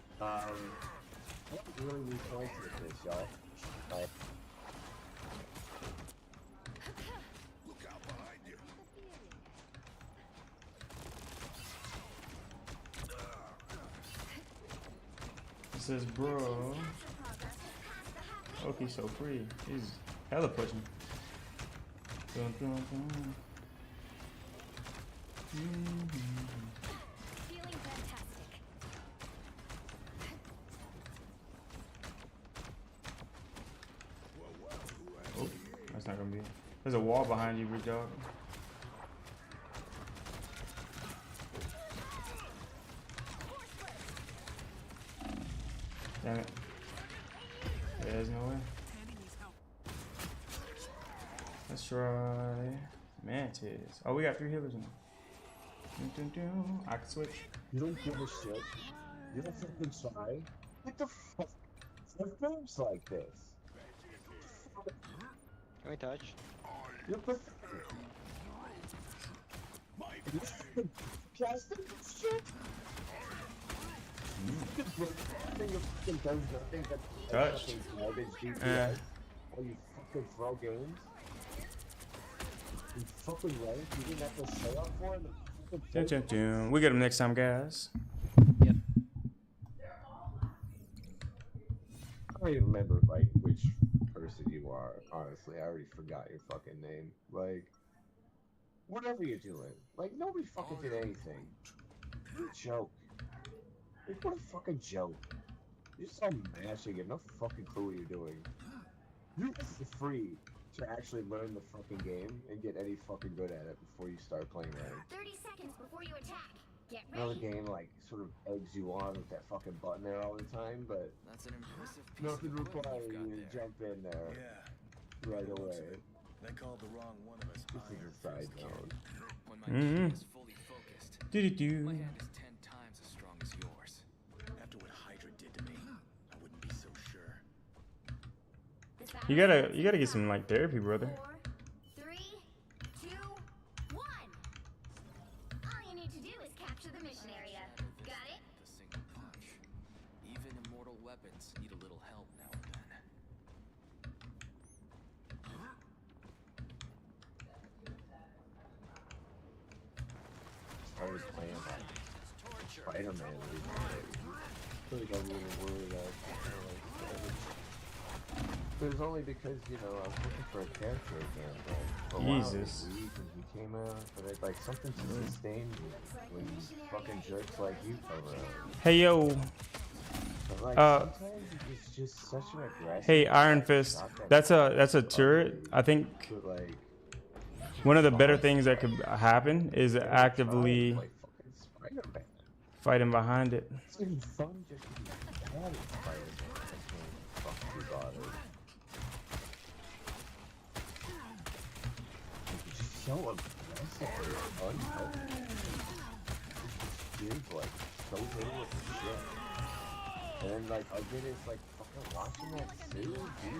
S5: What really we points with this, y'all? Like,
S10: Look out behind you.
S1: says, bro. Okay, so free. He's hella pushing. Dun, dun, dun.
S2: Feeling fantastic.
S1: Oh, that's not gonna be. There's a wall behind you, big dog. Damn it. There's no way. Let's try Mantis. Oh, we got 3 healers now. Dun, dun, dun. I can switch.
S5: You don't give a shit. You don't fucking try. What the fuck? What games like this?
S8: Can we touch?
S5: You're pathetic. You fucking plastic shit. You fucking does nothing but
S1: Touched.
S5: garbage DPS while you fucking throw games. You fucking right? You didn't have to show up for it?
S1: Dun, dun, dun. We get him next time, guys.
S8: Yep.
S5: I don't even remember like which person you are. Honestly, I already forgot your fucking name. Like, whatever you're doing, like nobody fucking did anything. You're a joke. Like, what a fucking joke. You're so mashing and no fucking clue what you're doing. You're free to actually learn the fucking game and get any fucking good at it before you start playing ranked.
S2: 30 seconds before you attack. Get
S5: Another
S2: ready.
S5: game like sort of eggs you on with that fucking button there all the time, but
S4: That's an impressive piece
S5: nothing
S4: of equipment
S5: requires
S4: you've got
S5: you to
S4: there.
S5: jump in there
S10: Yeah.
S5: right away.
S10: They called the wrong one of us.
S5: This is a side note.
S4: When my key is fully focused,
S1: Do-do-do.
S4: my hand is 10 times as strong as yours. After what Hydra did to me, I wouldn't be so sure.
S1: You gotta get some like therapy, brother.
S2: 4, 3, 2, 1. All you need to do is capture the mission area. Got it?
S4: The single punch. Even immortal weapons need a little help now and then.
S5: I was playing like Spider-Man recently. I feel like I'm really worried that but it's only because, you know, I was looking for a character again, but for a while it was
S1: Jesus.
S5: weak when he came out, but it's like something to sustain me when fucking jerks like you come around.
S1: Hey yo.
S5: But like sometimes it's just such an aggressive.
S1: Hey, Iron Fist. That's a turret. I think
S5: But like
S1: one of the better things that could happen is actively
S5: like fucking Spider-Man.
S1: fighting behind it.
S5: It's even fun just to be mad at Spider-Man. Fuck you, bother. It's just so aggressive and unhealthy. Dude's like so little with the shit. And then like I did is like fucking watching that Sue do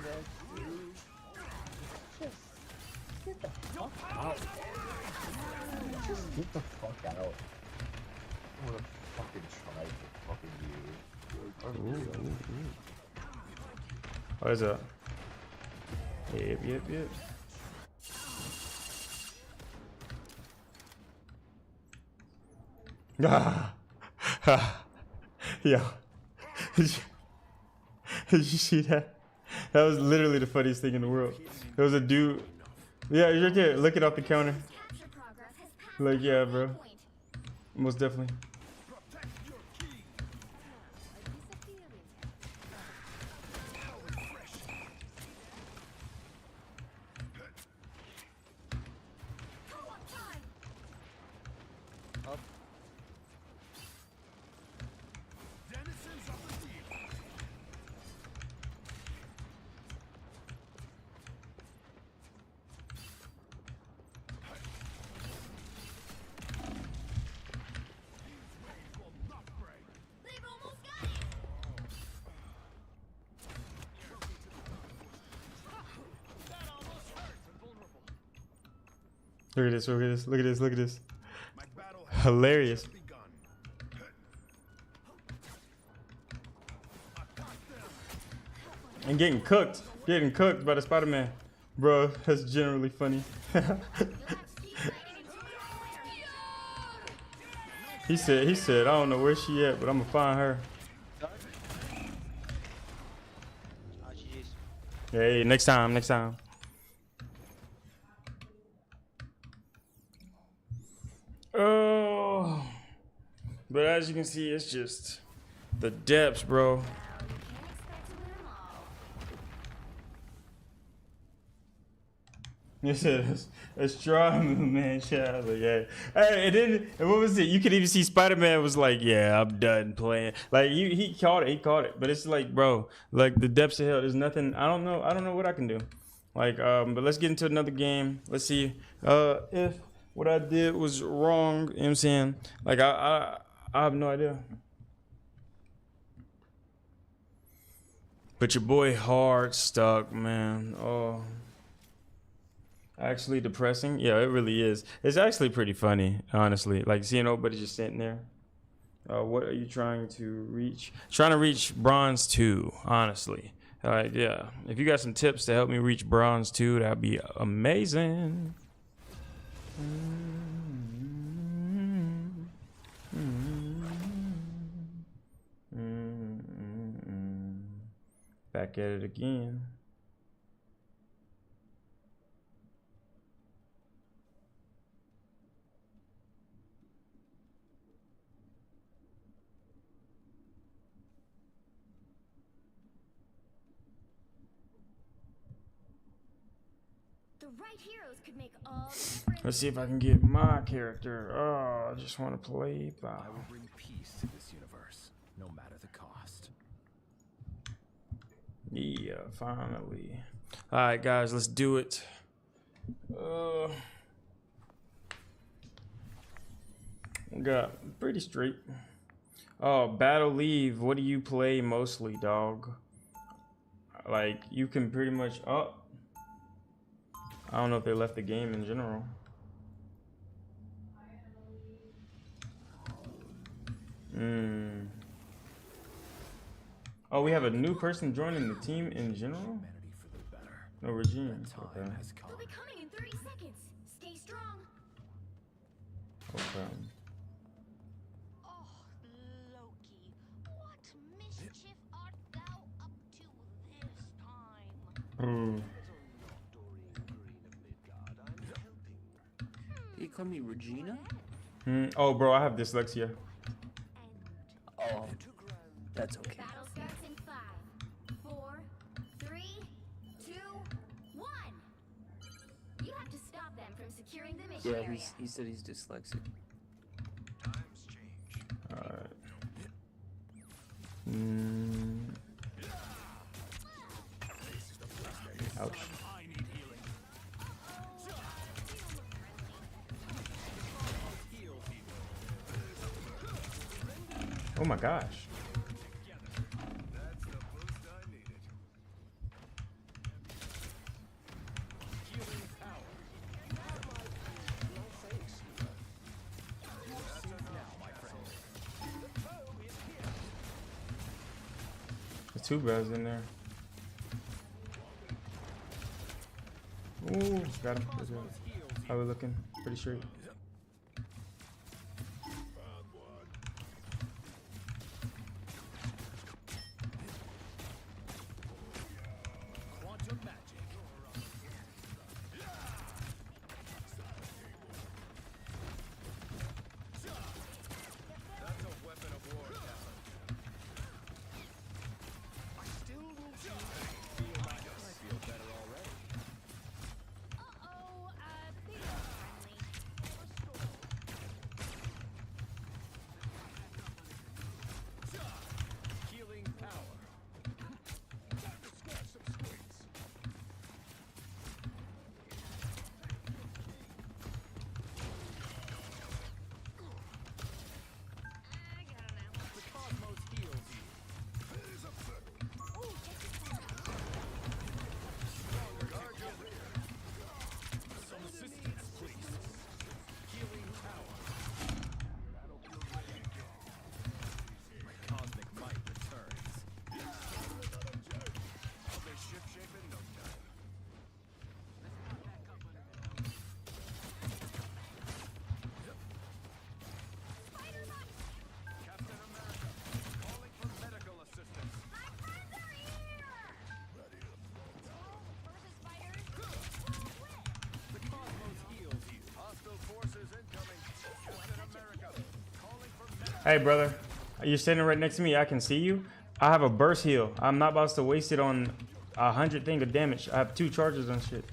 S5: that too. Just get the fuck out. Just get the fuck out. I wanna fucking try to fucking you.
S1: What is that? Yep, yep, yep. Yo. Did you see that? That was literally the funniest thing in the world. There was a dude. Yeah, he's right there. Look it off the counter. Like, yeah, bro. Most definitely. Look at this, look at this, look at this, look at this. Hilarious. And getting cooked by the Spider-Man. Bro, that's generally funny. He said, I don't know where she at, but I'm gonna find her. Hey, next time, next time. Oh, but as you can see, it's just the depths, bro. This is a strong man, child. Like, yeah. Hey, and then and what was it? You could even see Spider-Man was like, "Yeah, I'm done playing." Like he caught it, But it's like, bro, like the depths of hell. There's nothing. I don't know what I can do. Like, but let's get into another game. Let's see if what I did was wrong. You know what I'm saying? Like I have no idea. But your boy hard stuck, man. Oh. Actually depressing. Yeah, it really is. It's actually pretty funny, honestly. Like seeing nobody just sitting there. What are you trying to reach? Trying to reach bronze 2, honestly. Yeah. If you got some tips to help me reach bronze 2, that'd be amazing. Back at it again.
S2: The right heroes could make all the difference.
S1: Let's see if I can get my character. Oh, I just want to play by.
S7: I will bring peace to this universe, no matter the cost.
S1: Yeah, finally. All right, guys, let's do it. Got pretty straight. Oh, Battle Leave. What do you play mostly, dog? Like, you can pretty much. Oh, I don't know if they left the game in general. Oh, we have a new person joining the team in general? No, Regine. Okay.
S2: They'll be coming in 30 seconds. Stay strong.
S1: Okay.
S2: Oh, Loki, what mischief art thou up to this time?
S11: You call me Regina?
S1: Oh, bro, I have dyslexia.
S11: Oh, that's okay.
S2: Battle starts in 5, 4, 3, 2, 1. You have to stop them from securing the mission area.
S11: He said he's dyslexic.
S1: Alright. Ouch. Oh my gosh. There's 2 bears in there. Ooh, got him. How we looking? Pretty straight. Hey, brother. You're standing right next to me. I can see you. I have a burst heal. I'm not about to waste it on 100 thing of damage. I have 2 charges on shit.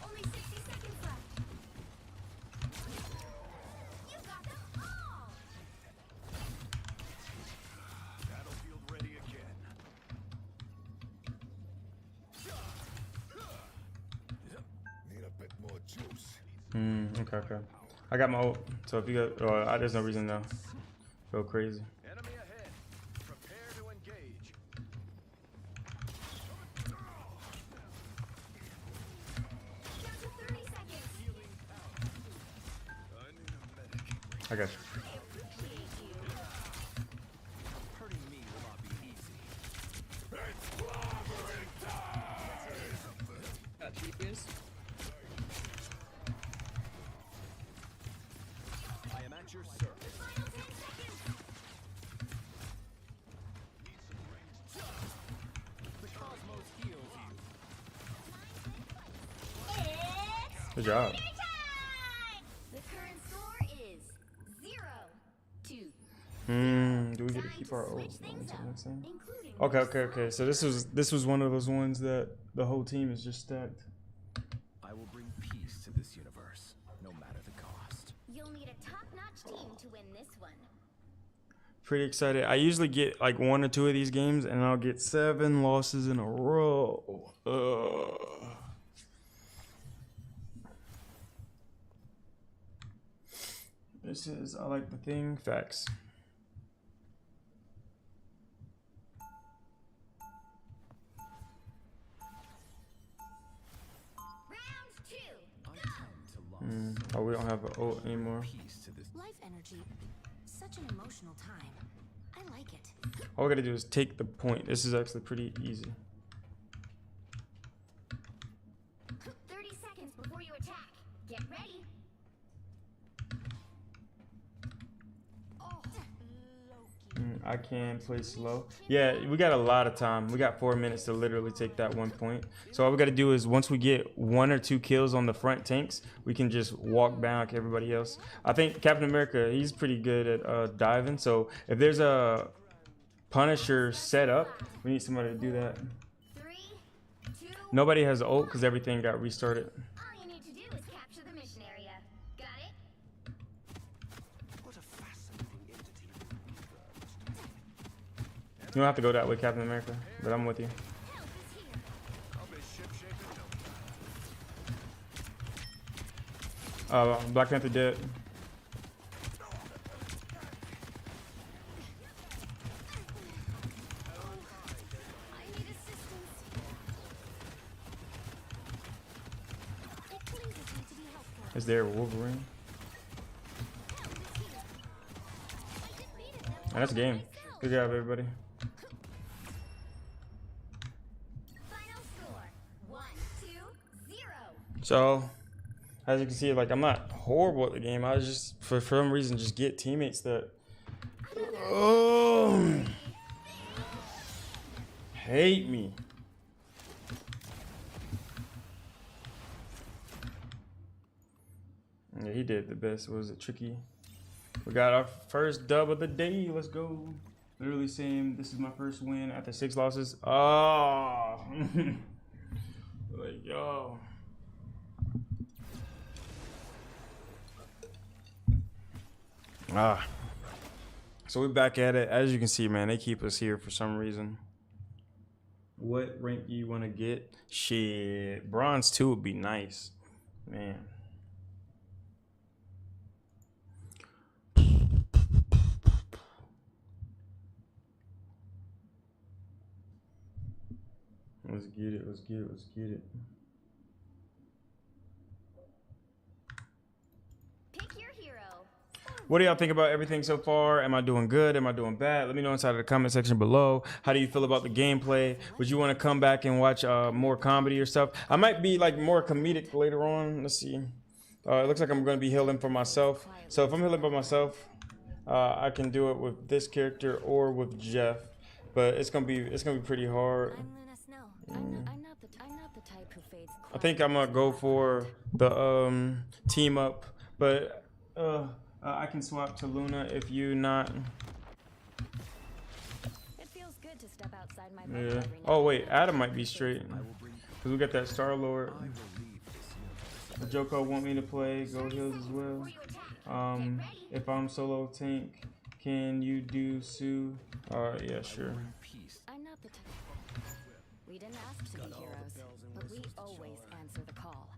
S2: Only 60 seconds left. You got them all.
S10: Battlefield ready again. Need a bit more juice.
S1: Okay, okay. I got my ult, so if you got, there's no reason to go crazy.
S10: Enemy ahead. Prepare to engage.
S2: Down to 30 seconds.
S10: I need a medic.
S1: I got you.
S2: I appreciate you.
S7: Hurting me will not be easy.
S10: It's clobbering time!
S8: Got cheese.
S7: I am at your service.
S2: Final 10 seconds.
S7: The cosmos heals you.
S2: It's
S1: Good job.
S2: time! The current score is 0-2.
S1: Do we get to
S2: Time
S1: keep
S2: to
S1: our ult?
S2: switch things up, including
S1: Okay. So this was one of those ones that the whole team is just stacked.
S15: I will bring peace to this universe, no matter the cost.
S2: You'll need a top-notch team to win this one.
S1: Pretty excited. I usually get like 1 or 2 of these games, and I'll get 7 losses in a row. This is I like the thing. Facts.
S2: Round 2.
S15: I tend to love
S1: Oh, we don't have an ult anymore.
S15: peace to this.
S2: Life energy. Such an emotional time. I like it.
S1: All we gotta do is take the point. This is actually pretty easy.
S2: 30 seconds before you attack. Get ready. Oh, Loki.
S1: I can play slow. Yeah, we got a lot of time. We got 4 minutes to literally take that 1 point. So all we gotta do is once we get 1 or 2 kills on the front tanks, we can just walk back everybody else. I think Captain America, he's pretty good at diving. So if there's a Punisher set up, we need somebody to do that.
S2: 3, 2.
S1: Nobody has ult because everything got restarted.
S2: All you need to do is capture the mission area. Got it?
S7: What a fascinating entity.
S1: You don't have to go that way, Captain America, but I'm with you.
S2: Help is here.
S10: I'll be ship-shape in no
S1: Black Panther dead.
S2: I need assistance. It pleases me to be helpful.
S1: Is there a Wolverine? And that's a game. Good job, everybody.
S2: Final score 1-2-0.
S1: So, as you can see, like I'm not horrible at the game. I just, for some reason, just get teammates that hate me. Yeah, he did the best. What was it, Tricky? We got our first dub of the day. Let's go. Literally saying this is my first win after 6 losses. Oh, like yo. So we're back at it. As you can see, man, they keep us here for some reason. What rank do you want to get? Shit, bronze 2 would be nice, man. Let's get it. Let's get it. Let's get it.
S2: Pick your hero or
S1: what do y'all think about everything so far? Am I doing good? Am I doing bad? Let me know inside of the comment section below. How do you feel about the gameplay? Would you want to come back and watch more comedy or stuff? I might be like more comedic later on. Let's see. It looks like I'm going to be healing for myself. So if I'm healing by myself, I can do it with this character or with Jeff. But it's gonna be pretty hard. I think I'm gonna go for the team up, but I can swap to Luna if you not.
S2: It feels good to step outside my
S1: Yeah. Oh wait, Adam might be straight because we got that Star Lord. Joko want me to play Gold Hills as well. If I'm solo tank, can you do Sue? Yeah, sure.
S2: I'm not the type. We didn't ask to be heroes, but we always answer the call.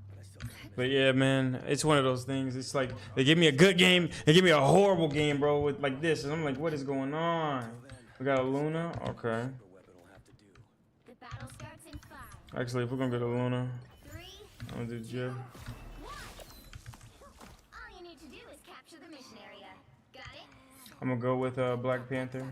S1: But yeah, man, it's one of those things. It's like they give me a good game, they give me a horrible game, bro, with like this, and I'm like, what is going on? We got a Luna, okay.
S2: The battle starts in 5.
S1: Actually, if we're gonna go to Luna, I'm gonna do Jeff.
S2: All you need to do is capture the mission area. Got it?
S1: I'm gonna go with Black Panther.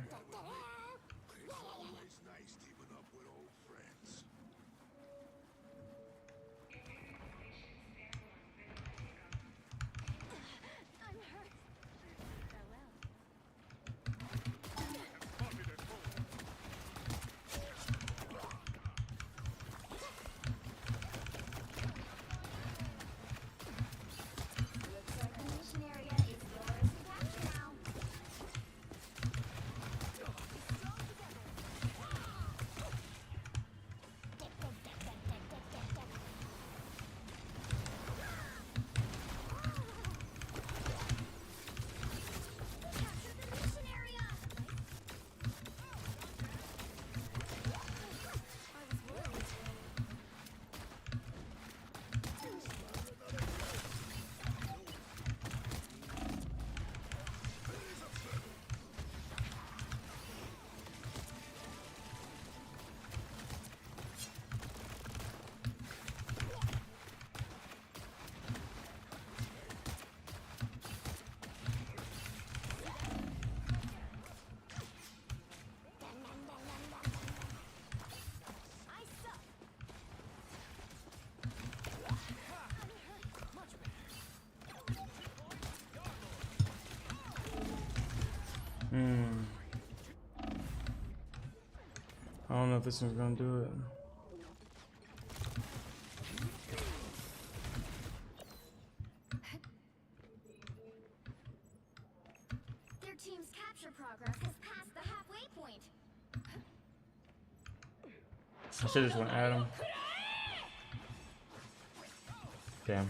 S1: I don't know if this one's gonna do it.
S2: Their team's capture progress has passed the halfway point.
S1: I should just went Adam. Damn.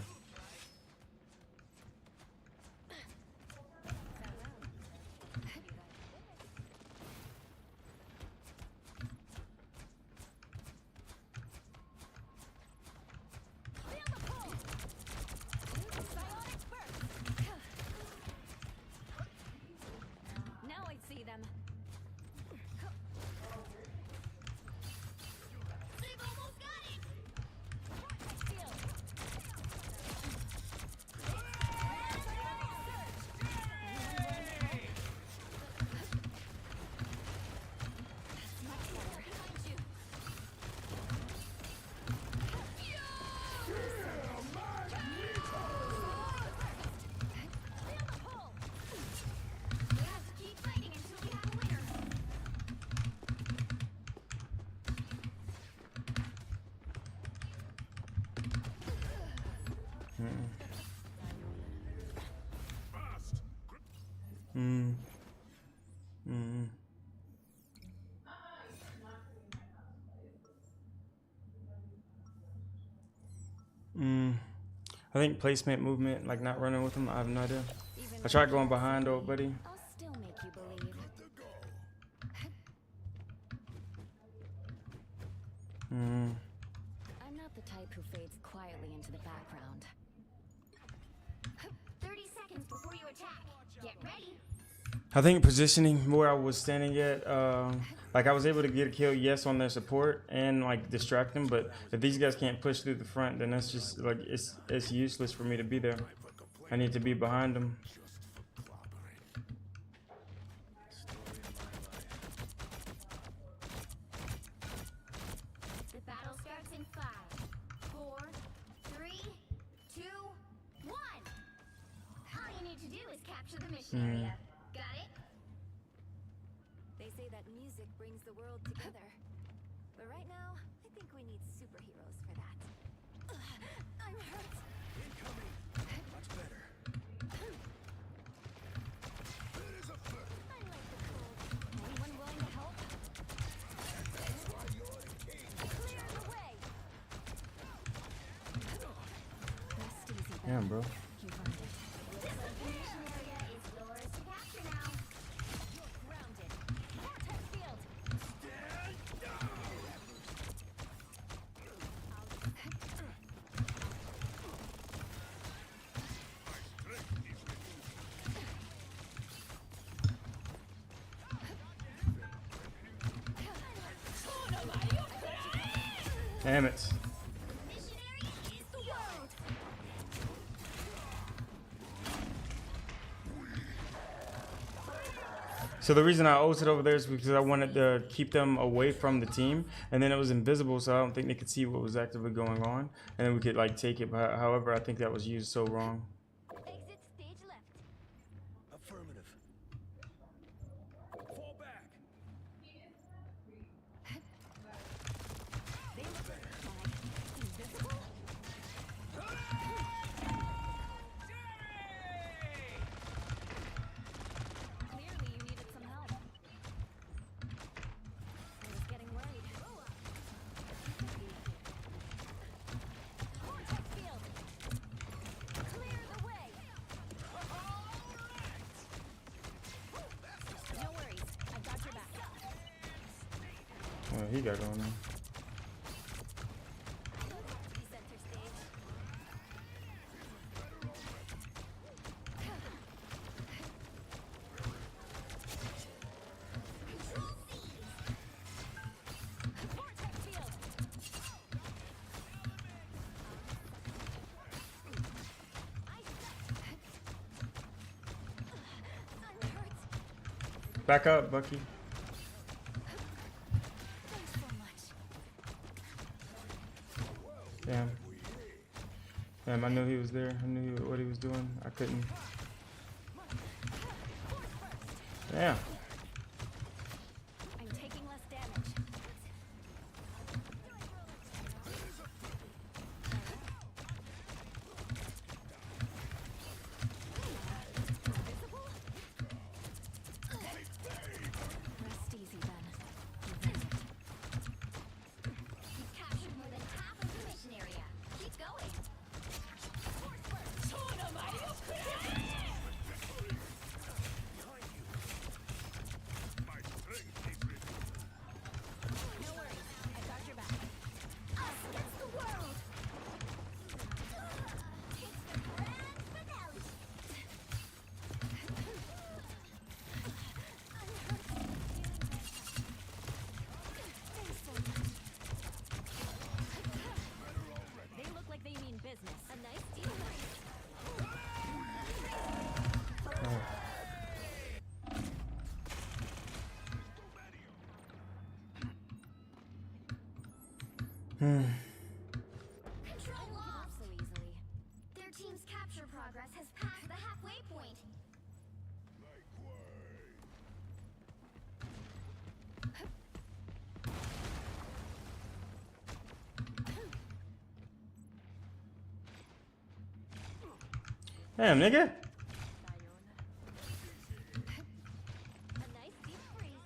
S2: Now I see them. They've almost got it. We have to keep fighting until we have a winner.
S1: I think placement, movement, like not running with him. I have no idea. I tried going behind, old buddy.
S2: I'll still make you believe. I'm not the type who fades quietly into the background. 30 seconds before you attack. Get ready.
S1: I think positioning where I was standing at, like I was able to get a kill, yes, on their support and like distract them. But if these guys can't push through the front, then that's just like it's useless for me to be there. I need to be behind them.
S2: starts in 5, 4, 3, 2, 1. All you need to do is capture the mission area. Got it?
S3: They say that music brings the world together. But right now, I think we need superheroes for that. I'm hurt.
S7: Incoming. Much better.
S10: It is a fact.
S3: I like the cold. Anyone willing to help?
S10: That's why you're the king.
S3: Clear the way. Rest easy, Ben.
S1: Damn, bro.
S3: You've earned it.
S2: This mission area is yours to capture now.
S3: You're grounded. Vortex field.
S1: Damn it. So the reason I ulted over there is because I wanted to keep them away from the team, and then it was invisible, so I don't think they could see what was actively going on, and then we could like take it. But however, I think that was used so wrong.
S3: Exit stage left.
S7: Affirmative. Fall back.
S3: They look like invisible? Clearly you needed some help. I was getting worried. Vortex field. Clear the way. No worries. I've got your back.
S1: What he got going on?
S3: Center stage. Vortex field. I'm hurt.
S1: Back up, Bucky.
S3: Thanks so much.
S1: Damn. Damn, I knew he was there. I knew what he was doing. I couldn't. Damn.
S3: I'm taking less damage. Visible? Rest easy, Ben. You've earned it.
S2: You've captured more than half of the mission area. Keep going.
S3: No worries. I've got your back.
S2: Us against the world. It's the grand finale.
S3: Thanks so much. They look like they mean business.
S2: A nice deal. Control lost.
S3: So easily.
S2: Their team's capture progress has passed the halfway point.
S1: Damn, nigga.
S2: A nice deep freeze.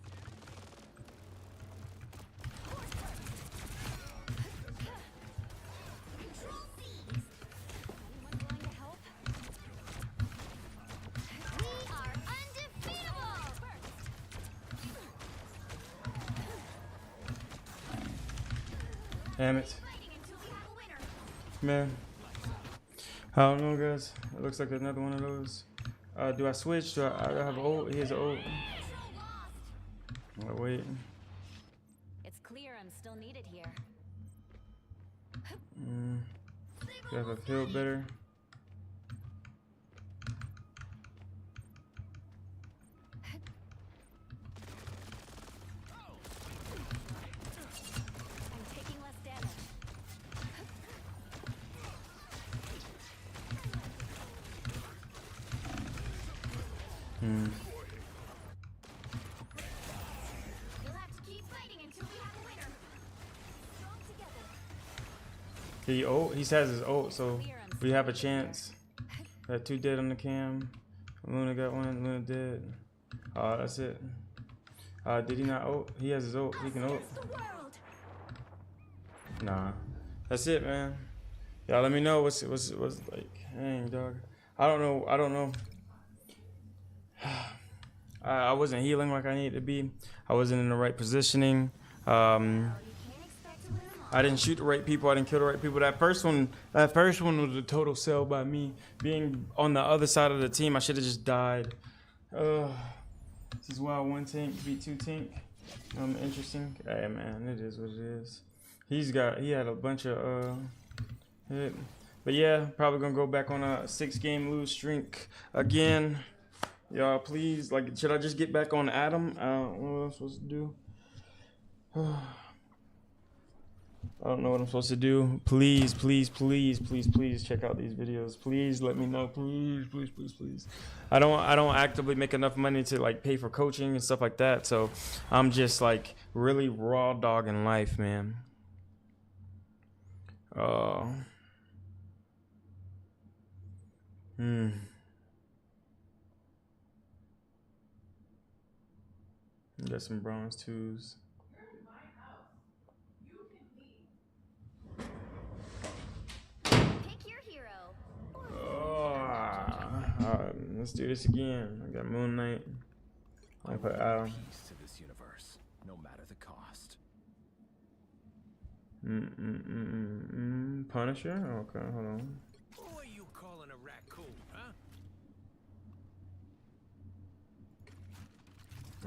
S2: Control C's.
S3: Anyone willing to help?
S2: We are undefeatable.
S1: Damn it.
S2: Fighting until we have a winner.
S1: Man. I don't know, guys. It looks like another one of those. Do I switch? Do I have old? Here's old. Oh, wait.
S3: It's clear I'm still needed here.
S1: Do I have a feel better?
S3: I'm taking less damage.
S1: Hmm.
S2: You'll have to keep fighting until we have a winner.
S3: Strong together.
S1: He has his ult, so we have a chance. Got 2 dead on the cam. Luna got 1. Luna dead. That's it. Did he not ult? He has his ult. He can ult. Nah. That's it, man. Y'all let me know what's like. Dang, dog. I don't know. I wasn't healing like I needed to be. I wasn't in the right positioning. I didn't shoot the right people. I didn't kill the right people. That first one was a total sell by me. Being on the other side of the team, I should have just died. This is why 1 tank beat 2 tank. Interesting. Hey man, it is what it is. He had a bunch of hit. But yeah, probably gonna go back on a 6-game lose streak again. Y'all, please, like, should I just get back on Adam? I don't know what I'm supposed to do. I don't know what I'm supposed to do. Please, please, please, please, please check out these videos. Please let me know. Please, please, please, please. I don't actively make enough money to like pay for coaching and stuff like that. So I'm just like really raw dogging life, man. Got some bronze 2s.
S2: Pick your hero.
S1: Let's do this again. I got Moon Knight. I put Adam.
S7: Peace to this universe, no matter the cost.
S1: Punisher? Okay, hold on.
S7: Who are you calling a raccoon, huh?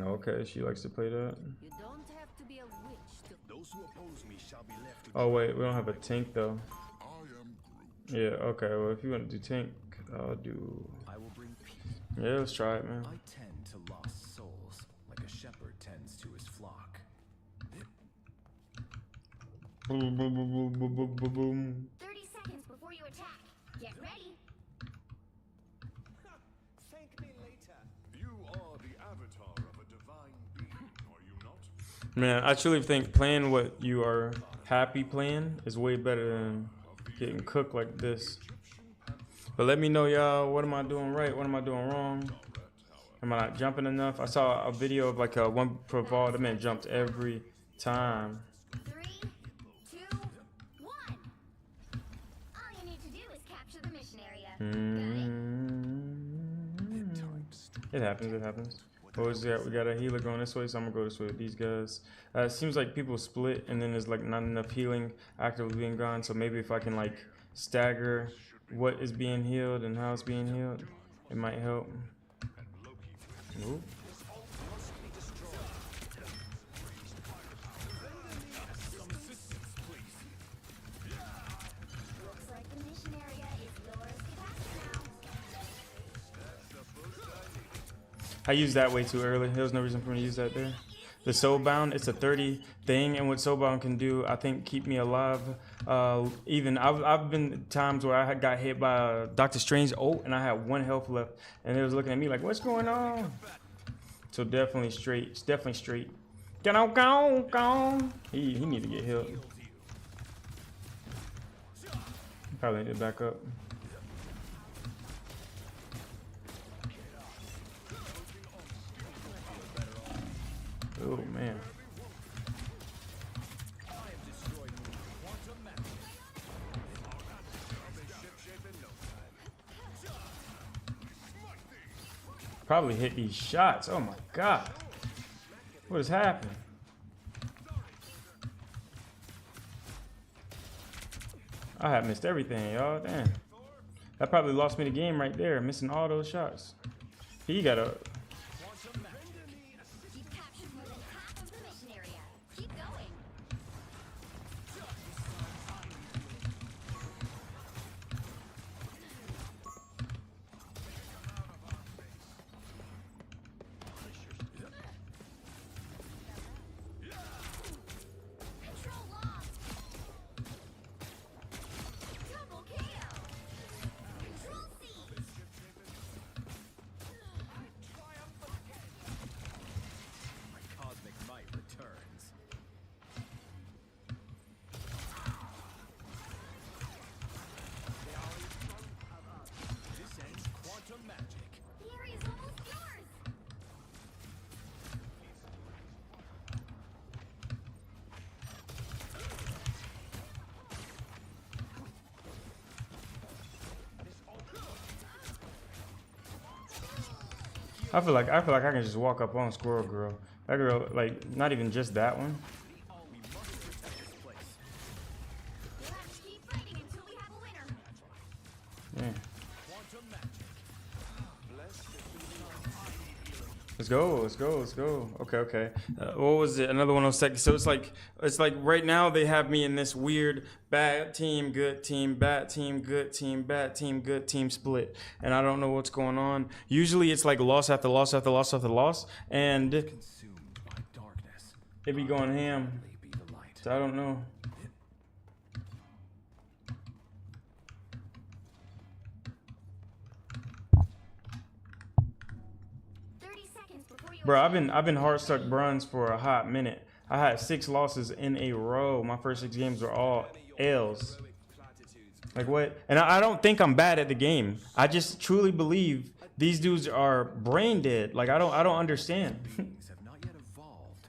S1: Okay, she likes to play that.
S3: You don't have to be a witch to.
S10: Those who oppose me shall be left to
S1: Oh wait, we don't have a tank though.
S10: I am
S1: Yeah, okay, well if you want to do tank, I'll do...
S7: I will bring peace.
S1: Yeah, let's try it, man.
S7: I tend to lost souls, like a shepherd tends to his flock.
S1: Boom, boom, boom, boom, boom, boom, boom, boom.
S2: 30 seconds before you attack. Get ready.
S7: Thank me later.
S10: You are the avatar of a divine being, are you not?
S1: Man, I truly think playing what you are happy playing is way better than getting cooked like this. But let me know, y'all, what am I doing right? What am I doing wrong? Am I not jumping enough? I saw a video of like a 1 per ball. The man jumped every time.
S2: 3, 2, 1. All you need to do is capture the mission area.
S1: It happens, it happens. What was that? We got a healer going this way, so I'm gonna go this way with these guys. It seems like people split and then there's like not enough healing actively being gone, so maybe if I can like stagger what is being healed and how it's being healed, it might help. Ooh.
S2: Looks like the mission area is yours to capture now.
S1: I used that way too early. There was no reason for me to use that there. The Soulbound, it's a 30 thing, and what Soulbound can do, I think, keep me alive. Even I've been times where I got hit by Doctor Strange ult, and I had 1 health left, and they was looking at me like, "What's going on?" So definitely straight. It's definitely straight. Get on, go. He need to get healed. Probably need to back up. Oh man. Probably hit these shots. Oh my god. What is happening? I have missed everything, y'all. Damn. That probably lost me the game right there, missing all those shots. He got a...
S2: You've captured more than half of the mission area. Keep going. Control lost. Double kill. Control C.
S1: I feel like I can just walk up on Squirrel Girl. That girl, like, not even just that one. Yeah. Let's go, let's go, let's go. Okay, okay. What was it? Another 106. So it's like right now they have me in this weird bad team, good team, bad team, good team, bad team, good team split, and I don't know what's going on. Usually it's like loss after loss after loss after loss, and it be going ham. So I don't know. Bro, I've been hard stuck bronze for a hot minute. I had 6 losses in a row. My first 6 games were all L's. Like what? And I don't think I'm bad at the game. I just truly believe these dudes are brain dead. Like I don't understand.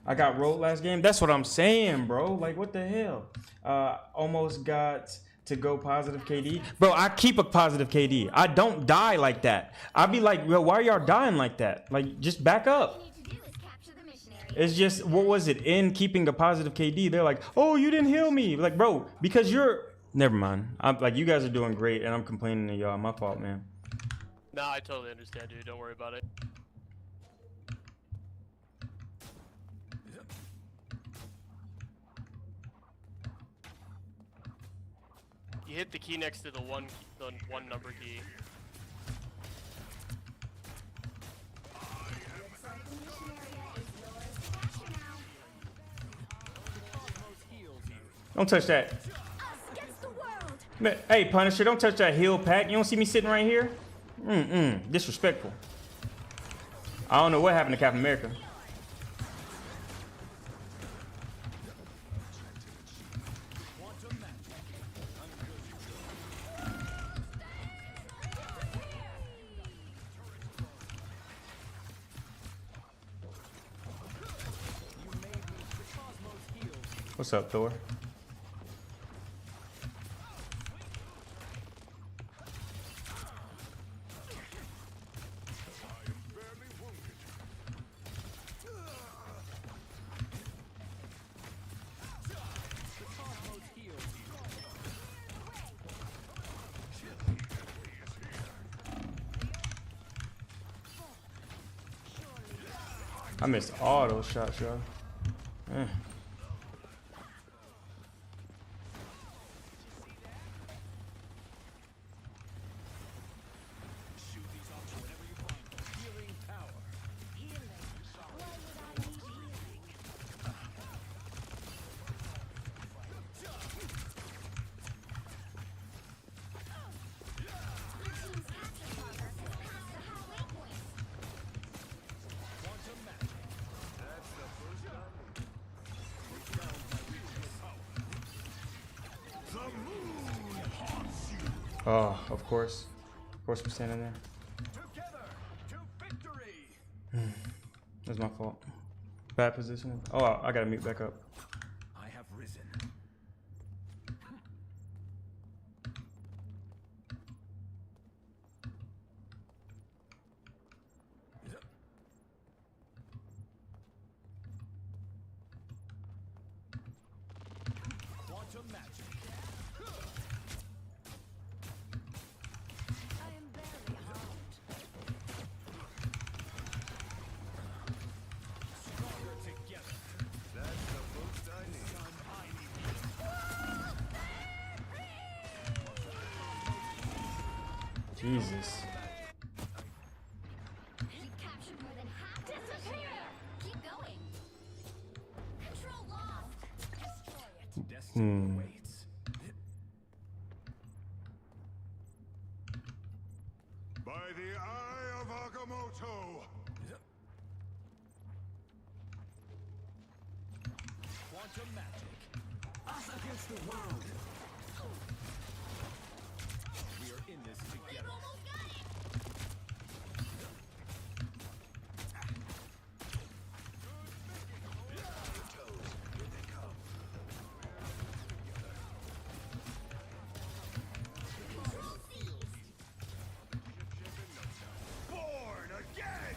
S1: I got rolled last game. That's what I'm saying, bro. Like what the hell? Almost got to go positive KD. Bro, I keep a positive KD. I don't die like that. I'd be like, yo, why are y'all dying like that? Like just back up. It's just, what was it? In keeping a positive KD, they're like, oh, you didn't heal me. Like, bro, because you're, never mind. I'm like, you guys are doing great, and I'm complaining to y'all. My fault, man.
S13: Nah, I totally understand, dude. Don't worry about it. You hit the key next to the one number key.
S1: Don't touch that. Hey, Punisher, don't touch that heal pack. You don't see me sitting right here? Disrespectful. I don't know what happened to Captain America. What's up, Thor? I missed all those shots, y'all. Oh, of course we're standing there. That's my fault. Bad position. Oh, I gotta mute back up.
S15: I have risen. Quantum magic.
S1: Jesus.
S10: By the eye of Agamotto.
S15: Quantum magic. Us against the world. We are in this together.
S10: Born again.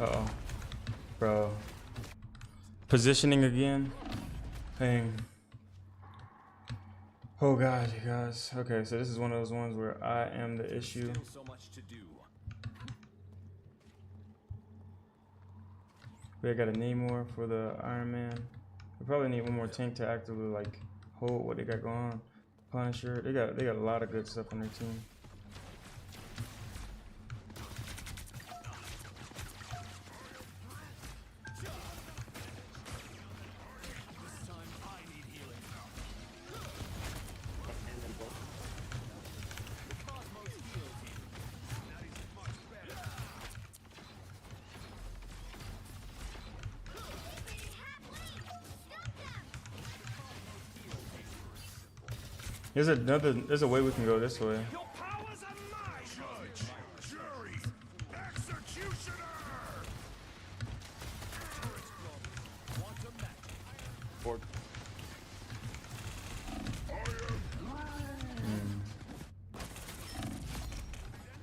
S1: Uh-oh. Bro. Positioning again. Dang. Oh god, you guys. Okay, so this is one of those ones where I am the issue.
S4: So much to do.
S1: We got a Namor for the Iron Man. We probably need one more tank to actively like hold what they got going on. Punisher. They got a lot of good stuff on their team. There's a way we can go this way.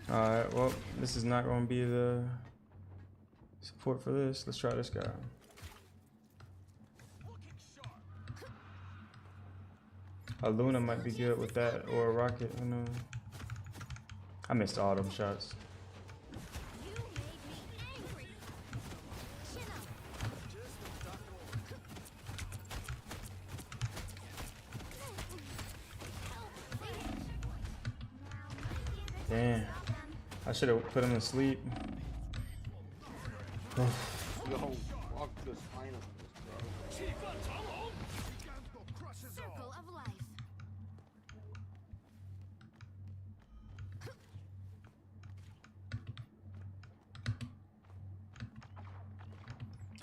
S1: Alright, well, this is not going to be the support for this. Let's try this guy. A Luna might be good with that, or a Rocket. Who knows? I missed all them shots. Damn. I should have put him to sleep.
S2: Circle of life.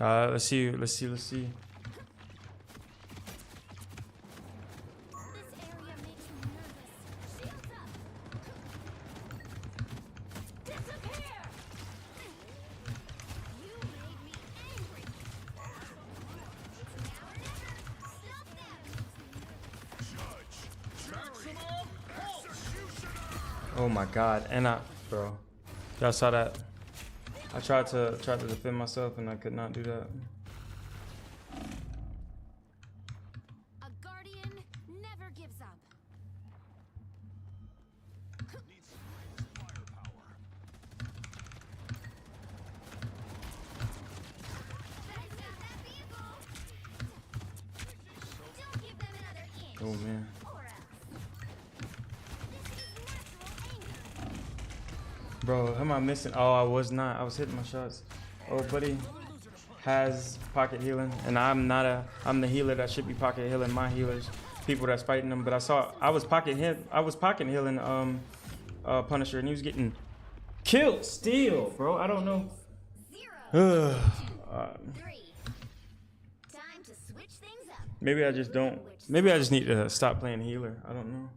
S1: Let's see.
S2: This area makes you nervous. Shields up. Disappear. You made me angry. It's now or never. Stop them.
S1: Oh my god, and bro, y'all saw that? I tried to defend myself and I could not do that.
S2: A guardian never gives up.
S1: Oh man. Bro, am I missing? Oh, I was not. I was hitting my shots. Oh, buddy has pocket healing, and I'm the healer that should be pocket healing my healers, people that's fighting them. But I was pocket healing Punisher, and he was getting killed still, bro. I don't know. Maybe I just don't. Maybe I just need to stop playing healer. I don't know.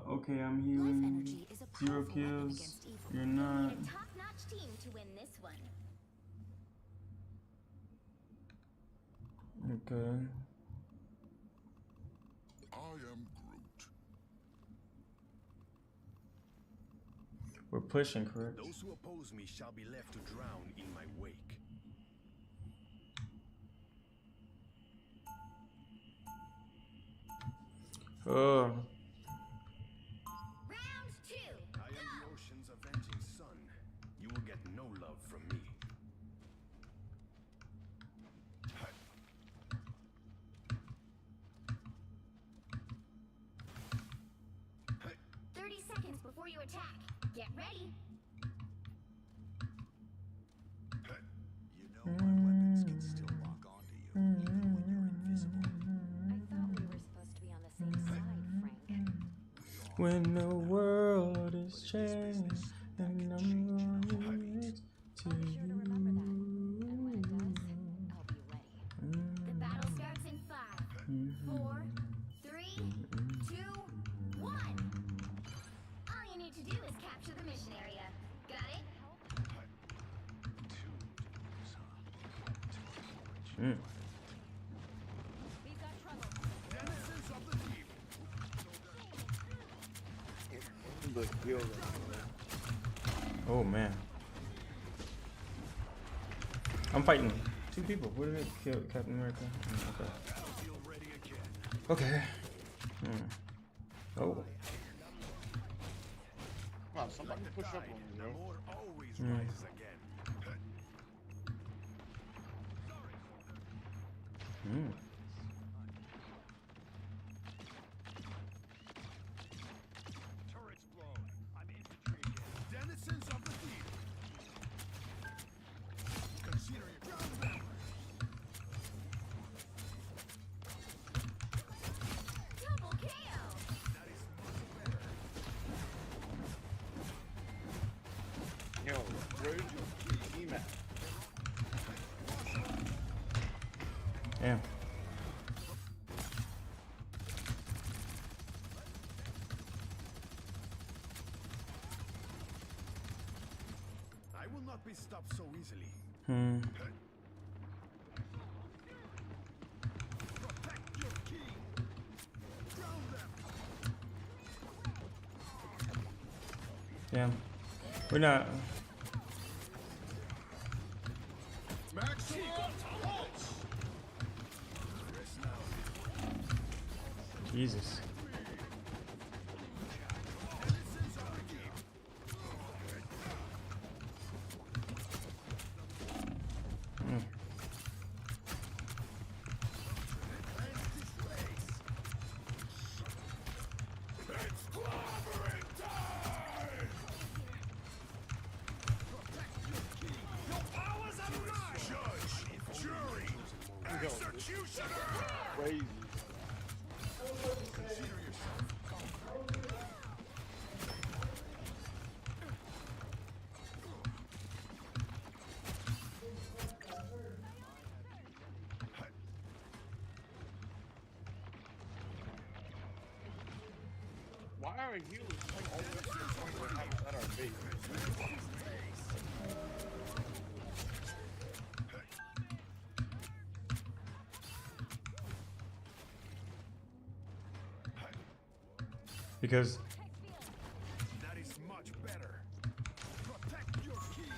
S1: Okay, I'm healing. 0 kills. You're not.
S2: Top-notch team to win this one.
S1: Okay.
S10: I am Groot.
S1: We're pushing, correct?
S4: Those who oppose me shall be left to drown in my wake.
S1: Oh.
S2: Round 2.
S4: I am the ocean's avenging sun. You will get no love from me.
S2: Go. 30 seconds before you attack. Get ready.
S4: You know my weapons can still lock onto you, even when you're invisible.
S3: I thought we were supposed to be on the same side, Frank.
S1: When the world is changed and I'm going to you.
S2: The battle starts in 5, 4, 3, 2, 1. All you need to do is capture the mission area. Got it?
S1: Oh man. I'm fighting 2 people. What did it kill? Captain America? Okay. Okay. Oh.
S6: Come on, somebody push up on me, yo.
S10: Turret's blown. I'm infantry again. Denizens of the deep. Consider your ground members.
S2: Double KO.
S10: That is much better.
S6: Yo, where's your team at?
S1: Damn.
S10: I will not be stopped so easily. Protect your king. Ground them.
S1: Damn. We're not.
S10: Maximum pulse.
S1: Jesus.
S6: Crazy. Why are you like always at our base?
S1: Because
S10: That is much better. Protect your king.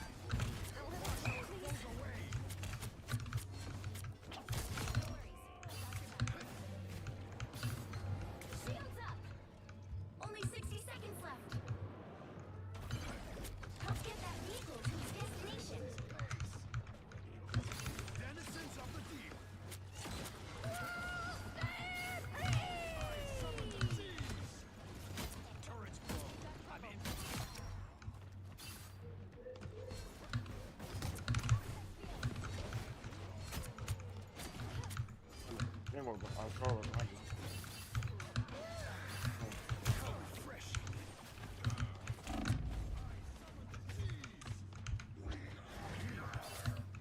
S2: Shields up. Only 60 seconds left. Help get that vehicle to its destination.
S10: Denizens of the deep. Turret's blown. I'm in.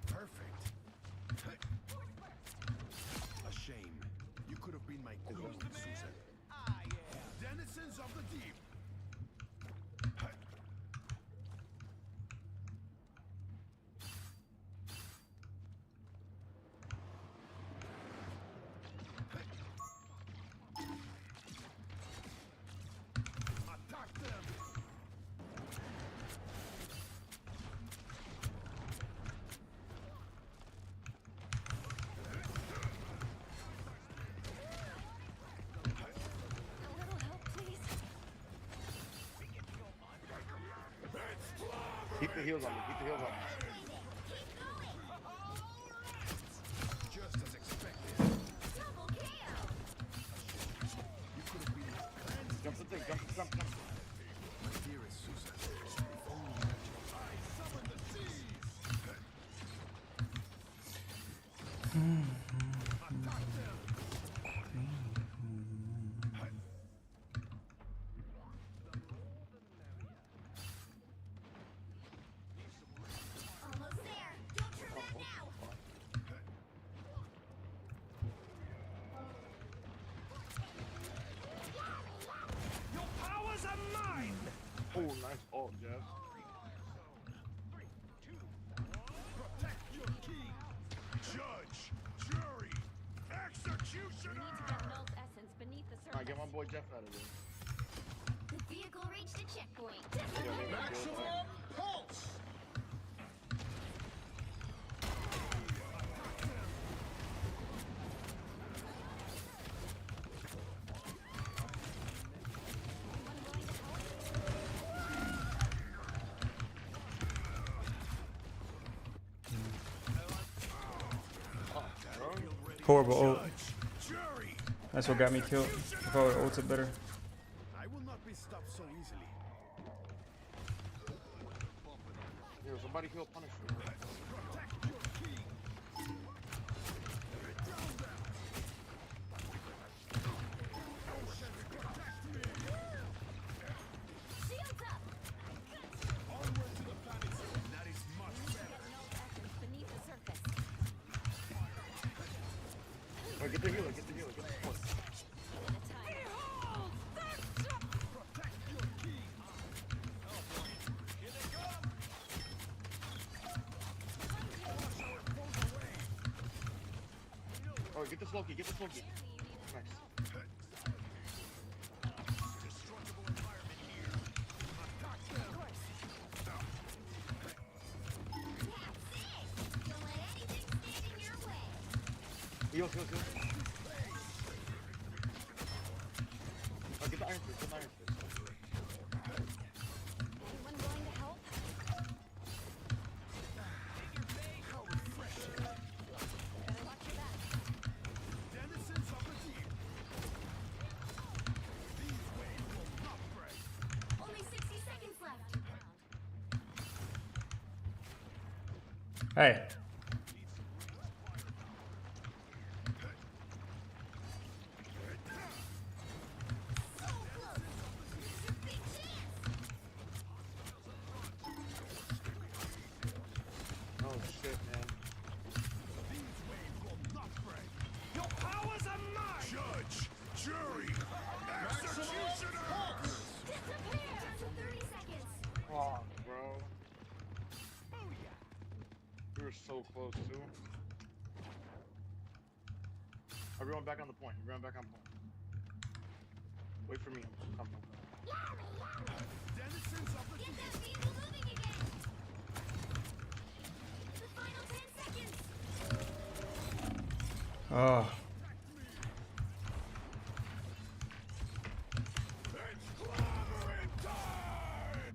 S10: Perfect. A shame. You could have been my queen, Susan. Denizens of the deep. Attack them.
S6: Keep the heels on me. Keep the heels on me.
S10: Just as expected.
S2: Double KO.
S10: You could have been
S6: Jump the thing. Jump.
S10: my dearest Susan. If only you had your eyes. Summon the seas. Attack them.
S2: Almost there. Don't turn back now.
S10: Your powers are mine.
S6: Oh, nice ult, Jeff.
S10: Protect your king. Judge, jury, executioner.
S6: Alright, get my boy Jeff out of there.
S2: The vehicle reached a checkpoint.
S10: Maximum pulse.
S1: Horrible ult. That's what got me killed. If I would have ulted better.
S10: I will not be stopped so easily.
S6: Yo, somebody kill Punisher.
S2: Shields up.
S10: Onward to the planet. That is much better.
S3: Beneath the surface.
S6: Oh, get the healer, get the healer, get the support. Oh, get this Loki, get this Loki. Nice.
S2: Don't let anything stand in your way.
S6: Heals, heals, heals. Oh, get the Iron Fist, get the Iron Fist.
S3: Anyone going to help? Better watch your back.
S10: Denizens of the deep. These waves will not break.
S2: Only 60 seconds left.
S1: Hey.
S6: Oh shit, man.
S10: These waves will not break. Your powers are mine. Judge, jury, executioner.
S2: Disappear. Down to 30 seconds.
S6: Fuck, bro. We were so close, too. Everyone back on the point. Everyone back on point. Wait for me. Come.
S10: Denizens of the
S2: Get
S10: deep.
S2: that vehicle moving again. The final 10 seconds.
S1: Oh.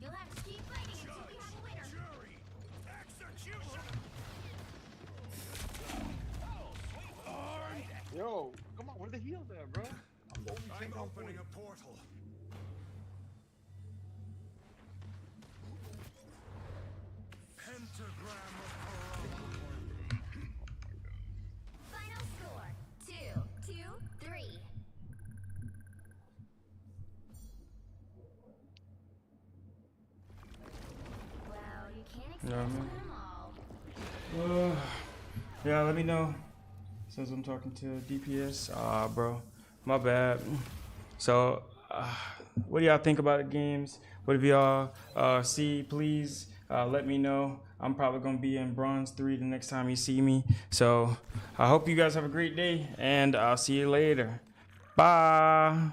S2: You'll have to keep fighting until we have a winner.
S10: Jury, execution.
S6: Yo, come on. Where the heals at, bro? I'm the only
S10: I'm
S6: tank on
S10: opening
S6: point.
S10: a portal. Pentagram of corruption.
S2: Final score 2-3. Well, you can't expect
S1: Yeah,
S2: to
S1: man.
S2: win them all.
S1: Yeah, let me know. Says I'm talking to DPS. Bro, my bad. So, what do y'all think about the games? What do y'all see? Please let me know. I'm probably gonna be in Bronze 3 the next time you see me. So, I hope you guys have a great day, and I'll see you later. Bye.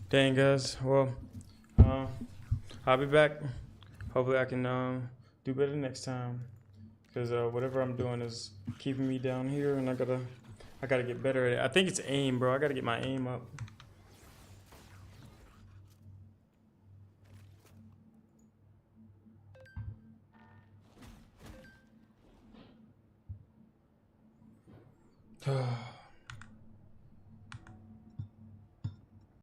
S1: Dang, guys. Well, I'll be back. Hopefully I can do better next time. Cause whatever I'm doing is keeping me down here, and I gotta get better at it. I think it's aim, bro. I gotta get my aim up.